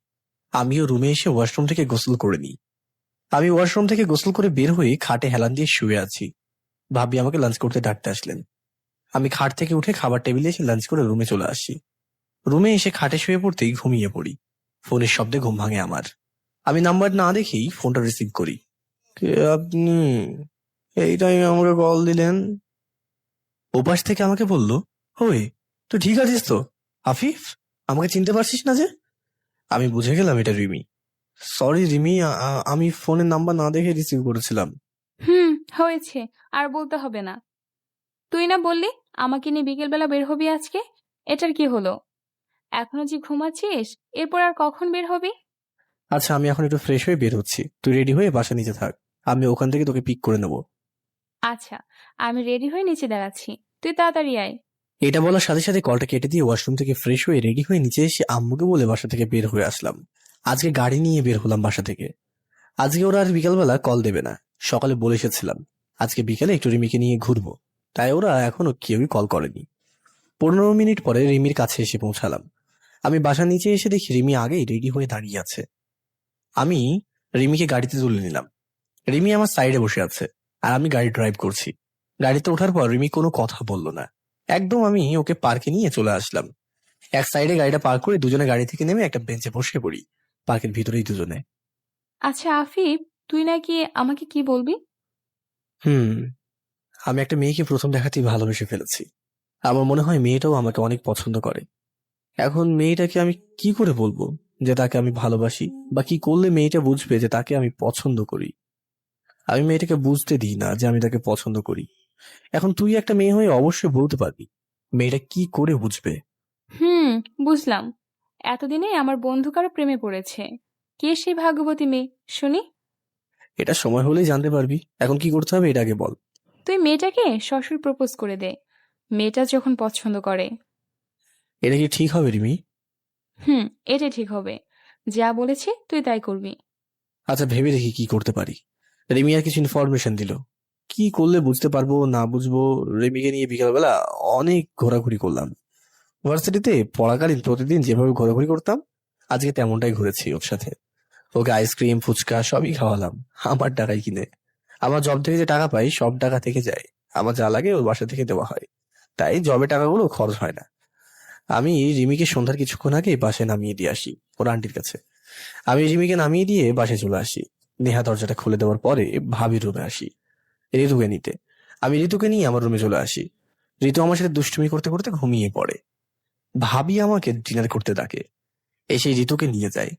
Speaker 1: আমিও রুমে এসে ওয়াশরুম থেকে গোসল করে নিই। আমি ওয়াশরুম থেকে গোসল করে বের হয়ে খাটে হেলান দিয়ে শুয়ে আছি। ভাবি আমাকে লাঞ্চ করতে ডাকতে আসলেন। আমি খাট থেকে উঠে খাবার টেবিলে এসে লাঞ্চ করে রুমে চলে আসি। রুমে এসে খাটে শুয়ে পড়তেই ঘুমিয়ে পড়ি। ফোনের শব্দে ঘুম ভাঙে আমার। আমি নাম্বার না দেখেই ফোনটা রিসিভ করি। কে আপনি? এই টাইমে আমাকে কল দিলেন? ওপাশ থেকে আমাকে বলল, ওই তুই ঠিক আছিস তো? আফিফ, আমাকে চিনতে পারছিস না যে? আমি বুঝে গেলাম এটা রিমি। সরি রিমি, আমি ফোনের নাম্বার না দেখে রিসিভ করেছিলাম।
Speaker 18: হয়েছে, আর বলতে হবে না। তুই না বললি আমাকে নিয়ে বিকেলবেলা বের হবি আজকে? এটার কি হলো? এখনো যে ঘুমাচ্ছিস, এরপর আর কখন বের হবি?
Speaker 1: আচ্ছা, আমি এখন একটু ফ্রেশ হয়ে বের হচ্ছি। তুই রেডি হয়ে বাসা নিচে থাক, আমি ওখান থেকে তোকে পিক করে নেব।
Speaker 18: আচ্ছা, আমি রেডি হয়ে নিচে দাঁড়াচ্ছি, তুই তাড়াতাড়ি আয়।
Speaker 1: এটা বলার সাথে সাথে কলটা কেটে দিয়ে ওয়াশরুম থেকে ফ্রেশ হয়ে রেডি হয়ে নিচে এসে আম্মুকে বলে বাসা থেকে বের হয়ে আসলাম। আজকে গাড়ি নিয়ে বের হলাম বাসা থেকে। আজকে ওরা আর বিকালবেলা কল দেবে না। সকালে বলে এসেছিলাম আজকে বিকালে একটু রিমিকে নিয়ে ঘুরবো, তাই ওরা এখনো কেউই কল করেনি। 15 মিনিট পরে রিমির কাছে এসে পৌঁছালাম। আমি বাসার নিচে এসে দেখি রিমি আগেই রেডি হয়ে দাঁড়িয়ে আছে। আমি রিমিকে গাড়িতে তুলে নিলাম। রিমি আমার সাইডে বসে আছে আর আমি গাড়ি ড্রাইভ করছি। গাড়িতে ওঠার পর রিমি কোনো কথা বলল না। একদম আমি ওকে পার্কে নিয়ে চলে আসলাম। এক সাইডে গাড়িটা পার্ক করে দুজনে গাড়ি থেকে নেমে একটা বেঞ্চে বসে পড়ি, পার্কের ভিতরেই দুজনে।
Speaker 18: আচ্ছা আফিফ, তুই নাকি আমাকে কি বলবি?
Speaker 1: আমি একটা মেয়েকে প্রথম দেখাতেই ভালোবেসে ফেলেছি। আমার মনে হয় মেয়েটাও আমাকে অনেক পছন্দ করে। এখন মেয়েটাকে আমি কি করে বলবো যে তাকে আমি ভালোবাসি, বা কি করলে মেয়েটা বুঝবে যে তাকে আমি পছন্দ করি? আমি মেয়েটাকে বুঝতে দিই না যে আমি তাকে পছন্দ করি। এখন তুই একটা মেয়ে হয়ে অবশ্যই বলতে পারবি মেয়েটা কি করে বুঝবে।
Speaker 18: বুঝলাম। এতদিনে আমার বন্ধু কারো প্রেমে পড়েছে। কে সেই ভাগ্যবতী মেয়ে শুনি?
Speaker 1: এটা সময় হলেই জানতে পারবি। এখন কি করতে হবে এটা আগে বল।
Speaker 18: তুই মেয়েটাকে সরাসরি প্রপোজ করে দে, মেয়েটা যখন পছন্দ করে।
Speaker 1: এটা কি ঠিক হবে রিমি?
Speaker 18: এটা ঠিক হবে। যা বলেছে তুই তাই করবি।
Speaker 1: আচ্ছা, ভেবে দেখি কি করতে পারি। রিমি আর কিছু ইনফরমেশন দিল, কি করলে বুঝতে পারবো না বুঝবো। রিমিকে নিয়ে বিকালবেলা অনেক ঘোরাঘুরি করলাম। ভার্সিটিতে পড়াকালীন প্রতিদিন যেভাবে ঘোরাঘুরি করতাম আজকে তেমনটাই ঘুরেছি ওর সাথে। ওকে আইসক্রিম, ফুচকা সবই খাওয়ালাম আমার টাকায় কিনে। আমার জব থেকে যে টাকা পাই সব টাকা থেকে যায়, আমার যা লাগে ওর বাসা থেকে দেওয়া হয়, তাই জবে টাকাগুলো খরচ হয় না। আমি রিমিকে সন্ধ্যার কিছুক্ষণ আগে বাসায় নামিয়ে দিয়ে আসি ওর আন্টির কাছে। আমি রিমিকে নামিয়ে দিয়ে বাসায় চলে আসি। নেহা দরজাটা খুলে দেওয়ার পরে ভাবির রুমে আসি ঋতুকে নিতে। আমি ঋতুকে নিয়ে আমার রুমে চলে আসি। ঋতু আমার সাথে দুষ্টুমি করতে করতে ঘুমিয়ে পড়ে। ভাবি আমাকে ডিনার করতে ডাকে, এসে ঋতুকে নিয়ে যায়।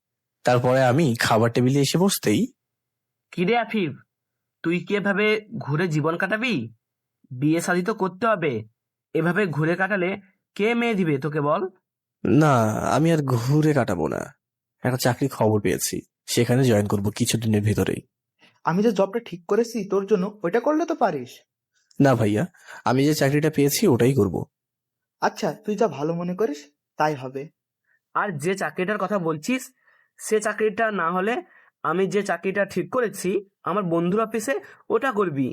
Speaker 1: তারপরে আমি খাবার টেবিলে এসে বসতেই,
Speaker 19: কিরে আফিফ, তুই কি এভাবে ঘুরে জীবন কাটাবি? বিয়ে শাদী তো করতে হবে। এভাবে ঘুরে কাটালে কে মেয়ে দিবে তোকে বল?
Speaker 1: না আমি আর ঘুরে কাটাবো না, একটা চাকরির খবর পেয়েছি, সেখানে জয়েন করব কিছুদিনের ভেতরেই।
Speaker 9: আমি যে জবটা ঠিক করেছি তোর জন্য, ওইটা করলে তো পারিস।
Speaker 1: না ভাইয়া, আমি যে চাকরিটা পেয়েছি ওটাই করব।
Speaker 9: আচ্ছা, তুই যা ভালো মনে করিস তাই হবে।
Speaker 19: আর যে চাকরিটার কথা বলছিস সে চাকরিটা না হলে আমি যে চাকরিটা ঠিক করেছি আমার বন্ধুর অফিসে, ওটা করবি।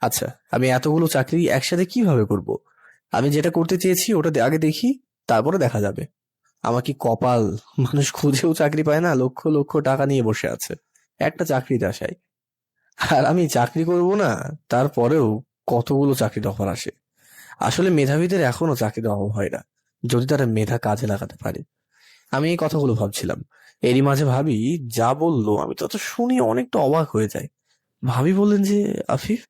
Speaker 1: আচ্ছা, আমি এতগুলো চাকরি একসাথে কিভাবে করব? আমি যেটা করতে চেয়েছি ওটা আগে দেখি, তারপরে দেখা যাবে। আমার কি কপাল, মানুষ খুঁজেও চাকরি পায় না, লক্ষ লক্ষ টাকা নিয়ে বসে আছে একটা চাকরির আশায়। আর আমি চাকরি করব না, তারপরেও কতগুলো চাকরির অফার আসে। আসলে মেধাবীদের এখনো চাকরির অভাব হয় না, যদি তারা মেধা কাজে লাগাতে পারে। আমি এই কথাগুলো ভাবছিলাম, এরই মাঝে ভাবি যা বললো আমি তো শুনে অনেকটা অবাক হয়ে যাই। ভাবি বললেন যে, আফিফ,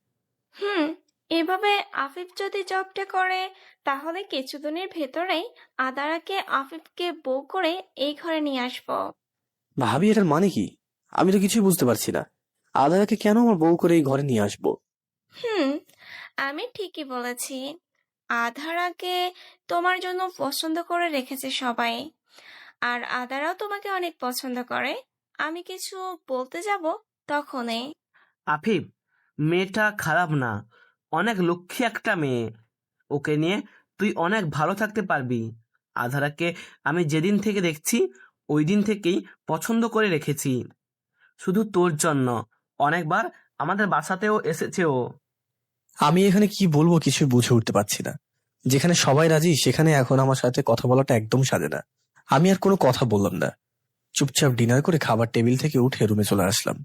Speaker 8: এভাবে আফিফ যদি জবটা করে তাহলে কিছুদিনের ভেতরেই আদারাকে আফিফকে বউ করে এই ঘরে নিয়ে আসবো।
Speaker 1: ভাবি এটার মানে কি? আমি তো কিছুই বুঝতে পারছি না। আদাকে কেন আমার বউ করে এই ঘরে নিয়ে আসবো?
Speaker 8: আমি ঠিকই বলেছি। আধারাকে তোমার জন্য পছন্দ করে রেখেছে সবাই, আর আদারাও তোমাকে অনেক পছন্দ করে। আমি কিছু বলতে যাব তখনই।
Speaker 19: আফিফ, মেয়েটা খারাপ না, অনেক লক্ষ্মী একটা মেয়ে। ওকে নিয়ে তুই অনেক ভালো থাকতে পারবি। আধারাকে আমি যেদিন থেকে দেখছি ওই দিন থেকেই পছন্দ করে রেখেছি, শুধু তোর জন্য। অনেকবার আমাদের বাসাতেও এসেছে ও।
Speaker 1: আমি এখানে কি বলবো কিছুই বুঝে উঠতে পারছি না। যেখানে সবাই রাজি সেখানে এখন আমার সাথে কথা বলাটা একদম সাজে না। আমি আর কোনো কথা বললাম না, চুপচাপ ডিনার করে খাবার টেবিল থেকে উঠে রুমে চলে আসলাম।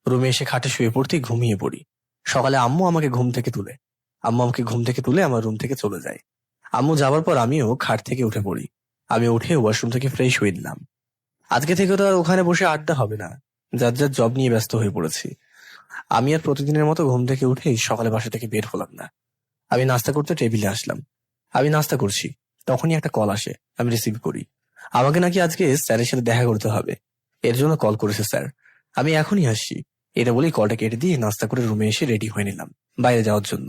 Speaker 1: রুমে এসে খাটে শুয়ে পড়তেই ঘুমিয়ে পড়ি। সকালে আম্মু আমাকে ঘুম থেকে তুলে আমার রুম থেকে চলে যায়। আম্মু যাবার পর আমিও খাট থেকে উঠে পড়ি। আমি উঠে ওয়াশরুম থেকে ফ্রেশ হয়ে নিলাম। আজকে থেকে তো আর ওখানে বসে আড্ডা হবে না, যার যার জব নিয়ে ব্যস্ত হয়ে পড়েছি। আমি আর প্রতিদিনের মতো ঘুম থেকে উঠেই সকালে বাসা থেকে বের হলাম না। আমি নাস্তা করতে টেবিলে আসলাম। আমি নাস্তা করছি, তখনই একটা কল আসে। আমি রিসিভ করি। আমাকে নাকি আজকে স্যারের সাথে দেখা করতে হবে, এর জন্য কল করেছে স্যার। আমি এখনই আসছি, এটা বলেই কলটা কেটে দিয়ে নাস্তা করে রুমে এসে রেডি হয়ে নিলাম বাইরে যাওয়ার জন্য।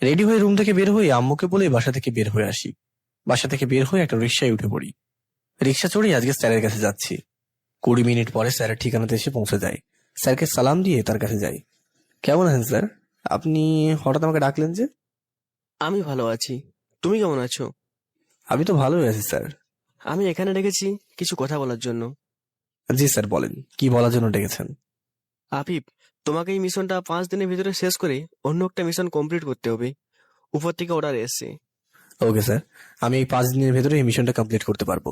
Speaker 1: রেডি হয়ে রুম থেকে বের হয়ে আম্মুকে বলে বাসা থেকে বের হয়ে আসি। বাসা থেকে বের হয়ে একটা রিক্সায় উঠে পড়ি। রিক্সা চড়ে আজকে স্যারের কাছে যাচ্ছি। 20 মিনিট পরে স্যারের ঠিকানাতে এসে পৌঁছে যায়। স্যারকে সালাম দিয়ে তার কাছে যাই। কেমন আছেন স্যার? আপনি হঠাৎ আমাকে ডাকলেন যে?
Speaker 16: আমি ভালো আছি, তুমি কেমন আছো?
Speaker 1: আমি তো ভালোই আছি স্যার।
Speaker 16: আমি এখানে ডেকেছি কিছু কথা বলার জন্য।
Speaker 1: জি স্যার, বলেন কি বলার জন্য ডেকেছেন?
Speaker 16: আফিফ, তোমাকে এই মিশনটা 5 দিনের ভিতরে শেষ করে অন্য একটা মিশন কমপ্লিট করতে হবে। উপর থেকে অর্ডার এসেছে।
Speaker 1: ওকে স্যার, আমি এই 5 দিনের ভেতরে এই মিশনটা কমপ্লিট করতে পারবো।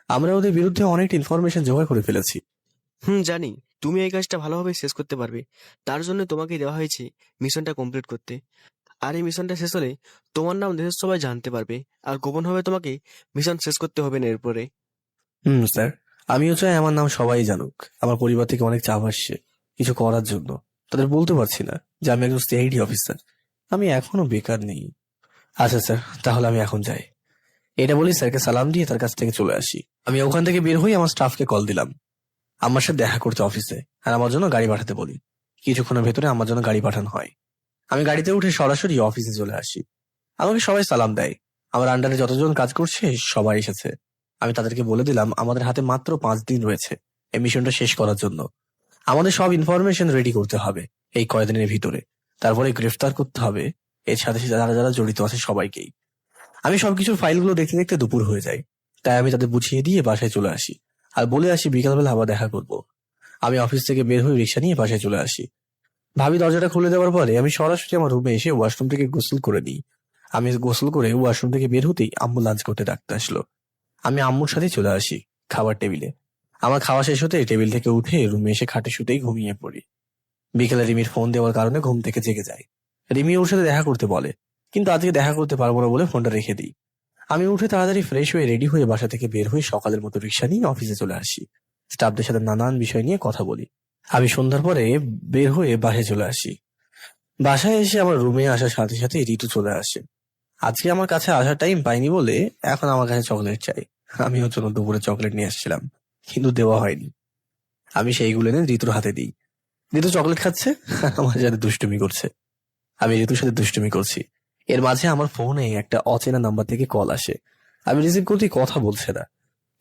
Speaker 1: আমরা ওদের বিরুদ্ধে অনেকটা ইনফরমেশন জোগাড় করে ফেলেছি।
Speaker 16: জানি তুমি এই কাজটা ভালোভাবে শেষ করতে পারবে, তার জন্য তোমাকে দেওয়া হয়েছে মিশনটা কমপ্লিট করতে। আর এই মিশনটা শেষ হলে তোমার নাম দেশের সবাই জানতে পারবে, আর গোপনভাবে তোমাকে মিশন শেষ করতে হবে না এরপরে।
Speaker 1: স্যার, আমিও চাই আমার নাম সবাই জানুক। আমার পরিবার থেকে অনেক চাপ আসছে কিছু করার জন্য, তাদের বলতে পারছি না যে আমি একজন সিআইডি অফিসার। আমি এখনো বেকার নেই। আচ্ছা স্যার, তাহলে আমি এখন যাই। এটা বলি স্যারকে সালাম দিয়ে তার কাছ থেকে চলে আসি। আমি ওখান থেকে বের হয়ে আমার স্টাফকে কল দিলাম আমার সাথে দেখা করতে অফিসে, আর আমার জন্য গাড়ি পাঠাতে বলি। কিছুক্ষণের ভেতরে আমার জন্য গাড়ি পাঠানো হয়। আমি গাড়িতে উঠে সরাসরি অফিসে চলে আসি। আমাকে সবাই সালাম দেয়। আমার আন্ডারে যতজন কাজ করছে সবাই এসেছে। আমি তাদেরকে বলে দিলাম আমাদের হাতে মাত্র 5 দিন রয়েছে এই মিশনটা শেষ করার জন্য। আমাদের সব ইনফরমেশন রেডি করতে হবে এই কয়েকদিনের ভিতরে, তারপরে গ্রেফতার করতে হবে এর সাথে যারা যারা জড়িত আছে সবাইকেই। আমি সবকিছুর ফাইলগুলো দেখতে দেখতে দুপুর হয়ে যায়, তাই আমি তাদের বুঝিয়ে দিয়ে বাসায় চলে আসি আর বলে আসি বিকালবেলা আবার দেখা করব। আমি অফিস থেকে বের হয়ে রিক্সা নিয়ে বাসায় চলে আসি। ভাবি দরজাটা খুলে দেওয়ার পরে আমি সরাসরি আমার রুমে এসে ওয়াশরুম থেকে গোসল করে নিই। আমি গোসল করে ওয়াশরুম থেকে বের হতেই আম্মু লাঞ্চ করতে ডাকতে আসলো। আমি আম্মুর সাথে চলে আসি খাবার টেবিলে। আমার খাওয়া শেষ হতে টেবিল থেকে উঠে রুমে এসে খাটে শুতেই ঘুমিয়ে পড়ি। বিকেলে রিমির ফোন দেওয়ার কারণে ঘুম থেকে জেগে যায়। রিমি ওর সাথে দেখা করতে বলে, কিন্তু আজকে দেখা করতে পারবো না বলে ফোনটা রেখে দিই। আমি উঠে তাড়াতাড়ি ফ্রেশ হয়ে রেডি হয়ে বাসা থেকে বের হয়ে সকালের মতো রিক্সা নিয়ে অফিসে চলে আসি। স্টাফদের সাথে নানান বিষয় নিয়ে কথা বলি। আমি সন্ধ্যার পরে বের হয়ে বাসায় চলে আসি। বাসায় এসে আমার রুমে আসার সাথে সাথে ঋতু চলে আসে। আজকে আমার কাছে আসার টাইম পাইনি বলে এখন আমার কাছে চকলেট চাই। আমি ওর জন্য দুপুরে চকলেট নিয়ে আসছিলাম, কিন্তু দেওয়া হয়নি। আমি সেইগুলো এনে ঋতুর হাতে দিই। ঋতু চকলেট খাচ্ছে, আমার সাথে দুষ্টুমি করছে। আমি ঋতুর সাথে দুষ্টুমি করছি। এর মাঝে আমার ফোনে একটা অচেনা নাম্বার থেকে কল আসে। আমি রিসিভ করতেই কথা বলছে না।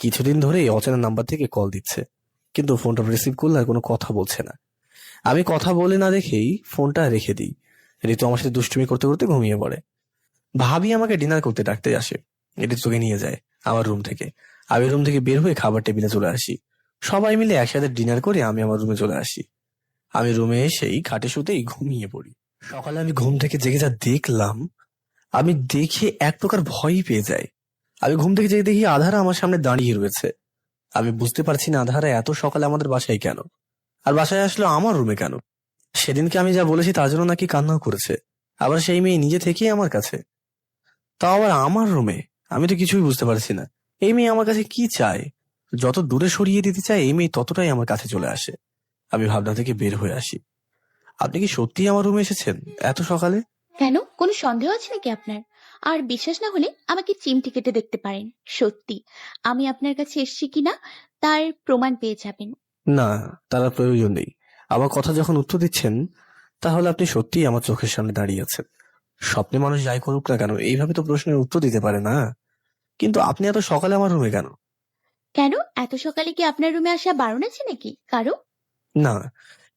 Speaker 1: কিছুদিন ধরেই অচেনা নাম্বার থেকে কল দিচ্ছে, কিন্তু ফোনটা রিসিভ করলে আর কোনো কথা বলছে না। আমি কথা বলে না দেখেই ফোনটা রেখে দিই। ঋতু আমার সাথে দুষ্টুমি করতে করতে ঘুমিয়ে পড়ে। ভাবি আমাকে ডিনার করতে ডাকতে আসে। ঋতুকে নিয়ে যায় আমার রুম থেকে। আমি রুম থেকে বের হয়ে খাবার টেবিলে চলে আসি। সবাই মিলে একসাথে ডিনার করে আমি আমার রুমে চলে আসি। আমি রুমে এসেই খাটে শুতেই ঘুমিয়ে পড়ি। সকালে আমি ঘুম থেকে জেগে যা দেখলাম, আমি দেখে এক প্রকার ভয়ই পেয়ে যাই। আমি ঘুম থেকে যেয়ে দেখি আধারা আমার সামনে দাঁড়িয়ে রয়েছে। আমি বুঝতে পারছি না আধারা এত সকালে আমাদের বাসায় কেন, আর বাসায় আসলো আমার রুমে কেন। সেদিনকে আমি যা বলেছি তার জন্য নাকি কান্নাও করেছে। আবার সেই মেয়ে নিজে থেকেই আমার কাছে, তাও আবার আমার রুমে। আমি তো কিছুই বুঝতে পারছি না এই মেয়ে আমার কাছে কি চায়। যত দূরে সরিয়ে দিতে চায় এই মেয়ে ততটাই আমার কাছে চলে আসে। আমি ভাবনা থেকে বের হয়ে আসি। আপনি কি সত্যিই আমার রুমে এসেছেন এত সকালে?
Speaker 2: কেন, কোনো সন্দেহ আছে নাকি আপনার? আর বিশ্বাস না হলে আমাকে চিমটি কেটে দেখতে পারেন। সত্যি আমি আপনার কাছে এসেছি কিনা তার প্রমাণ পেয়ে যাবেন।
Speaker 1: না, তার আর প্রয়োজন নেই। আমার কথা যখন উত্তর দিচ্ছেন তাহলে আপনি সত্যিই আমার চোখের সামনে দাঁড়িয়ে আছেন। স্বপ্নে মানুষ যাই করুক না কেন এইভাবে তো প্রশ্নের উত্তর দিতে পারে না। কিন্তু আপনি এত সকালে আমার রুমে কেন?
Speaker 2: কেন, এত সকালে কি আপনার রুমে আসা বারণ আছে নাকি কারো?
Speaker 1: না,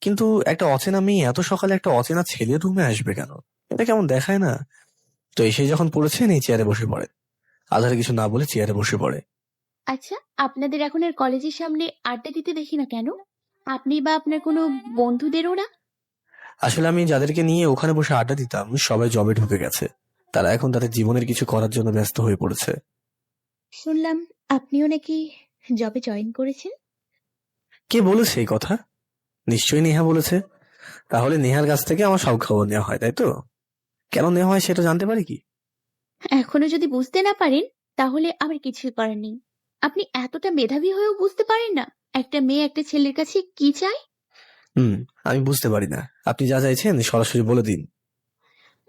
Speaker 1: কিন্তু একটা অচেনা মেয়ে এত সকালে একটা অচেনা ছেলের রুমে আসবে কেন? এটা কেমন দেখায় না? তো এসে যখন পড়েছেন এই চেয়ারে বসে পড়ে। আধারে কিছু না বলে চেয়ারে বসে পড়ে।
Speaker 2: আচ্ছা, আপনাদের এখন আর কলেজের সামনে আড্ডা দিতে দেখি না কেন? আপনি বা আপনার কোনো বন্ধুদেরও না?
Speaker 1: আসলে আমি যাদেরকে নিয়ে ওখানে বসে আড্ডা দিতাম সবাই জবে ঢুকে গেছে। তারা এখন তাদের জীবনের কিছু করার জন্য ব্যস্ত হয়ে পড়েছে।
Speaker 2: শুনলাম আপনিও নাকি জবে জয়েন করেছেন।
Speaker 1: কে বলেছে এই কথা? নিশ্চয়ই নেহা বলেছে। তাহলে নেহার কাছ থেকে আমার সব খবর নেওয়া হয়, তাই তো? কেন নেওয়া হয় সেটা জানতে পারি কি?
Speaker 2: এখনো যদি বুঝতে না পারেন তাহলে আমার কিছুই করার নেই। আপনি এতটা মেধাবী হয়েও বুঝতে পারেন না একটা মেয়ে একটা ছেলের কাছে কি চায়?
Speaker 1: আমি বুঝতে পারি না। আপনি যা চাইছেন সরাসরি বলে দিন।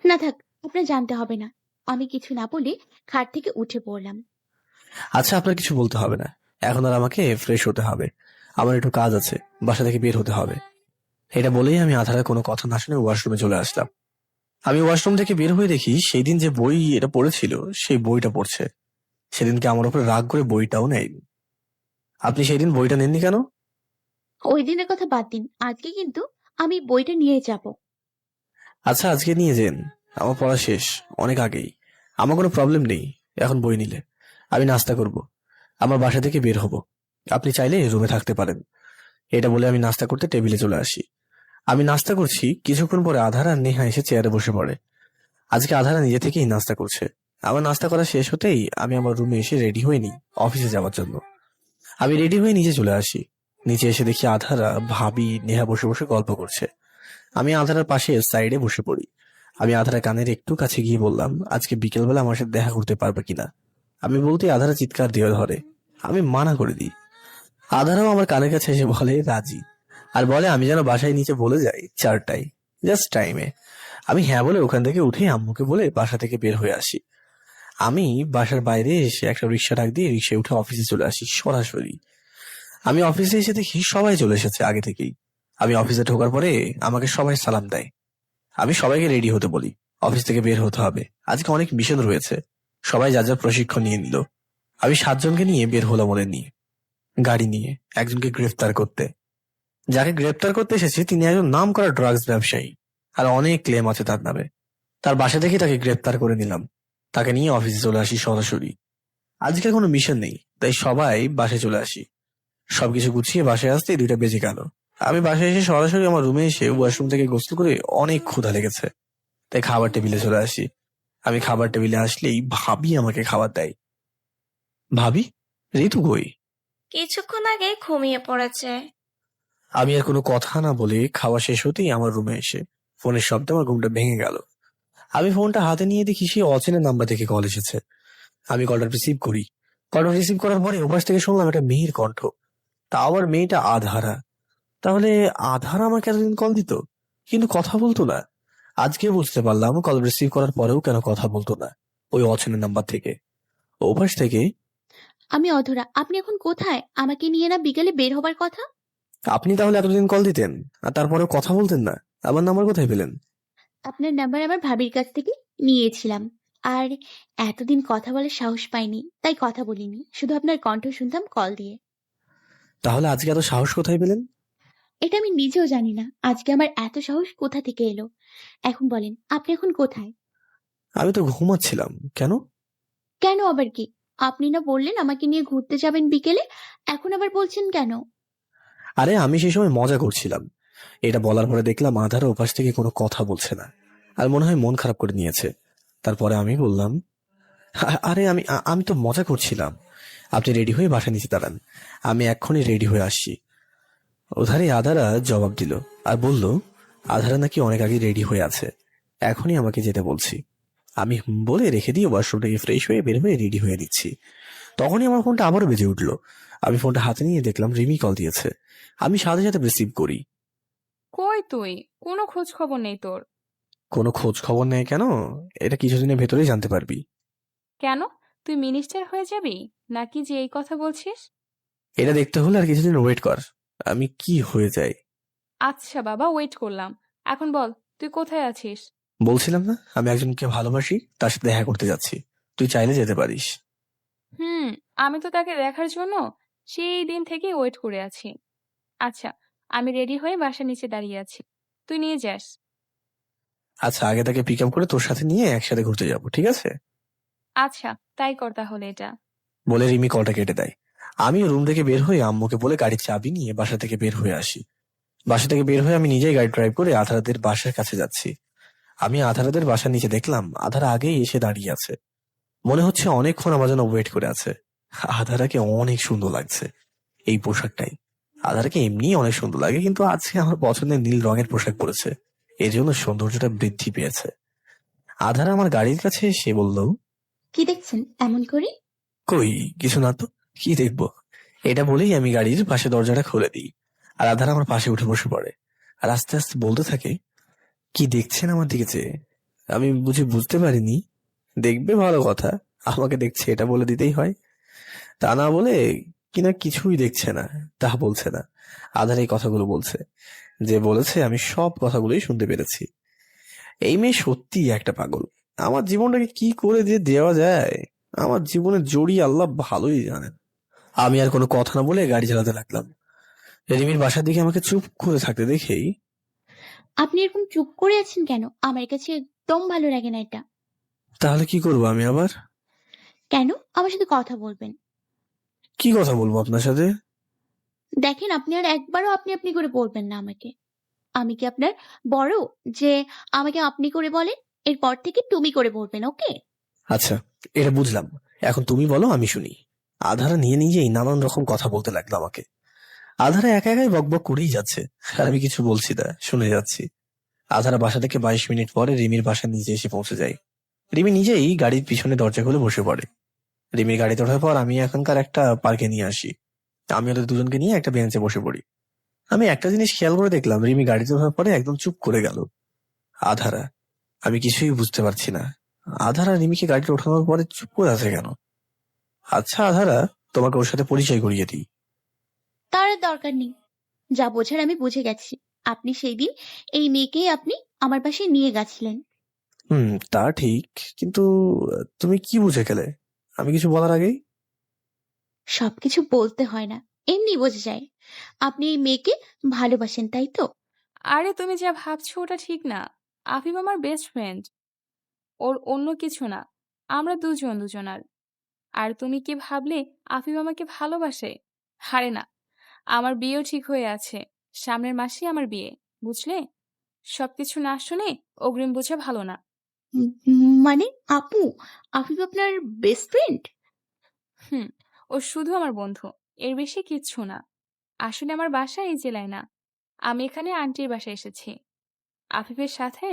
Speaker 2: না থাক, আপনার জানতে হবে না। আমি কিছু না বলে খাট থেকে উঠে পড়লাম।
Speaker 1: আচ্ছা, আপনার কিছু বলতে হবে না। এখন আর আমাকে ফ্রেশ হতে হবে। আমার একটু কাজ আছে, বাসা থেকে বের হতে হবে। এটা বলেই আমি আধারের কোনো কথা না শুনে ওয়াশরুমে চলে আসলাম। আমি ওয়াশরুম থেকে বের হয়ে দেখি সেই দিন যে বই এটা পড়েছিল সেই বইটা পড়ছে। সেদিনকে আমার উপরে রাগ করে বইটাও নেয়নি। আপনি সেই দিন বইটা নেননি কেন?
Speaker 2: ওই দিনের কথা বাদ দিন, আজকে কিন্তু আমি বইটা নিয়ে যাব।
Speaker 1: আচ্ছা, আজকে নিয়ে যেন। আমার পড়া শেষ অনেক আগেই। আমার কোনো প্রবলেম নেই এখন বই নিলে। আমি নাস্তা করব, আমার বাসা থেকে বের হব। আপনি চাইলে রুমে থাকতে পারেন। এটা বলে আমি নাস্তা করতে টেবিলে চলে আসি। আমি নাস্তা করছি, কিছুক্ষণ পরে আধারা আর নেহা এসে চেয়ারে বসে পড়ে। আজকে আধারা নিজে থেকেই নাস্তা করছে। আমার নাস্তা করা শেষ হতেই আমি আমার রুমে এসে রেডি হয়ে নিই অফিসে যাওয়ার জন্য। আমি রেডি হয়ে নিচে চলে আসি। নিচে এসে দেখি আধারা, ভাবি, নেহা বসে বসে গল্প করছে। আমি আধারার পাশে সাইডে বসে পড়ি। আমি আধারা কানের একটু কাছে গিয়ে বললাম, আজকে বিকেলবেলা আমার সাথে দেখা করতে পারবে কিনা? আমি বলতে আধারা চিৎকার দিয়ে ধরে। আমি মানা করে দিই। আধারাও আমার কানের কাছে এসে বলে রাজি, আর বলে আমি যেন বাসায় নিচে বলে যাই 4টায়, জাস্ট টাইমে। আমি হ্যাঁ বলে ওখান থেকে উঠে আম্মুকে বলে বাসা থেকে বের হয়ে আসি। আমি বাসার বাইরে এসে একটা রিক্সা ডাক দিয়ে রিক্সায় উঠে অফিসে চলে আসি সরাসরি। আমি অফিসে এসে দেখি সবাই চলে এসেছে আগে থেকেই। আমি অফিসে ঢোকার পরে আমাকে সবাই সালাম দেয়। আমি সবাইকে রেডি হতে বলি, অফিস থেকে বের হতে হবে। আজকে অনেক মিশন রয়েছে। সবাই যা যা প্রশিক্ষণ নিয়ে নিল। আমি 7 জনকে নিয়ে বের হলাম ওদের নিয়ে, গাড়ি নিয়ে একজনকে গ্রেফতার করতে। যাকে গ্রেফতার করতে এসেছি তিনি একজন নাম করা ড্রাগস ব্যবসায়ী, আর অনেক ক্লেম আছে তার নামে। তার বাসা থেকে তাকে গ্রেফতার করে নিলাম। তাকে নিয়ে অফিসে চলে আসি সরাসরি। আজকে কোনো মিশন নেই, তাই সবাই বাসায় চলে আসি। সবকিছু গুছিয়ে বাসায় আসতে 2টা বেজে গেল। আমি বাসায় এসে সরাসরি আমার রুমে এসে ওয়াশরুম থেকে গোসল করে অনেক ক্ষুধা লেগেছে, তাই খাবার টেবিলে চলে আসি। আমি খাবার টেবিলে আসলেই ভাবি আমাকে খাবার দেয়। ভাবি, ঋতু কই?
Speaker 8: কিছুক্ষণ আগে ঘুমিয়ে পড়েছে।
Speaker 1: আমি আর কোনো কথা না বলে খাওয়া শেষ হতেই আমার রুমে এসে ফোনের শব্দে আমার ঘুমটা ভেঙে গেল। আমি ফোনটা হাতে নিয়ে দেখি সে অচেনা নাম্বার থেকে কল এসেছে। আমি কলটা রিসিভ করি। কলটা রিসিভ করার পরে ওপাশ থেকে শুনলাম একটা মেয়ের কণ্ঠ। তা আবার মেয়েটা আধারা। তাহলে আধারা আমাকে এতদিন কল দিত কিন্তু কথা বলতো না। আজকে বুঝতে পারলাম কল রিসিভ করার পরেও কেন কথা বলতো না ওই অচেনা নাম্বার থেকে। ওপাশ থেকে,
Speaker 2: আমি অধরা, আপনি এখন কোথায়? আমাকে নিয়ে না বিকেলে বের হবার কথা।
Speaker 1: আপনি তাহলে এতদিন কল দিতেন আর তারপরেও কথা বলতেন না? আমার নাম্বার কোথায় পেলেন?
Speaker 2: আপনার নাম্বার আমার ভাবির কাছ থেকে নিয়েছিলাম, আর এতদিন কথা বলার সাহস পাইনি তাই কথা বলিনি, শুধু আপনার কণ্ঠ শুনতাম কল দিয়ে।
Speaker 1: তাহলে আজকে এত সাহস কোথায় পেলেন?
Speaker 2: এটা আমি নিজেও জানি না আজকে আমার এত সাহস কোথা থেকে এলো। এখন বলেন, আপনি এখন কোথায়?
Speaker 1: আমি তো ঘুমাচ্ছিলাম। কেন?
Speaker 2: কেন আবার কি? আপনি না বললেন আমাকে নিয়ে ঘুরতে যাবেন বিকেলে, এখন আবার বলছেন কেন?
Speaker 1: আরে আমি সেই সময় মজা করছিলাম। এটা বলার পরে দেখলাম আধারা ওপাশ থেকে কোনো কথা বলছে না, আর মনে হয় মন খারাপ করে নিয়েছে। তারপরে আমি বললাম, আরে আমি তো মজা করছিলাম। আপনি রেডি হয়ে বাসা নিচে দাঁড়ান, আমি এক্ষুনি রেডি হয়ে আসছি। ওধারে আধারা জবাব দিল আর বলল, আধারা নাকি অনেক আগে রেডি হয়ে আছে, এখনই আমাকে যেতে বলছি। আমি হুম বলে রেখে দিয়ে ওয়াশরুম থেকে ফ্রেশ হয়ে বের হয়ে রেডি হয়ে নিচ্ছি। তখনই আমার ফোনটা আবারও বেজে উঠলো। আমি ফোনটা হাতে নিয়ে দেখলাম রিমি কল দিয়েছে। আমি সাথে সাথে রিসিভ করি।
Speaker 18: কই তুই? কোনো খোঁজ খবর নেই তোর।
Speaker 1: কোনো খোঁজ খবর নেই কেন? এটা কিছুদিনের ভেতরেই জানতে পারবি।
Speaker 18: কেন? তুই মিনিস্টার হয়ে যাবি নাকি যে এই কথা বলছিস?
Speaker 1: এটা দেখতে হলে আর কিছুদিন ওয়েট কর, আমি কি হয়ে যাই।
Speaker 18: আচ্ছা বাবা, ওয়েট করলাম। এখন বল, তুই কোথায় আছিস?
Speaker 1: বলছিলাম না আমি একজনকে ভালোবাসি, তার সাথে দেখা করতে যাচ্ছি, তুই চাইলে যেতে পারিস।
Speaker 18: আমি তো তাকে দেখার জন্য সেই দিন থেকেই ওয়েট করে আছি। আচ্ছা, আমি রেডি হয়ে বাসার নিচে দাঁড়িয়ে আছি, তুই নিয়ে যাস।
Speaker 1: আচ্ছা, আগে তাকে পিক আপ করে তোর সাথে নিয়ে একসাথে ঘুরতে যাবো, ঠিক আছে?
Speaker 18: আচ্ছা, তাই কর তাহলে এটা।
Speaker 1: বলে রিমি কলটা কেটে দেয়। আমি রুম থেকে বের হয়ে আম্মুকে বলে গাড়ির চাবি নিয়ে বাসা থেকে বের হয়ে আসি। বাসা থেকে বের হয়ে আমি নিজেই গাড়ি ড্রাইভ করে আধারাদের বাসার কাছে যাচ্ছি। আমি আধারাদের বাসার নিচে দেখলাম আধারা আগেই এসে দাঁড়িয়ে আছে। মনে হচ্ছে অনেকক্ষণ আমার জন্য ওয়েট করে আছে। আধারাকে অনেক সুন্দর লাগছে এই পোশাকটাই। আধারাকে এমনি অনেক সুন্দর লাগে, কিন্তু আজকে আমার পছন্দের নীল রঙের পোশাক পরেছে, এর জন্য সৌন্দর্যটা বৃদ্ধি পেয়েছে। আধারা আমার গাড়ির কাছে এসে বলল,
Speaker 2: কি দেখছেন এমন করে?
Speaker 1: কই কিছু না তো, কি দেখবো? এটা বলেই আমি গাড়ির পাশে দরজাটা খুলে দিই, আর আধার আমার পাশে উঠে বসে পড়ে। আর আস্তে আস্তে বলতে থাকে, কি দেখছেন আমার দিকে চেয়ে? আমি বুঝতে পারিনি। দেখবে ভালো কথা, আমাকে দেখছে এটা বলে দিতেই হয়। তা না বলে কিনা কিছুই দেখছে না, তা বলছে না। আধার এই কথাগুলো বলছে, যে বলেছে আমি সব কথাগুলোই শুনতে পেরেছি। এই মেয়ে সত্যি একটা পাগল। আমার জীবনটাকে কি করে যে দেওয়া যায়, আমার জীবনে জড়িয়ে আল্লাহ ভালোই জানেন। আমি আর কোনো কথা না বলে গাড়ি চালাতে লাগলাম। রিমির বাসার দিকে আমাকে চুপ করে থাকতে দেখেই,
Speaker 2: আপনি এরকম চুপ করে আছেন কেন? আমার কাছে একদম ভালো লাগে না এটা।
Speaker 1: তাহলে কি করবো আমি আবার?
Speaker 2: কেন? আমার সাথে কথা বলবেন।
Speaker 1: কি কথা বলবো আপনার সাথে?
Speaker 2: দেখেন, আপনি আর একবারও আপনি আপনি করে বলবেন না আমাকে। আমি কি আপনার বড় যে আমাকে আপনি করে বলেন? এরপর থেকে তুমি করে বলবেন, ওকে?
Speaker 1: আচ্ছা, এটা বুঝলাম, এখন তুমি বলো আমি শুনি। আধারা নিয়ে নিজেই নানান রকম কথা বলতে লাগলো আমাকে। আধারা একা একাই বকবক করেই যাচ্ছে, আর আমি কিছু বলছি না, শুনে যাচ্ছি। আধারা বাসা থেকে 22 মিনিট পরে রিমির বাসার নিচে এসে পৌঁছে যায়। রিমি নিজেই গাড়ির পিছনে দরজা খুলে বসে পড়ে। রিমির গাড়িতে ওঠার পর আমি এখনকার একটা পার্কে নিয়ে আসি। আমি ওদের দুজনকে নিয়ে একটা বেঞ্চে বসে পড়ি। আমি একটা জিনিস খেয়াল করে দেখলাম, রিমি গাড়িতে ওঠার পরে একদম চুপ করে গেল। আধারা, আমি কিছুই বুঝতে পারছি না। আধারা রিমিকে গাড়িতে ওঠানোর পরে চুপ করে আছে কেন? আচ্ছা আধারা, তোমাকে ওর সাথে পরিচয় করিয়ে দিই।
Speaker 2: তার আর দরকার নেই, যা বোঝার আমি বুঝে গেছি। আপনি সেই দিন এই মেয়েকেই আপনি আমার পাশে নিয়ে গেছিলেন।
Speaker 1: তা ঠিক, কিন্তু তুমি কি বুঝে গেলে আমি কিছু বলার আগেই?
Speaker 2: সবকিছু বলতে হয় না, এমনি বোঝা যায়। আপনি এই মেয়েকে ভালোবাসেন, তাই তো?
Speaker 18: আরে তুমি যা ভাবছো ওটা ঠিক না। আফিফ আমার বেস্ট ফ্রেন্ড, ওর অন্য কিছু না। আমরা দুজন দুজনার। আর তুমি কি ভাবলে আফিফ আমাকে ভালোবাসে? আরে না, আমার বিয়েও ঠিক হয়ে আছে। সামনের মাসেই আমার বিয়ে, বুঝলে? সবকিছু না শুনে অগ্রিম বোঝা ভালো না।
Speaker 2: মানে আপু, আফিফ আপনার বেস্ট ফ্রেন্ড?
Speaker 18: হুম, ও শুধু আমার বন্ধু, এর বেশি কিচ্ছু না। আসলে আমার বাসা এই জেলায় না, আমি এখানে আন্টির বাসায় এসেছি। আফিফের সাথে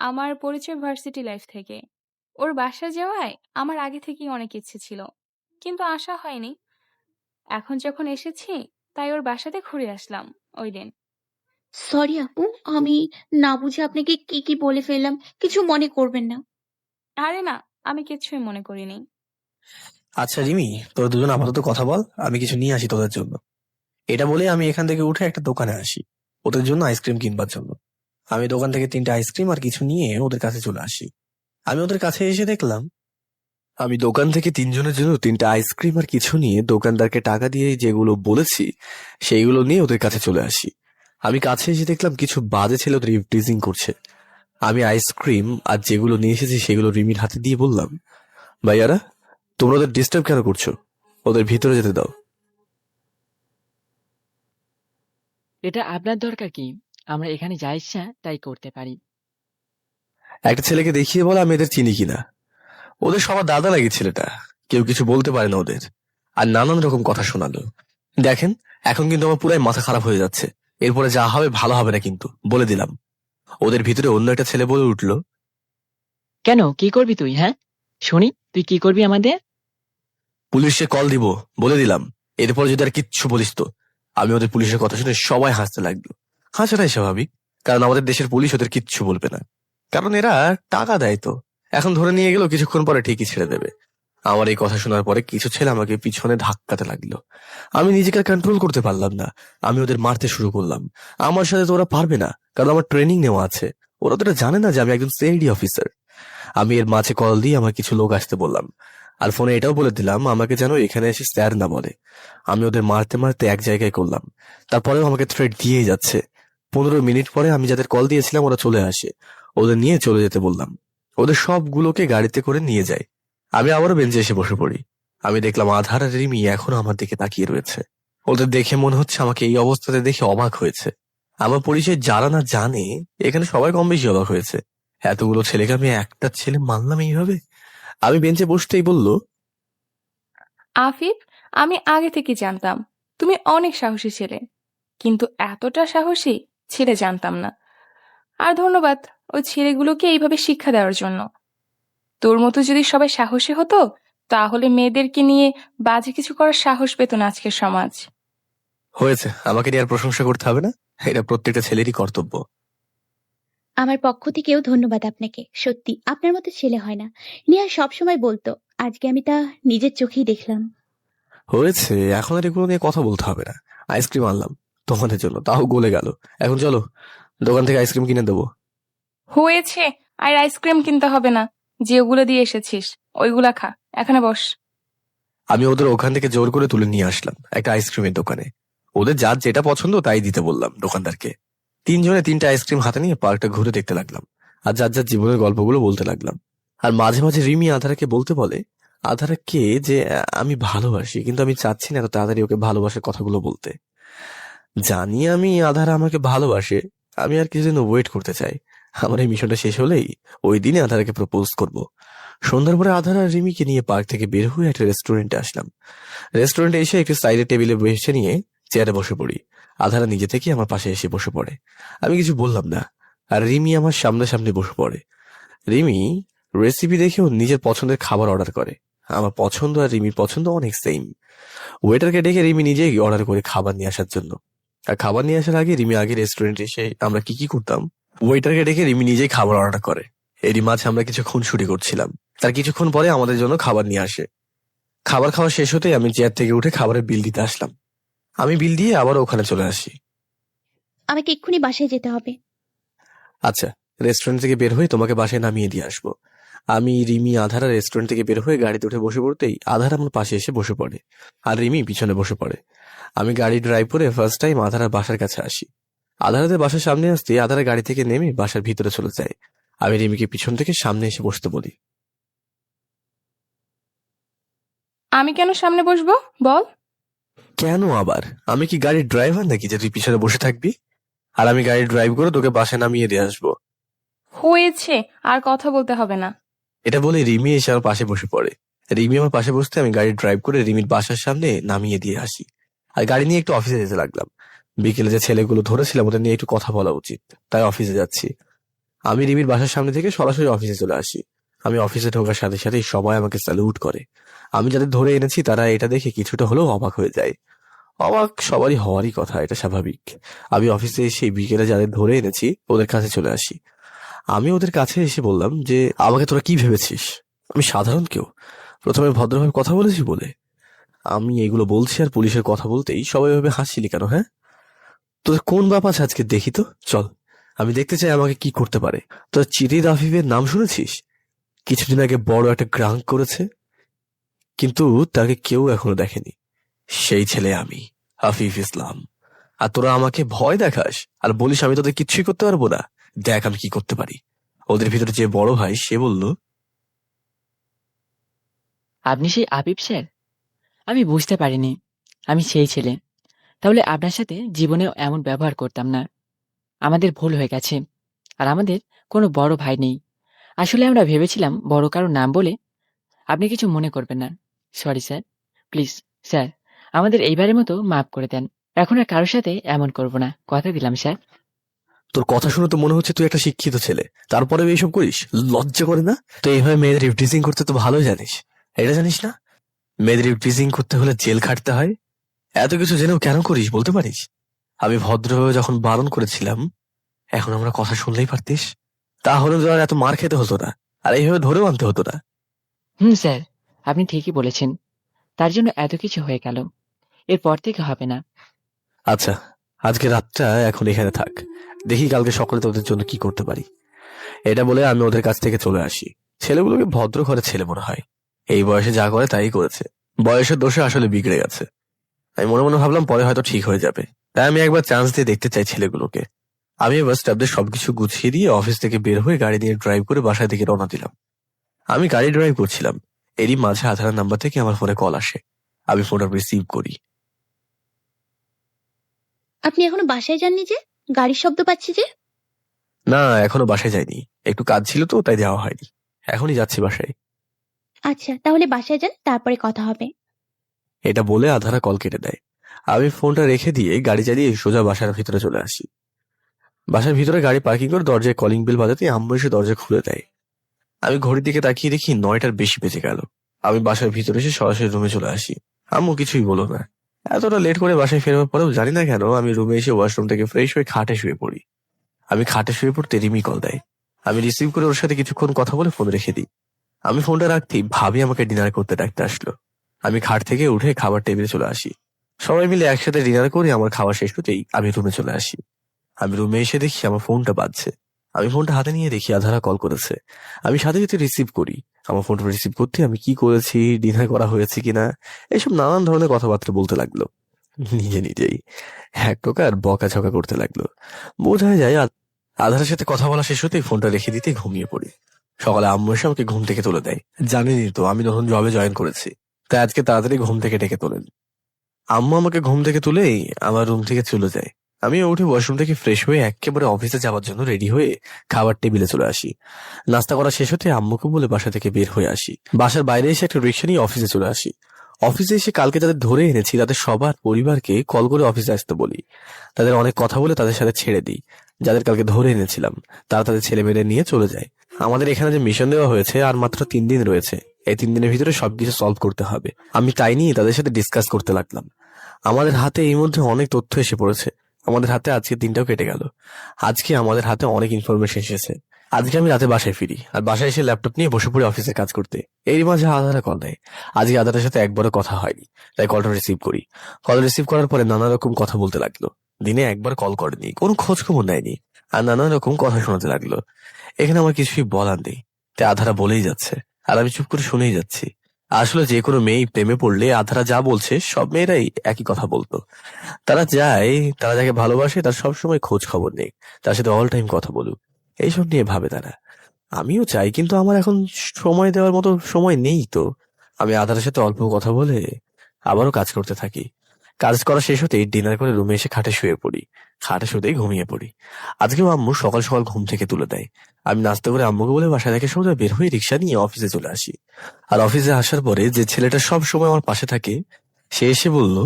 Speaker 18: আমার পরিচয় ভার্সিটি লাইফ থেকে। ওর বাসা যাওয়ায় আমার আগে থেকেই অনেক ইচ্ছে ছিল, কিন্তু আসা হয়নি। এখন যখন এসেছি তাই ওর বাসাতে ঘুরে আসলাম ওই দিন।
Speaker 2: সরি আপু, আমি না বুঝে আপনাকে কি কি বলে ফেললাম, কিছু মনে করবেন না।
Speaker 18: আরে না, আমি কিচ্ছুই মনে করিনি।
Speaker 1: আচ্ছা রিমি, তোরা দুজন আপাতত কথা বল, আমি কিছু নিয়ে আসি তোদের জন্য। এটা বলে আমি এখান থেকে উঠে একটা দোকানে আসি ওদের জন্য আইসক্রিম কিনবার জন্য। আমি দোকান থেকে 3টে আইসক্রিম আর কিছু নিয়ে ওদের কাছে চলে আসি। আমি ওদের কাছে এসে দেখলাম, আমি দোকান থেকে 3জনের জন্য 3টে আইসক্রিম আর কিছু নিয়ে দোকানদারকে টাকা দিয়ে যেগুলো বলেছি সেইগুলো নিয়ে ওদের কাছে চলে আসি। আমি কাছে এসে দেখলাম কিছু বাজে ছেলে ওদের টিজিং করছে। আমি আইসক্রিম আর যেগুলো নিয়ে এসেছি সেগুলো রিমির হাতে দিয়ে বললাম, ভাইয়ারা তোমরা ওদের ডিস্টার্ব কেন করছো, ওদের ভিতরে যেতে দাও।
Speaker 20: এটা আপনার দরকার কি? আমরা এখানে যা ইচ্ছা তাই করতে পারি।
Speaker 1: একটা ছেলেকে দেখিয়ে বলে আমি এদের চিনি কিনা। ওদের সবার দাদা লাগে ছেলেটা, কেউ কিছু বলতে পারে না ওদের। আর নানান রকম কথা শোনালো। দেখেন, এখন কিন্তু আমার পুরাই মাথা খারাপ হয়ে যাচ্ছে। এরপরে যা হবে ভালো হবে না কিন্তু, বলে দিলাম। ওদের ভিতরে অন্য একটা ছেলে বলে উঠলো,
Speaker 20: কেন, কি করবি তুই? হ্যাঁ, শুনি তুই কি করবি আমাদের?
Speaker 1: পুলিশে কল দিব, বলে দিলাম। এরপর যদি আর কিচ্ছু বলিস তো। আমি ওদের পুলিশের কথা শুনে সবাই হাসতে লাগলো। হাসাটাই স্বাভাবিক, কারণ আমাদের দেশের পুলিশ ওদের কিচ্ছু বলবে না, কারণ এরা টাকা দেয় তো। এখন ধরে নিয়ে গেলেও কিছুক্ষণ পরে ঠিকই ছেড়ে দেবে। আমার এই কথা শোনার পরে কিছু ছেলে আমাকে পিছনে ধাক্কাতে লাগলো। আমি নিজেকে কন্ট্রোল করতে পারলাম না। আমি ওদের মারতে শুরু করলাম। আমার সাথে তো ওরা পারবে না, কারণ আমার ট্রেনিং নেওয়া আছে। ওরা তো এটা জানে না যে আমি একজন সিআইডি অফিসার। আমি এর মাঝে কল দিয়ে আমার কিছু লোক আসতে বললাম, আর ফোনে এটাও বলে দিলাম আমাকে যেন এখানে এসে স্যার না বলে। আমি ওদের মারতে মারতে এক জায়গায় করলাম, তারপরেও আমাকে থ্রেট দিয়েই যাচ্ছে। 15 মিনিট পরে আমি যাদের কল দিয়েছিলাম ওরা চলে আসে। ওদের নিয়ে চলে যেতে বললাম। ওদের সবগুলোকে গাড়িতে করে নিয়ে যায়। আমি আবারও বেঞ্চে এসে বসে পড়ি। আমি দেখলাম আধার আর রিমি এখনো আমার দিকে তাকিয়ে রয়েছে। ওদের দেখে মনে হচ্ছে আমাকে এই অবস্থাতে দেখে অবাক হয়েছে। আমার পরিচয় যারা না জানে, এখানে সবাই কম বেশি অবাক হয়েছে। এতগুলো ছেলেকে আমি একটা ছেলে মানলাম এইভাবে। আমি বেঞ্চে বসতেই বলল,
Speaker 18: আফিফ, আমি আগে থেকে জানতাম তুমি অনেক সাহসী ছেলে, কিন্তু এতটা সাহসী ছেলে জানতাম না। আর ধন্যবাদ ওই ছেলেগুলোকে এইভাবে শিক্ষা দেওয়ার জন্য। তোর মতো যদি সবাই সাহসী হতো, তাহলে মেয়েদেরকে নিয়ে বাজে কিছু করার সাহস পেত না আজকের সমাজ।
Speaker 1: হয়েছে, আমাকে নিয়ে আর প্রশংসা করতে হবে না। এটা প্রত্যেকটা ছেলেরই কর্তব্য।
Speaker 2: আমার পক্ষ থেকেও ধন্যবাদ আপনাকে। সত্যি আপনার মতো ছেলে হয় না। নিয়া সবসময় বলতো, আজকে আমি তা নিজের চোখেই দেখলাম।
Speaker 1: হয়েছে, এখন আর এগুলো নিয়ে কথা বলতে হবে না। আইসক্রিম আনলাম তোমাদের জন্য, তাও গলে গেল। এখন চলো, দোকান থেকে আইসক্রিম কিনে দেবো।
Speaker 18: হয়েছে, আর আইসক্রিম কিনতে হবে না। যেগুলো দিয়ে এসেছিস ওইগুলা খা, এখানে বস।
Speaker 1: আমি ওদের ওখান থেকে জোর করে তুলে নিয়ে আসলাম একটা আইসক্রিমের দোকানে। ওদের যার যেটা পছন্দ তাই দিতে বললাম দোকানদারকে। 3 জনে 3টা আইসক্রিম হাতে নিয়ে পার্কটা ঘুরে দেখতে লাগলাম, আর যার যার জীবনের গল্পগুলো বলতে লাগলাম। আর মাঝে মাঝে রিমি আধারাকে বলতে বলে, আধারাকে যে আমি ভালোবাসি, কিন্তু আমি চাচ্ছি না এত তাড়াতাড়ি ওকে ভালোবাসার কথাগুলো বলতে। জানি আমি আধারা আমাকে ভালোবাসে, আমি আর কিছুদিন ওয়েট করতে চাই। আমার এই মিশনটা শেষ হলেই ওই দিনে আধারাকে প্রপোজ করব। সন্ধ্যার পরে আধারা আর রিমিকে নিয়ে পার্ক থেকে বের হয়ে একটা রেস্টুরেন্টে আসলাম। রেস্টুরেন্টে এসে একটু সাইডের টেবিলে বসে নিয়ে চেয়ারে বসে পড়ি। আধারা নিজে থেকে আমার পাশে এসে বসে পড়ে। আমি কিছু বললাম না, আর রিমি আমার সামনাসামনি বসে পড়ে। রিমি রেসিপি দেখেও নিজের পছন্দের খাবার অর্ডার করে। আমার পছন্দ আর রিমির পছন্দ অনেক সেম। ওয়েটারকে ডেকে রিমি নিজেই অর্ডার করে খাবার নিয়ে আসার জন্য। আর খাবার নিয়ে আসার আগে রিমি আগে রেস্টুরেন্টে এসে আমরা কি কি করতাম, ওয়েটারকে ডেকে রিমি নিজেই খাবার অর্ডার করে। এরই মাঝে আমরা কিছুক্ষণ ছুটি করছিলাম। তার কিছুক্ষণ পরে আমাদের জন্য খাবার নিয়ে আসে। খাবার খাওয়া শেষ হতেই আমি চেয়ার থেকে উঠে খাবারের বিল দিতে আসলাম। আমি বিল দিয়ে আবার ওখানে চলে আসি।
Speaker 2: আমাকে এক্ষুনি বাসায় যেতে হবে।
Speaker 1: আচ্ছা, রেস্টুরেন্ট থেকে বের হয়ে তোমাকে বাসায় নামিয়ে দিয়ে আসবো। আমি, রিমি, আধারা রেস্টুরেন্ট থেকে বের হয়ে গাড়িতে উঠে বসে পড়তেই আধারা আমার পাশে এসে বসে পড়ে, আর রিমি পিছনে বসে পড়ে। আমি গাড়ি ড্রাইভ করে ফার্স্ট টাইম আধারার বাসার কাছে আসি। আধারাদের বাসার সামনে আসতে আধারা গাড়ি থেকে নেমে বাসার ভিতরে চলে যায়। আমি রিমিকে পিছন থেকে সামনে এসে বসতে বলি।
Speaker 18: আমি কেন সামনে বসবো বল?
Speaker 1: কেন আবার? আমি কি গাড়ির ড্রাইভার নাকি যে তুই পিছনে বসে থাকবি? আর আমি গাড়ি ড্রাইভ করে তোকে বাসায় নামিয়ে দিয়ে আসবো।
Speaker 18: হয়েছে, আর কথা বলতে হবে না।
Speaker 1: এটা বলে রিমি এসে আমার পাশে বসে পড়ে। রিমি আমার পাশে বসতে আমি গাড়ি ড্রাইভ করে রিমির বাসার সামনে নামিয়ে দিয়ে আসি। আর গাড়ি নিয়ে একটু অফিসে যেতে লাগলাম। বিকেলে যে ছেলেগুলো ধরেছিলাম ওদের নিয়ে একটু কথা বলা উচিত, তাই অফিসে যাচ্ছি। আমি রিমির বাসার সামনে থেকে সরাসরি অফিসে চলে আসি। আমি অফিসে ঢোকার সাথে সাথেই সবাই আমাকে স্যালুট করে। আমি যাদের ধরে এনেছি তারা এটা দেখে কিছুটা হলেও অবাক হয়ে যায়। অবাক সবারই হওয়ারই কথা, এটা স্বাভাবিক। আমি অফিসে এসে বিকেলে যাদের ধরে এনেছি ওদের কাছে চলে আসি। আমি ওদের কাছে এসে বললাম যে, আমাকে তোরা কি ভেবেছিস আমি সাধারণ কেউ? প্রথমে ভদ্রভাবে কথা বলেছি বলে আমি এগুলো বলছি, আর পুলিশের কথা বলতেই সবাই ভাবে হাসছিলি কেন? হ্যাঁ, তোদের কোন বাপ আছে আজকে দেখি তো, চল আমি দেখতে চাই আমাকে কি করতে পারে। তোর চিরিদ আফিফের নাম শুনেছিস? কিছুদিন আগে বড় একটা গ্রাঙ্ক করেছে, কিন্তু তাকে কেউ এখনো দেখেনি। সেই ছেলে আমি, আফিফ ইসলাম। আর তোরা আমাকে ভয় দেখাস আর বলিস আমি তোদের কিচ্ছুই করতে পারবো না। দেখ আমি কি করতে পারি। ওদের ভিতরে যে বড় ভাই সে বলল,
Speaker 20: আপনি সেই আবিব স্যার? আমি বুঝতে পারিনি আমি সেই ছেলে। তাহলে আপনার সাথে জীবনেও এমন ব্যবহার করতাম না। আমাদের ভুল হয়ে গেছে, আর আমাদের কোনো বড় ভাই নেই। আসলে আমরা ভেবেছিলাম বড় কারোর নাম বলে আপনি কিছু মনে করবেন না। সরি স্যার, প্লিজ স্যার, আমাদের এইবারের মতো মাফ করে দেন। এখন আর কারোর সাথে এমন করব না, কথা দিলাম স্যার।
Speaker 1: তোর কথা শুনে তো মনে হচ্ছে তুই একটা শিক্ষিত ছেলে, তারপরে এইসব করিস? লজ্জা করে না? তো এইভাবে মেয়েদের ইভটিজিং করতে তো ভালোই জানিস, এটা জানিস না? মেয়েদের ইভটিজিং করতে হলে জেল খাটতে হয়। এত কিছু জেনেও কেন করিস বলতে পারিস? আমি ভদ্রভাবে যখন বারণ করেছিলাম, এখন আমরা কথা শুনলেই পারতিস। তাহলে তো আর এত মার খেতে হতো না, আর এইভাবে ধরেও আনতে হতো না।
Speaker 20: স্যার, আপনি ঠিকই বলেছেন, তার জন্য এত কিছু হয়ে গেল, এরপর থেকে হবে না।
Speaker 1: আচ্ছা, আজকে রাতটা এখন এখানে থাক, দেখি কালকে সকালে তোদের জন্য কি করতে পারি। এটা বলে আমি ওদের কাছ থেকে চলে আসি। ছেলেগুলোকে ভদ্র ঘরে ছেলে মনে হয়, এই বয়সে যা করে তাই করেছে। বয়সের দোষে আসলে বিগড়ে গেছে। আমি মনে মনে ভাবলাম পরে হয়তো ঠিক হয়ে যাবে, তাই আমি একবার চান্স দিয়ে দেখতে চাই ছেলেগুলোকে। আমি এবার স্টাফদের সবকিছু গুছিয়ে দিয়ে অফিস থেকে বের হয়ে গাড়ি নিয়ে ড্রাইভ করে বাসায় দিকে রওনা দিলাম। আমি গাড়ি ড্রাইভ করছিলাম, এরই মাঝে আধার নাম্বার থেকে আমার ফোনে কল আসে। আমি ফোনটা রিসিভ করি।
Speaker 2: আপনি এখনো বাসায় যাননি যে? গাড়ির শব্দ পাচ্ছি যে।
Speaker 1: না, এখনো বাসায় যাইনি, একটু কাজ ছিল তো তাই যাওয়া হয়নি। এখনই যাচ্ছি বাসায়।
Speaker 2: আচ্ছা, তাহলে বাসায় যান, তারপরে কথা হবে।
Speaker 1: এটা বলে আধারা কল কেটে দেয়। আমি ফোনটা রেখে দিয়ে গাড়ি চালিয়ে সোজা বাসার ভিতরে চলে আসি। বাসার ভিতরে গাড়ি পার্কিং করে দরজায় কলিং বেল বাজাতে আম্মু এসে দরজা খুলে দেয়। আমি ঘড়ির দিকে তাকিয়ে দেখি 9টার বেশি বেজে গেল। আমি বাসার ভিতরে এসে সরাসরি রুমে চলে আসি। আম্মু কিছুই বলো না। এতটা লেট করে বাসায় ফেরার পরেও জানি না কেন আমি রুমে এসে ওয়াশরুম থেকে ফ্রেশ হয়ে খাটে শুয়ে পড়ি। আমি খাটে শুয়ে পড়তে রিমি কল দেয়। আমি রিসিভ করে ওর সাথে কিছুক্ষণ কথা বলে ফোন রেখে দিই। আমি ফোনটা রাখতেই ভাবি আমাকে ডিনার করতে ডাকতে আসলো। আমি খাট থেকে উঠে খাবার টেবিলে চলে আসি। সবাই মিলে একসাথে ডিনার করে আমার খাওয়া শেষ হতেই আমি রুমে চলে আসি। আমি রুমে এসে দেখি আমার ফোনটা বাজছে। আমি ফোনটা হাতে নিয়ে দেখি আধারা কল করেছে। আমি সাথে সাথে রিসিভ করি। আমার ফোনটা রিসিভ করতে আমি কি করেছি, ডিনার করা হয়েছে কিনা, এইসব নানান ধরনের কথাবার্তা বলতে লাগলো নিজে নিজেই। এক প্রকার বকাঝকা করতে লাগলো। বোঝা যায় আধারের সাথে কথা বলা শেষ হতেই ফোনটা রেখে দিতে ঘুমিয়ে পড়ি। সকালে আম্মু এসে আমাকে ঘুম থেকে তুলে দেয়। জানেনই তো আমি নতুন জবে জয়েন করেছি, তাই আজকে তাড়াতাড়ি ঘুম থেকে ডেকে তোলেন। আম্মু আমাকে ঘুম থেকে তুলেই আমার রুম থেকে চলে যায়। আমি উঠে ওয়াশরুম থেকে ফ্রেশ হয়ে একেবারে অফিসে যাওয়ার জন্য রেডি হয়ে খাবার টেবিলে চলে আসি। নাস্তা করা শেষ হতে আম্মুকে বলে বাসা থেকে বের হয়ে আসি। বাসার বাইরে এসে একটা রিক্সা নিয়ে অফিসে চলে আসি। অফিসে এসে কালকে যাদের ধরে এনেছি তাদের সবার পরিবারকে কল করে অফিসে আসতে বলি। তাদের অনেক কথা বলে তাদের সাথে ছেড়ে দিই। যাদের কালকে ধরে এনেছিলাম তারা তাদের ছেলে মেয়েদের নিয়ে চলে যায়। আমাদের এখানে যে মিশন দেওয়া হয়েছে আর মাত্র 3 দিন রয়েছে, এই 3 দিনের ভিতরে সবকিছু সলভ করতে হবে। আমি তাই নিয়ে তাদের সাথে ডিসকাস করতে লাগলাম। আমাদের হাতে এই মধ্যে অনেক তথ্য এসে পড়েছে। আমাদের হাতে আজকে দিনটাও কেটে গেল। আজকে আমাদের হাতে অনেক ইনফরমেশন এসেছে। আজকে আমি রাতে বাসায় ফিরি আর বাসায় এসে ল্যাপটপ নিয়ে বসে পড়ি অফিসে কাজ করতে। এরই মাঝে আধারা কল দেয়। আজকে আধারের সাথে একবারও কথা হয়নি, তাই কলটা রিসিভ করি। কল রিসিভ করার পরে নানা রকম কথা বলতে লাগলো। দিনে একবার কল করেনি, কোনো খোঁজ খবর নেয়নি, আর নানা রকম কথা শোনাতে লাগলো। এখানে আমার কিছুই বলার নেই, তাই আধারা বলেই যাচ্ছে আর আমি চুপ করে শুনেই যাচ্ছি। আসলে যে কোনো মেয়ে প্রেমে পড়লে আধারা যা বলছে সব মেয়েরাই একই কথা বলতো। তারা চায় তারা যাকে ভালোবাসে তার সবসময় খোঁজ খবর নেই, তার সাথে অল টাইম কথা বলুক, এইসব নিয়ে ভাবে তারা। আমিও চাই, কিন্তু আমার এখন সময় দেওয়ার মতো সময় নেই। তো আমি আধারের সাথে অল্প কথা বলে আবারও কাজ করতে থাকি। কাজ করা শেষ হতেই ডিনার করে রুমে এসে খাটে শুয়ে পড়ি। খাটে শুতেই ঘুমিয়ে পড়ি। আজকেও আম্মু সকাল সকাল ঘুম থেকে তুলে দেয়। আমি নাস্তা করে আম্মুকে বলে বাসা থেকে সোজা বের হয়ে রিক্সা নিয়ে অফিসে চলে আসি। আর অফিসে আসার পরে যে ছেলেটা সব সময় আমার পাশে থাকে সে এসে বলল,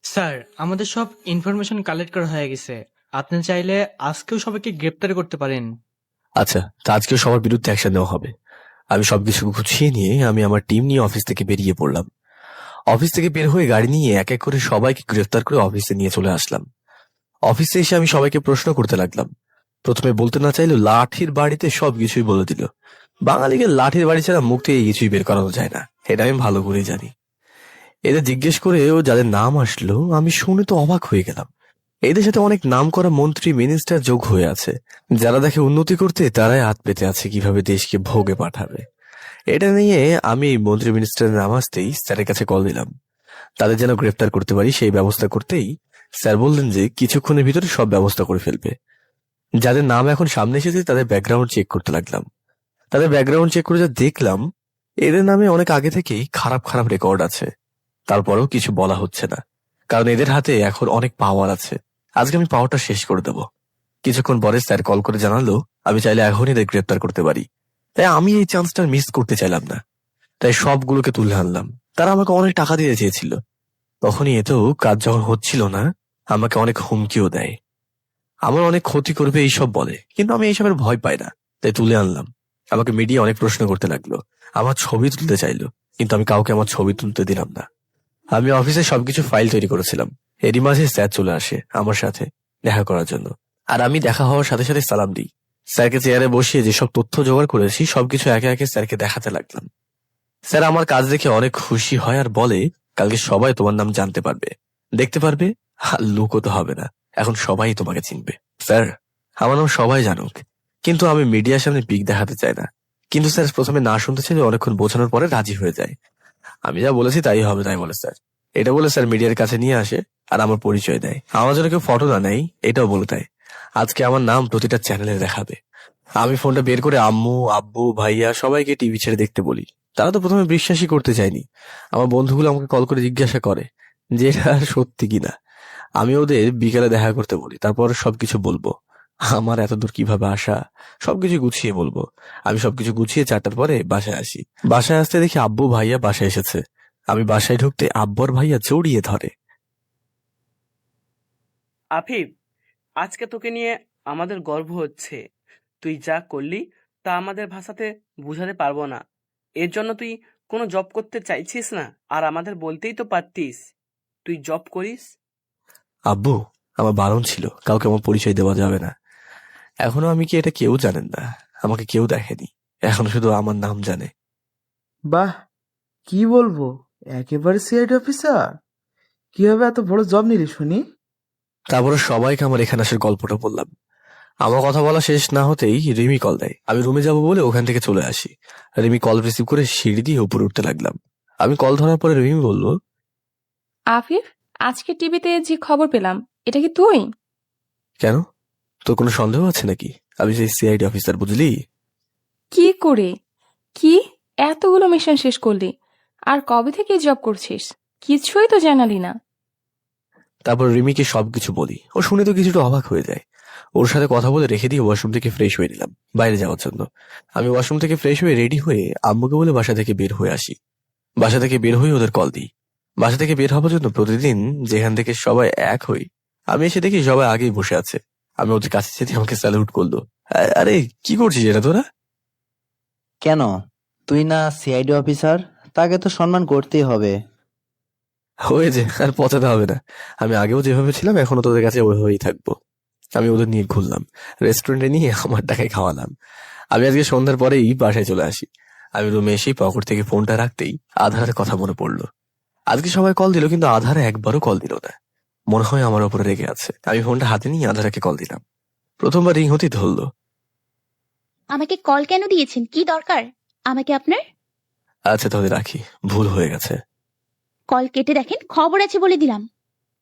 Speaker 21: স্যার, আমাদের সব ইনফরমেশন কালেক্ট করা হয়ে গেছে। আপনি চাইলে আজকেও সবাইকে গ্রেপ্তার করতে পারেন।
Speaker 1: আচ্ছা, তা আজকেও সবার বিরুদ্ধে অ্যাকশন নেওয়া হবে। আমি সবকিছু গুছিয়ে নিয়ে আমি আমার টিম নিয়ে অফিস থেকে বেরিয়ে পড়লাম। অফিস থেকে বের হয়ে গাড়ি নিয়ে এক এক করে সবাইকে গ্রেফতার করে অফিসে নিয়ে চলে আসলাম। অফিসে এসে আমি সবাইকে প্রশ্ন করতে লাগলাম। প্রথমে বলতে না চাইলেও লাঠির বাড়িতে সবকিছুই বলে দিল। বাঙালিকে লাঠির বাড়ি ছাড়া মুখ থেকে কিছুই বের করানো যায় না, এটা আমি ভালো করেই জানি। এদের জিজ্ঞেস করেও যাদের নাম আসলো আমি শুনে তো অবাক হয়ে গেলাম। এদের সাথে অনেক নাম করা মন্ত্রী মিনিস্টার যোগ হয়ে আছে। যারা দেখে উন্নতি করতে তারাই হাত পেতে আছে কিভাবে দেশকে ভোগে পাঠাবে। এটা নিয়ে আমি মন্ত্রী মিনিস্টারের নাম আসতেই স্যারের কাছে কল দিলাম। তাদের যেন গ্রেফতার করতে পারি সেই ব্যবস্থা করতেই স্যার বললেন যে কিছুক্ষণের ভিতরে সব ব্যবস্থা করে ফেলবে। যাদের নাম এখন সামনে এসেছে তাদের ব্যাকগ্রাউন্ড চেক করতে লাগলাম। তাদের ব্যাকগ্রাউন্ড চেক করে যা দেখলাম, এদের নামে অনেক আগে থেকেই খারাপ খারাপ রেকর্ড আছে। তারপরেও কিছু বলা হচ্ছে না, কারণ এদের হাতে এখন অনেক পাওয়ার আছে। আজকে আমি পাওয়ারটা শেষ করে দেব। কিছুক্ষণ পরে স্যার কল করে জানালো আমি চাইলে এখনই এদের গ্রেপ্তার করতে পারি। তাই আমি এই চান্সটা মিস করতে চাইলাম না। তাই সবগুলোকে তুলে আনলাম। তারা আমাকে অনেক টাকা দিতে চেয়েছিল। তখনই এতেও কাজ যখন হচ্ছিল না, আমাকে অনেক হুমকিও দেয়। আমার অনেক ক্ষতি করবে এইসব বলে, কিন্তু আমি এইসবের ভয় পাই না, তাই তুলে আনলাম। আমাকে মিডিয়া অনেক প্রশ্ন করতে লাগলো, আমার ছবি তুলতে চাইলো, কিন্তু আমি কাউকে আমার ছবি তুলতে দিলাম না। আমি অফিসে সবকিছু ফাইল তৈরি করেছিলাম। এরই মাঝে স্যার চলে আসে আমার সাথে দেখা করার জন্য। আর আমি দেখা হওয়ার সাথে সাথে সালাম দিই। স্যারকে চেয়ারে বসিয়ে যেসব তথ্য জোগাড় করেছি সবকিছু একে একে স্যারকে দেখাতে লাগলাম। স্যার আমার কাজ দেখে অনেক খুশি হয় আর বলে, কালকে সবাই তোমার নাম জানতে পারবে, দেখতে পারবে, আর লুকোতে হবে না। এখন সবাই তোমাকে চিনবে। স্যার, আমার নাম সবাই জানুক, কিন্তু আমি মিডিয়ার সামনে পিক দেখাতে চাই না। কিন্তু স্যার প্রথমে না শুনতে চাইলে অনেকক্ষণ বোঝানোর পরে রাজি হয়ে যায়। আমি যা বলেছি তাই হবে, তাই বলে স্যার। এটা বলে স্যার মিডিয়ার কাছে নিয়ে আসে আর আমার পরিচয় দেয়। আমার জন্য কেউ ফটো না নেয় এটাও বলে দেয়। আজকে আমার নাম প্রতিটা চ্যানেলে দেখাবে। আমি ফোনটা বের করে আম্মু, আব্বু, ভাইয়া সবাইকে টিভি ছেড়ে দেখতে বলি। তারা তো প্রথমে বিশ্বাসই করতে চায়নি। আমার বন্ধুগুলো আমাকে কল করে জিজ্ঞাসা করে যে এটা সত্যি কিনা। আমি ওদের বিকেলে দেখা করতে বলি, তারপর সবকিছু বলবো। আমার এতদূর কিভাবে আসা সবকিছু গুছিয়ে বলবো। আমি সবকিছু গুছিয়ে 4টার পরে বাসায় আসি। বাসায় আসতে দেখি আব্বু ভাইয়া বাসায় এসেছে। আমি বাসায় ঢুকতে আব্বর ভাইয়া জড়িয়ে ধরে।
Speaker 19: আফিফ, আজকে তোকে নিয়ে আমাদের গর্ব হচ্ছে। তুই যা করলি তা আমাদের ভাষাতে বুঝাতে পারবো না। এর জন্য তুই কোনো জব করতে চাইছিস না, আর আমাদের বলতেই তো পারতিস তুই জব করিস।
Speaker 1: আব্বু, আমার বারণ ছিল, কাউকে আমার পরিচয় দেওয়া যাবে না। এখনো আমি কি এটা কেউ জানেন না, আমাকে কেউ দেখেনি, এখন শুধু আমার নাম জানে।
Speaker 9: বাহ, কি বলবো, একেবারে সিআইডি অফিসার। কিভাবে এত বড় জব নিলি শুনি?
Speaker 1: তারপরে সবাইকে আমার এখানে আসার গল্পটা বললাম। আমার কথা বলা শেষ না হতেই রিমি কল দেয়। আমি রুমে যাব বলে ওখান থেকে চলে আসি। রিমি কল রিসিভ করে সিঁড়ি দিয়ে উপরে উঠতে লাগলাম। আমি কল ধরার পরে রিমি বলল,
Speaker 18: আফিফ, আজকে টিভিতে যে খবর পেলাম, এটা কি তুই?
Speaker 1: কেন, তোর কোনো সন্দেহ আছে নাকি আমি সেই সিআইডি অফিসার? বুঝলি?
Speaker 18: কি করে, কি এতগুলো মিশন শেষ করলি, আর কবে থেকে জব করছিস? কিছুই তো জানালি না।
Speaker 1: তারপর রিমিকে সবকিছু বলি। ও শুনে তো কিছুটা অবাক হয়ে যায়। ওর সাথে কথা বলে রেখে দিয়ে ওয়াশরুম থেকে ফ্রেশ হয়ে নিলাম বাইরে যাওয়ার জন্য। আমি ওয়াশরুম থেকে ফ্রেশ হয়ে রেডি হয়ে আম্মুকে বলে বাসা থেকে বের হয়ে আসি। বাসা থেকে বের হয়ে ওদের কল দিই। বাসা থেকে বের হওয়ার জন্য প্রতিদিন যেখান থেকে সবাই এক হই, আমি এসে দেখি সবাই আগেই বসে আছে। আমি ওদের কাছে যেতে আমাকে স্যালুট করলো। আরে কি করছিস এটা তোরা?
Speaker 11: কেন, তুই না সিআইডি অফিসার? তাকে তো সম্মান করতেই হবে।
Speaker 1: হয়েছে, আর পচাতে হবে না। আমি আগেও যেভাবে ছিলাম এখনো তোদের কাছে ওইভাবেই থাকবো। আমি ওদের নিয়ে ঘুরলাম, রেস্টুরেন্টে নিয়ে আমার টাকায় খাওয়ালাম। আমি আজকে সন্ধ্যার পরেই বাসায় চলে আসি। আমি রুমে এসেই পকেট থেকে ফোনটা রাখতেই আধারের কথা মনে পড়লো। আজকে সবাই কল দিল, কিন্তু আধার একবারও কল দিল না। মনে হয় আমার উপরে রেগে আছে। আমি ফোনটা হাতে নিয়ে আধারাকে কল দিলাম। প্রথমবার রিং হতেই ধরলো।
Speaker 2: আমাকে কল কেন দিয়েছেন? কি দরকার আমাকে আপনার?
Speaker 1: আচ্ছা তাহলে রাখি, ভুল হয়ে গেছে।
Speaker 2: কল কেটে দেখেন, খবর আছে বলে দিলাম।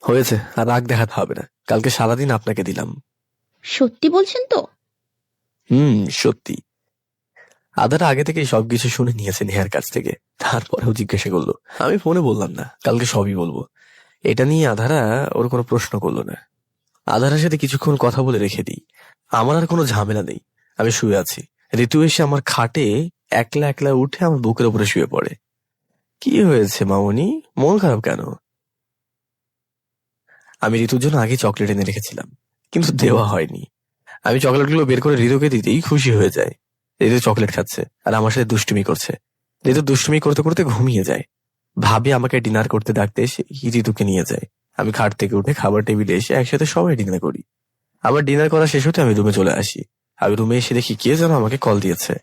Speaker 1: হয়েছে, আর রাগ দেখাতে হবে না। কালকে সারাদিন আপনাকে দিলাম।
Speaker 2: সত্যি বলছেন তো?
Speaker 1: সত্যি। আধারা আগে থেকেই সবকিছু শুনে নিয়েছে নেহার কাছ থেকে। তারপরেও জিজ্ঞাসা করলো। আমি ফোনে বললাম না, কালকে সবই বলবো। এটা নিয়ে আধারা ওর কোনো প্রশ্ন করলো না। আধারার সাথে কিছুক্ষণ কথা বলে রেখে দিই। আমার আর কোনো ঝামেলা নেই। আমি শুয়ে আছি। ঋতু এসে আমার খাটে একলা একলা উঠে আমার বুকের উপরে শুয়ে পড়ে। কি হয়েছে মামনি, মন খারাপ কেন? আমি ঋতুর জন্য আগে চকলেট এনে রেখেছিলাম, কিন্তু দেওয়া হয়নি। আমি চকলেটগুলো বের করে ঋতুকে দিতেই খুশি হয়ে যায়। ঋতু চকলেট খাচ্ছে আর আমার সাথে দুষ্টুমি করছে। ঋতু দুষ্টুমি করতে করতে ঘুমিয়ে যায়। ভাবি আমাকে ডিনার করতে ডাকতে এসে ঋতুকে নিয়ে যায়। আমি খাট থেকে উঠে খাবার টেবিলে এসে একসাথে সবাই ডিনার করি। আবার ডিনার করা শেষ হতে আমি রুমে চলে আসি। আমি রুমে এসে দেখি কে যেন আমাকে কল দিয়েছে।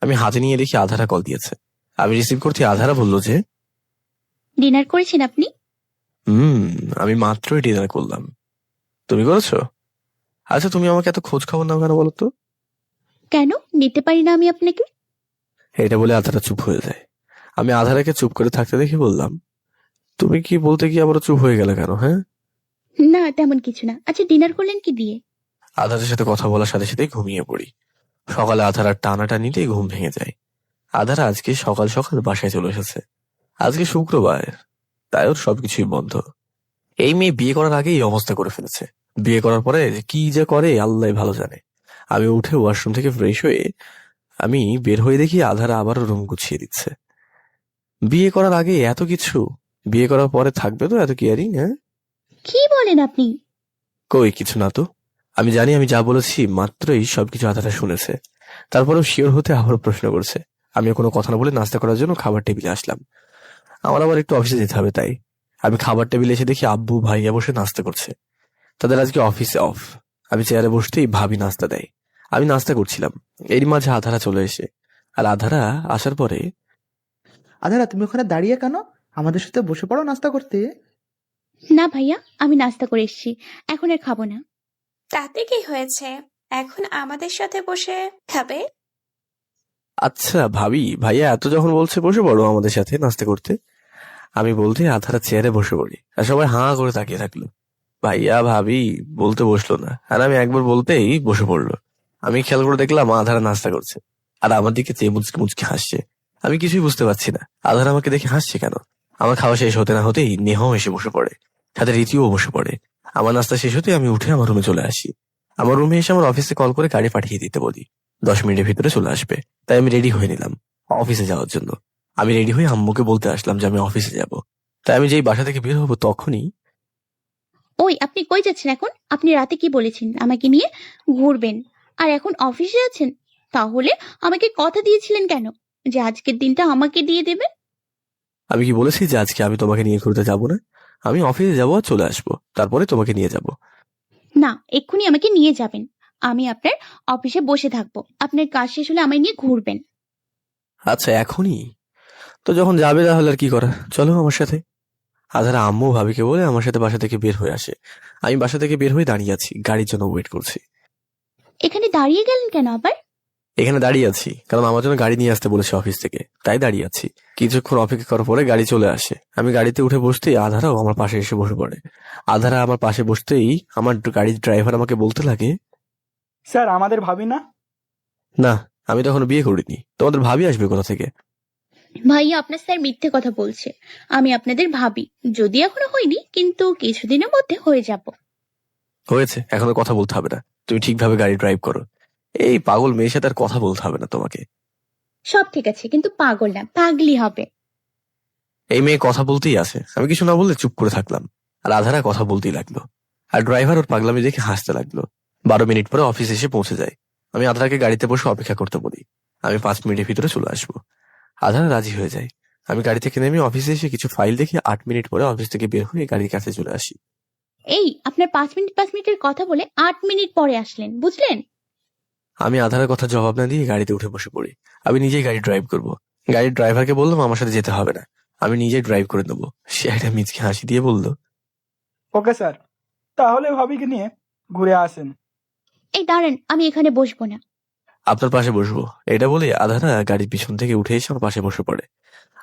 Speaker 1: আমি হাতে নিয়ে দেখি আধারা কল দিয়েছে। আমি রিসিভ করতে আধারা বললো যে,
Speaker 2: ডিনার করেছেন আপনি?
Speaker 1: আমি মাত্রই ডিনার করলাম। তুমি করেছো? আচ্ছা তুমি আমাকে এত খোঁজ খবর নাও কেন বলো তো?
Speaker 2: কেন নিতে পারি না আমি আপনাকে?
Speaker 1: এটা বলে আধারা চুপ হয়ে যায়। আমি আধারাকে চুপ করে থাকতে দেখে বললাম, তুমি কি বলতে গিয়ে আবার চুপ হয়ে গেলে কেন? হ্যাঁ,
Speaker 2: না তেমন কিছু না। আচ্ছা ডিনার করলেন কি দিয়ে?
Speaker 1: আধারের সাথে কথা বলার সাথে সাথে ঘুমিয়ে পড়ি। সকালে আধারার টানাটা নিতেই ঘুম ভেঙে যায়। আধারা আজকে সকাল সকাল বাসায় চলে এসেছে। আজকে শুক্রবার, তাই ওর সবকিছুই বন্ধ। এই মেয়ে বিয়ে করার আগেই এই অবস্থা করে ফেলেছে। বিয়ে করার পরে কি যে করে আল্লাহ ভালো জানে। আমি উঠে ওয়াশরুম থেকে ফ্রেশ হয়ে আমি বের হয়ে দেখি আধারা আবারও রুম গুছিয়ে দিচ্ছে। বিয়ে করার আগে এত কিছু, বিয়ে করার পরে থাকবে তো এত কেয়ারিং? হ্যাঁ,
Speaker 2: কি বলেন আপনি?
Speaker 1: কই কিছু না তো। আমি জানি আমি যা বলেছি মাত্রই সবকিছু আধারা শুনেছে, তারপরেও শিওর হতে আবারও প্রশ্ন করছে। আমিও কোনো কথা না বলে নাস্তা করার জন্য খাবার টেবিলে আসলাম। আমার আবার একটু অফিসে যেতে হবে, তাই আমি খাবার টেবিলে এসে দেখি আব্বু ভাইয়া বসে নাস্তা করছে। তাদের আজকে অফিসে অফ। আমি চেয়ারে বসতেই ভাবি নাস্তা দেয়। আমি নাস্তা করছিলাম, এর মাঝে আধারা চলে এসে। আর আধারা আসার পরে,
Speaker 9: আধারা তুমি ওখানে দাঁড়িয়ে কেন? আমাদের সাথে বসে পড়ো নাস্তা করতে।
Speaker 2: না ভাইয়া, আমি নাস্তা করে এসেছি, এখন আর খাবো না।
Speaker 7: তাতে কি হয়েছে, এখন আমাদের সাথে বসে খাবে।
Speaker 1: আচ্ছা ভাবি ভাইয়া এত যখন বলছে বসে পড়ো আমাদের সাথে নাস্তা করতে, আমি বলতে আধারা চেয়ারে বসে পড়ি। আর সবাই হাঁ করে তাকিয়ে থাকলো। ভাইয়া ভাবি বলতে বসলো না, আর আমি একবার বলতেই বসে পড়লো। আমি খেয়াল করে দেখলাম আধারা নাস্তা করছে আর আমার দিকে চেয়ে মুচকি মুচকি হাসছে। আমি কিছুই বুঝতে পারছি না আধারা আমাকে দেখে হাসছে কেন। আমার খাওয়া শেষ হতে না হতেই নেহাও এসে বসে পড়ে, সাথে রীতিও বসে পড়ে। আমার নাস্তা শেষ হতে আমি উঠে আমার রুমে চলে আসি। আমার রুমে এসে আমার অফিসে কল করে গাড়ি পাঠিয়ে দিতে বলি, 10 মিনিটের ভিতরে চলে আসবে। তাই আমি রেডি হয়ে নিলাম অফিসে যাওয়ার জন্য। আমি রেডি হয়ে আম্মুকে বলতে আসলাম যে আমি অফিসে যাব। তাই আমি যেই বাসা থেকে বের হবো তখনই,
Speaker 2: ওই আপনি কই যাচ্ছেন এখন? আপনি রাতে কি বলেছেন আমাকে নিয়ে ঘুরবেন, আর এখন অফিসে যাচ্ছেন? তাহলে আমাকে কথা দিয়েছিলেন কেন যে আজকের দিনটা আমাকে দিয়ে দেবেন?
Speaker 1: আমি কি বলেছি যে আজকে আমি তোমাকে নিয়ে ঘুরতে যাব না? আমি অফিসে যাবো আর চলে আসবো, তারপরে তোমাকে নিয়ে যাব।
Speaker 2: না, এক্ষুনি আমাকে নিয়ে যাবেন। আমি আপনার অফিসে বসে থাকবো, আপনার কাজ শেষ হলে আমায় নিয়ে ঘুরবেন।
Speaker 1: আচ্ছা এখনই? তো যখন যাবে তাহলে আর কি করা, চলো আমার সাথে। আধারা আম্মু ভাবিকে বলে আমার সাথে বাসা থেকে বের হয়ে আসে। আমি বাসা থেকে বের হয়ে দাঁড়িয়ে আছি, গাড়ির জন্য ওয়েট করছি।
Speaker 2: এখানে দাঁড়িয়ে গেলেন কেন আবার?
Speaker 1: এখানে দাঁড়িয়ে আছি কারণ আমার জন্য গাড়ি নিয়ে আসতে বলেছে অফিস থেকে, তাই দাঁড়িয়ে আছি। কিছুক্ষণ অপেক্ষা করার পরে গাড়ি চলে আসে। আমি গাড়িতে উঠে বসতেই আধারাও আমার পাশে এসে বসে পড়ে। আধারা আমার পাশে বসতেই আমার গাড়ির ড্রাইভার আমাকে বলতে লাগে,
Speaker 5: স্যার আমাদের ভাবি না?
Speaker 1: না, আমি তো এখনো বিয়ে করিনি, তোমাদের ভাবি আসবে কোথা থেকে?
Speaker 2: ভাইয়া আপনার স্যার মিথ্যে কথা বলছে। আমি আপনাদের ভাবি, যদি এখনো হয়নি কিন্তু কিছুদিনের মধ্যে হয়ে যাব।
Speaker 1: হয়েছে, এখনো কথা বলতে হবে না, তুমি ঠিকভাবে গাড়ি ড্রাইভ করো। এই পাগল মেয়ের সাথে আর কথা বলতে হবে না তোমাকে।
Speaker 2: সব ঠিক আছে, কিন্তু পাগল না, পাগলি হবে।
Speaker 1: এই মেয়ে কথা বলতেই আছে, আমি কিছু না বললে চুপ করে থাকলাম। আর আধারা কথা বলতেই লাগলো, আর ড্রাইভার ওর পাগলামি দেখে হাসতে লাগলো। 12 মিনিট পরে অফিস এসে পৌঁছে যায়। আমি আধারাকে গাড়িতে বসে অপেক্ষা করতে বলি, আমি 5 মিনিটের ভিতরে চলে আসবো। আধারা রাজি হয়ে যায়। আমি গাড়ি থেকে নেমে অফিসে এসে কিছু ফাইল দেখে 8 মিনিট পরে অফিস থেকে বের হয়ে গাড়ির কাছে চলে আসি।
Speaker 2: এই আপনার 5 মিনিটের কথা বলে 8 মিনিট পরে আসলেন, বুঝলেন?
Speaker 1: আমি আধারের কথা জবাব না দিয়ে গাড়িতে উঠে বসে পড়ি। আমি নিজেই গাড়ি ড্রাইভ করব। গাড়ির ড্রাইভারকে বললাম আমার সাথে যেতে হবে না, আমি নিজেই ড্রাইভ করে নেবো। সে একটা মিচকে হাসি দিয়ে বলল,
Speaker 5: ওকে স্যার, তাহলে ভাবিকে নিয়ে ঘুরে আসেন।
Speaker 2: এই দাঁড়ান, আমি এখানে বসবো না।
Speaker 1: আপনার পাশে বসবো। এটা বলে আধারা গাড়ির পিছন থেকে উঠে এসে আমার পাশে বসে পড়ে।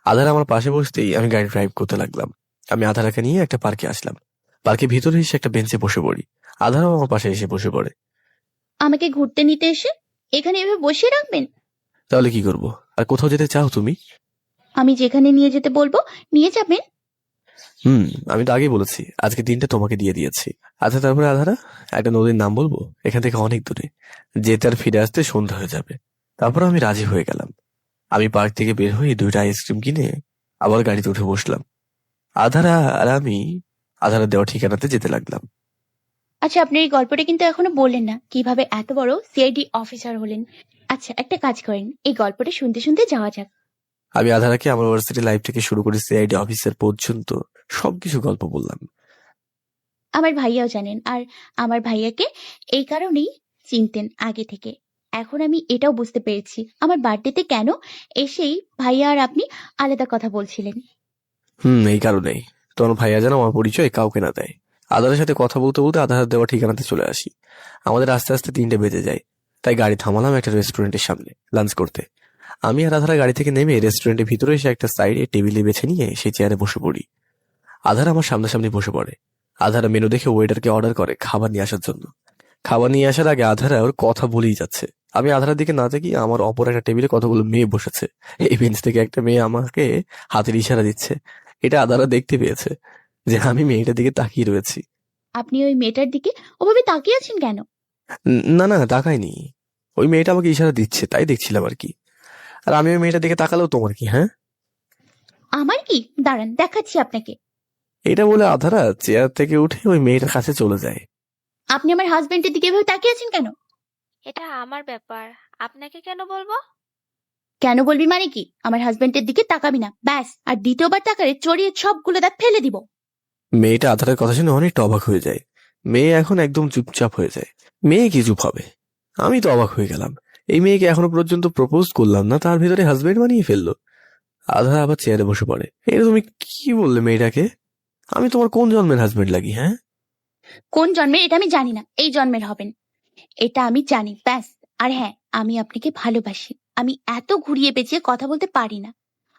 Speaker 1: আধারা আমার পাশে বসতেই আমি গাড়ি ড্রাইভ করতে লাগলাম। আমি আধারাকে নিয়ে একটা পার্কে আসলাম। পার্কের ভিতরে এসে একটা বেঞ্চে বসে পড়ি। আধারাও আমার পাশে এসে বসে পড়ে।
Speaker 2: আমাকে ঘুরতে নিতে এসে এখানে এভাবে বসিয়ে রাখবেন?
Speaker 1: তাহলে কি করব? আর কোথাও যেতে চাও তুমি?
Speaker 2: আমি যেখানে নিয়ে যেতে বলবো নিয়ে যাবেন।
Speaker 1: আমি তো আগেই বলেছি আজকে দিনটা তোমাকে দিয়ে দিয়েছি। আচ্ছা তারপরে আধারা, একটা নদীর নাম বলবো, এখান থেকে অনেক দূরে, যেতে আর ফিরে আসতে সন্ধ্যা হয়ে যাবে। তারপর আমি রাজি হয়ে গেলাম। আমি পার্ক থেকে বের হয়ে 2টা আইসক্রিম কিনে আবার গাড়িতে উঠে বসলাম। আধারা আর আমি আধারা দেওয়া ঠিকানাতে যেতে লাগলাম।
Speaker 2: আচ্ছা, আপনার এই গল্পটা কিন্তু এখনো বললেন না, কিভাবে এত বড় সিআইডি অফিসার হলেন। আচ্ছা একটা কাজ করেন, এই গল্পটা শুনতে শুনতে যাওয়া যাক।
Speaker 1: আমি আধারাকে আমার ভার্সিটি লাইফ থেকে শুরু করে সিআইডি অফিসার পর্যন্ত সবকিছু গল্প বললাম।
Speaker 2: আমার ভাইয়াও জানেন, আর আমার ভাইয়াকে এই কারণেই চিনতেন আগে থেকে। এখন আমি এটাও বুঝতে পেরেছি আমার বার্থডেতে কেন এসেই ভাইয়া আর আপনি আলাদা কথা বলছিলেন।
Speaker 1: এই কারণেই তোমার ভাইয়া যেন আমার পরিচয় কাউকে না দেয়। আধারের সাথে কথা বলতে বলতে আধার দেওয়া ঠিকানাতে চলে আসি। আমাদের আস্তে আস্তে 3টে বেজে যায়। তাই গাড়ি থামালাম একটা রেস্টুরেন্টের সামনে লাঞ্চ করতে। আমি আর আধারা গাড়ি থেকে নেমে রেস্টুরেন্টের ভিতরে এসে একটা সাইডে টেবিলে বেছে নিয়ে সেই চেয়ারে বসে পড়ি। আধার আমার সামনাসামনি বসে পড়ে। আধারা মেনু দেখে ওয়েটারকে অর্ডার করে খাবার নিয়ে আসার জন্য। খাবার নিয়ে আসার আগে আধারা ওর কথা বলেই যাচ্ছে। আমি আধারার দিকে না দেখি আমার অপর একটা টেবিলে কতগুলো মেয়ে বসেছে। এই বেঞ্চ থেকে একটা মেয়ে আমাকে হাতের ইশারা দিচ্ছে। এটা আধারা দেখতে পেয়েছে যে আমি মেয়েটার দিকে তাকিয়ে রয়েছি।
Speaker 2: আপনি ওই মেয়েটার দিকে ওভাবে তাকিয়ে আছেন কেন?
Speaker 1: না না, তাকাইনি। ওই মেয়েটা আমাকে ইশারা দিচ্ছে, তাই দেখছিলাম আর কি। আর আমি ওই মেয়েটার দিকে তাকালেও তোমার কি? হ্যাঁ,
Speaker 2: আমার কি? দাঁড়ান, দেখাচ্ছি আপনাকে।
Speaker 1: এটা বলে আধারা চেয়ার থেকে উঠে ওই মেয়েটার কাছে চলে যায়।
Speaker 2: আপনি আমার হাজবেন্ডের দিকে এভাবে তাকিয়ে আছেন কেন?
Speaker 8: এটা আমার ব্যাপার, আপনাকে কেন বলবো?
Speaker 2: কেন বলবি মানে কি? আমার হাজবেন্ডের দিকে তাকাবি না, ব্যাস। আর দ্বিতীয়বার তাকালে চড়িয়ে সবগুলো দাঁত ফেলে দিব।
Speaker 1: মেয়েটা আধারের কথা শুনে অনেকটা অবাক হয়ে যায়। মেয়ে এখন একদম চুপচাপ হয়ে যায়। মেয়ে কি চুপ হবে? আমি তো অবাক হয়ে গেলাম। এই মেয়েকে এখনো পর্যন্ত প্রপোজ করলাম না, তার ভিতরে হাজবেন্ড বানিয়ে ফেললো। আধারা আবার চেয়ারে বসে পড়ে। এটা তুমি কি বললে মেয়েটাকে? আমি তোমার কোন জন্মের হাজবেন্ড লাগি? হ্যাঁ,
Speaker 2: কোন জন্মের এটা আমি জানি না, এই জন্মের হবেন, এটা আমি জানি, ব্যাস। আর হ্যাঁ, আমি আপনাকে ভালোবাসি। আমি এত ঘুরিয়ে পেঁচিয়ে কথা বলতে পারি না।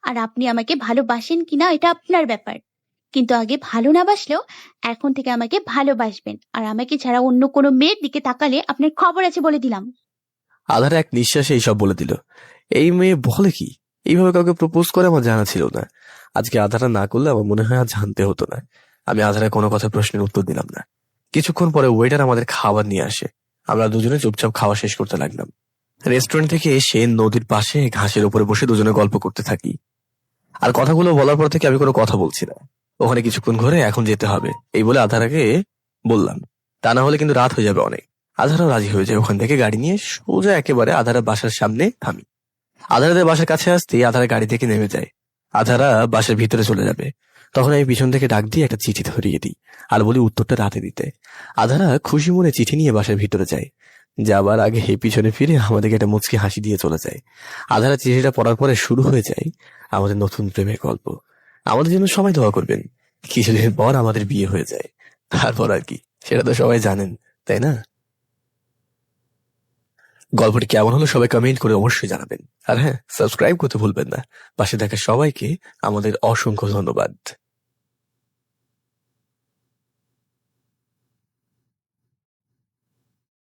Speaker 2: আর আপনি আমাকে ভালোবাসেন কিনা এটা আপনার ব্যাপার, কিন্তু আগে ভালো না বাসলেও এখন থেকে আমাকে ভালোবাসবেন। আর আমাকে ছাড়া অন্য কোনো মেয়ের দিকে তাকালে আপনার খবর আছে বলে দিলাম।
Speaker 1: আধারা এক নিঃশ্বাসে এইসব বলে দিল। এই মেয়ে বলে কি? এইভাবে কাউকে প্রপোজ করে আমার জানা ছিল না। আজকে আধারা না করলে আমার মনে হয় আর জানতে হতো না। আমি আধারার কোনো কথা প্রশ্নের উত্তর দিলাম না। কিছুক্ষণ পরে ওয়েটার আমাদের খাবার নিয়ে আসে। আমরা দুজনে চুপচাপ খাওয়া শেষ করতে লাগলাম। রেস্টুরেন্ট থেকে এসে নদীর পাশে ঘাসের উপরে বসে দুজনে গল্প করতে থাকি। আর কথাগুলো বলার পর থেকে আমি কোনো কথা বলছি না। ওখানে কিছুক্ষণ ঘুরে এখন যেতে হবে এই বলে আধারাকে বললাম, তা না হলে কিন্তু রাত হয়ে যাবে অনেক। আধারাও রাজি হয়ে যায়। ওখান থেকে গাড়ি নিয়ে সোজা একেবারে আধারা বাসার সামনে থামি। আধারাদের বাসার কাছে আসতেই আধারা গাড়ি থেকে নেমে যায়। আধারা বাসার ভিতরে চলে যাবে। তখন আমি পিছন থেকে ডাক দিয়ে একটা চিঠি ধরিয়ে দিই আর বলি উত্তরটা রাতে দিতে। আধারা খুশি মনে চিঠি নিয়ে বাসার ভিতরে যায়। যাবার আগে পিছনে ফিরে আমাদেরকে একটা মুচকি হাসি দিয়ে চলে যায়। আধারা চিঠিটা পড়ার পরে শুরু হয়ে যায় আমাদের নতুন প্রেমের গল্প। আমাদের জন্য সবাই দোয়া করবেন। কিছুদিন পর আমাদের বিয়ে হয়ে যায়। তারপর আর কি, সেটা তো সবাই জানেন, তাই না? গল্পটি কেমন হলো সবাই কমেন্ট করে অবশ্যই জানাবেন। আর হ্যাঁ, সাবস্ক্রাইব করতে ভুলবেন না। পাশে থাকা সবাইকে আমাদের অসংখ্য ধন্যবাদ।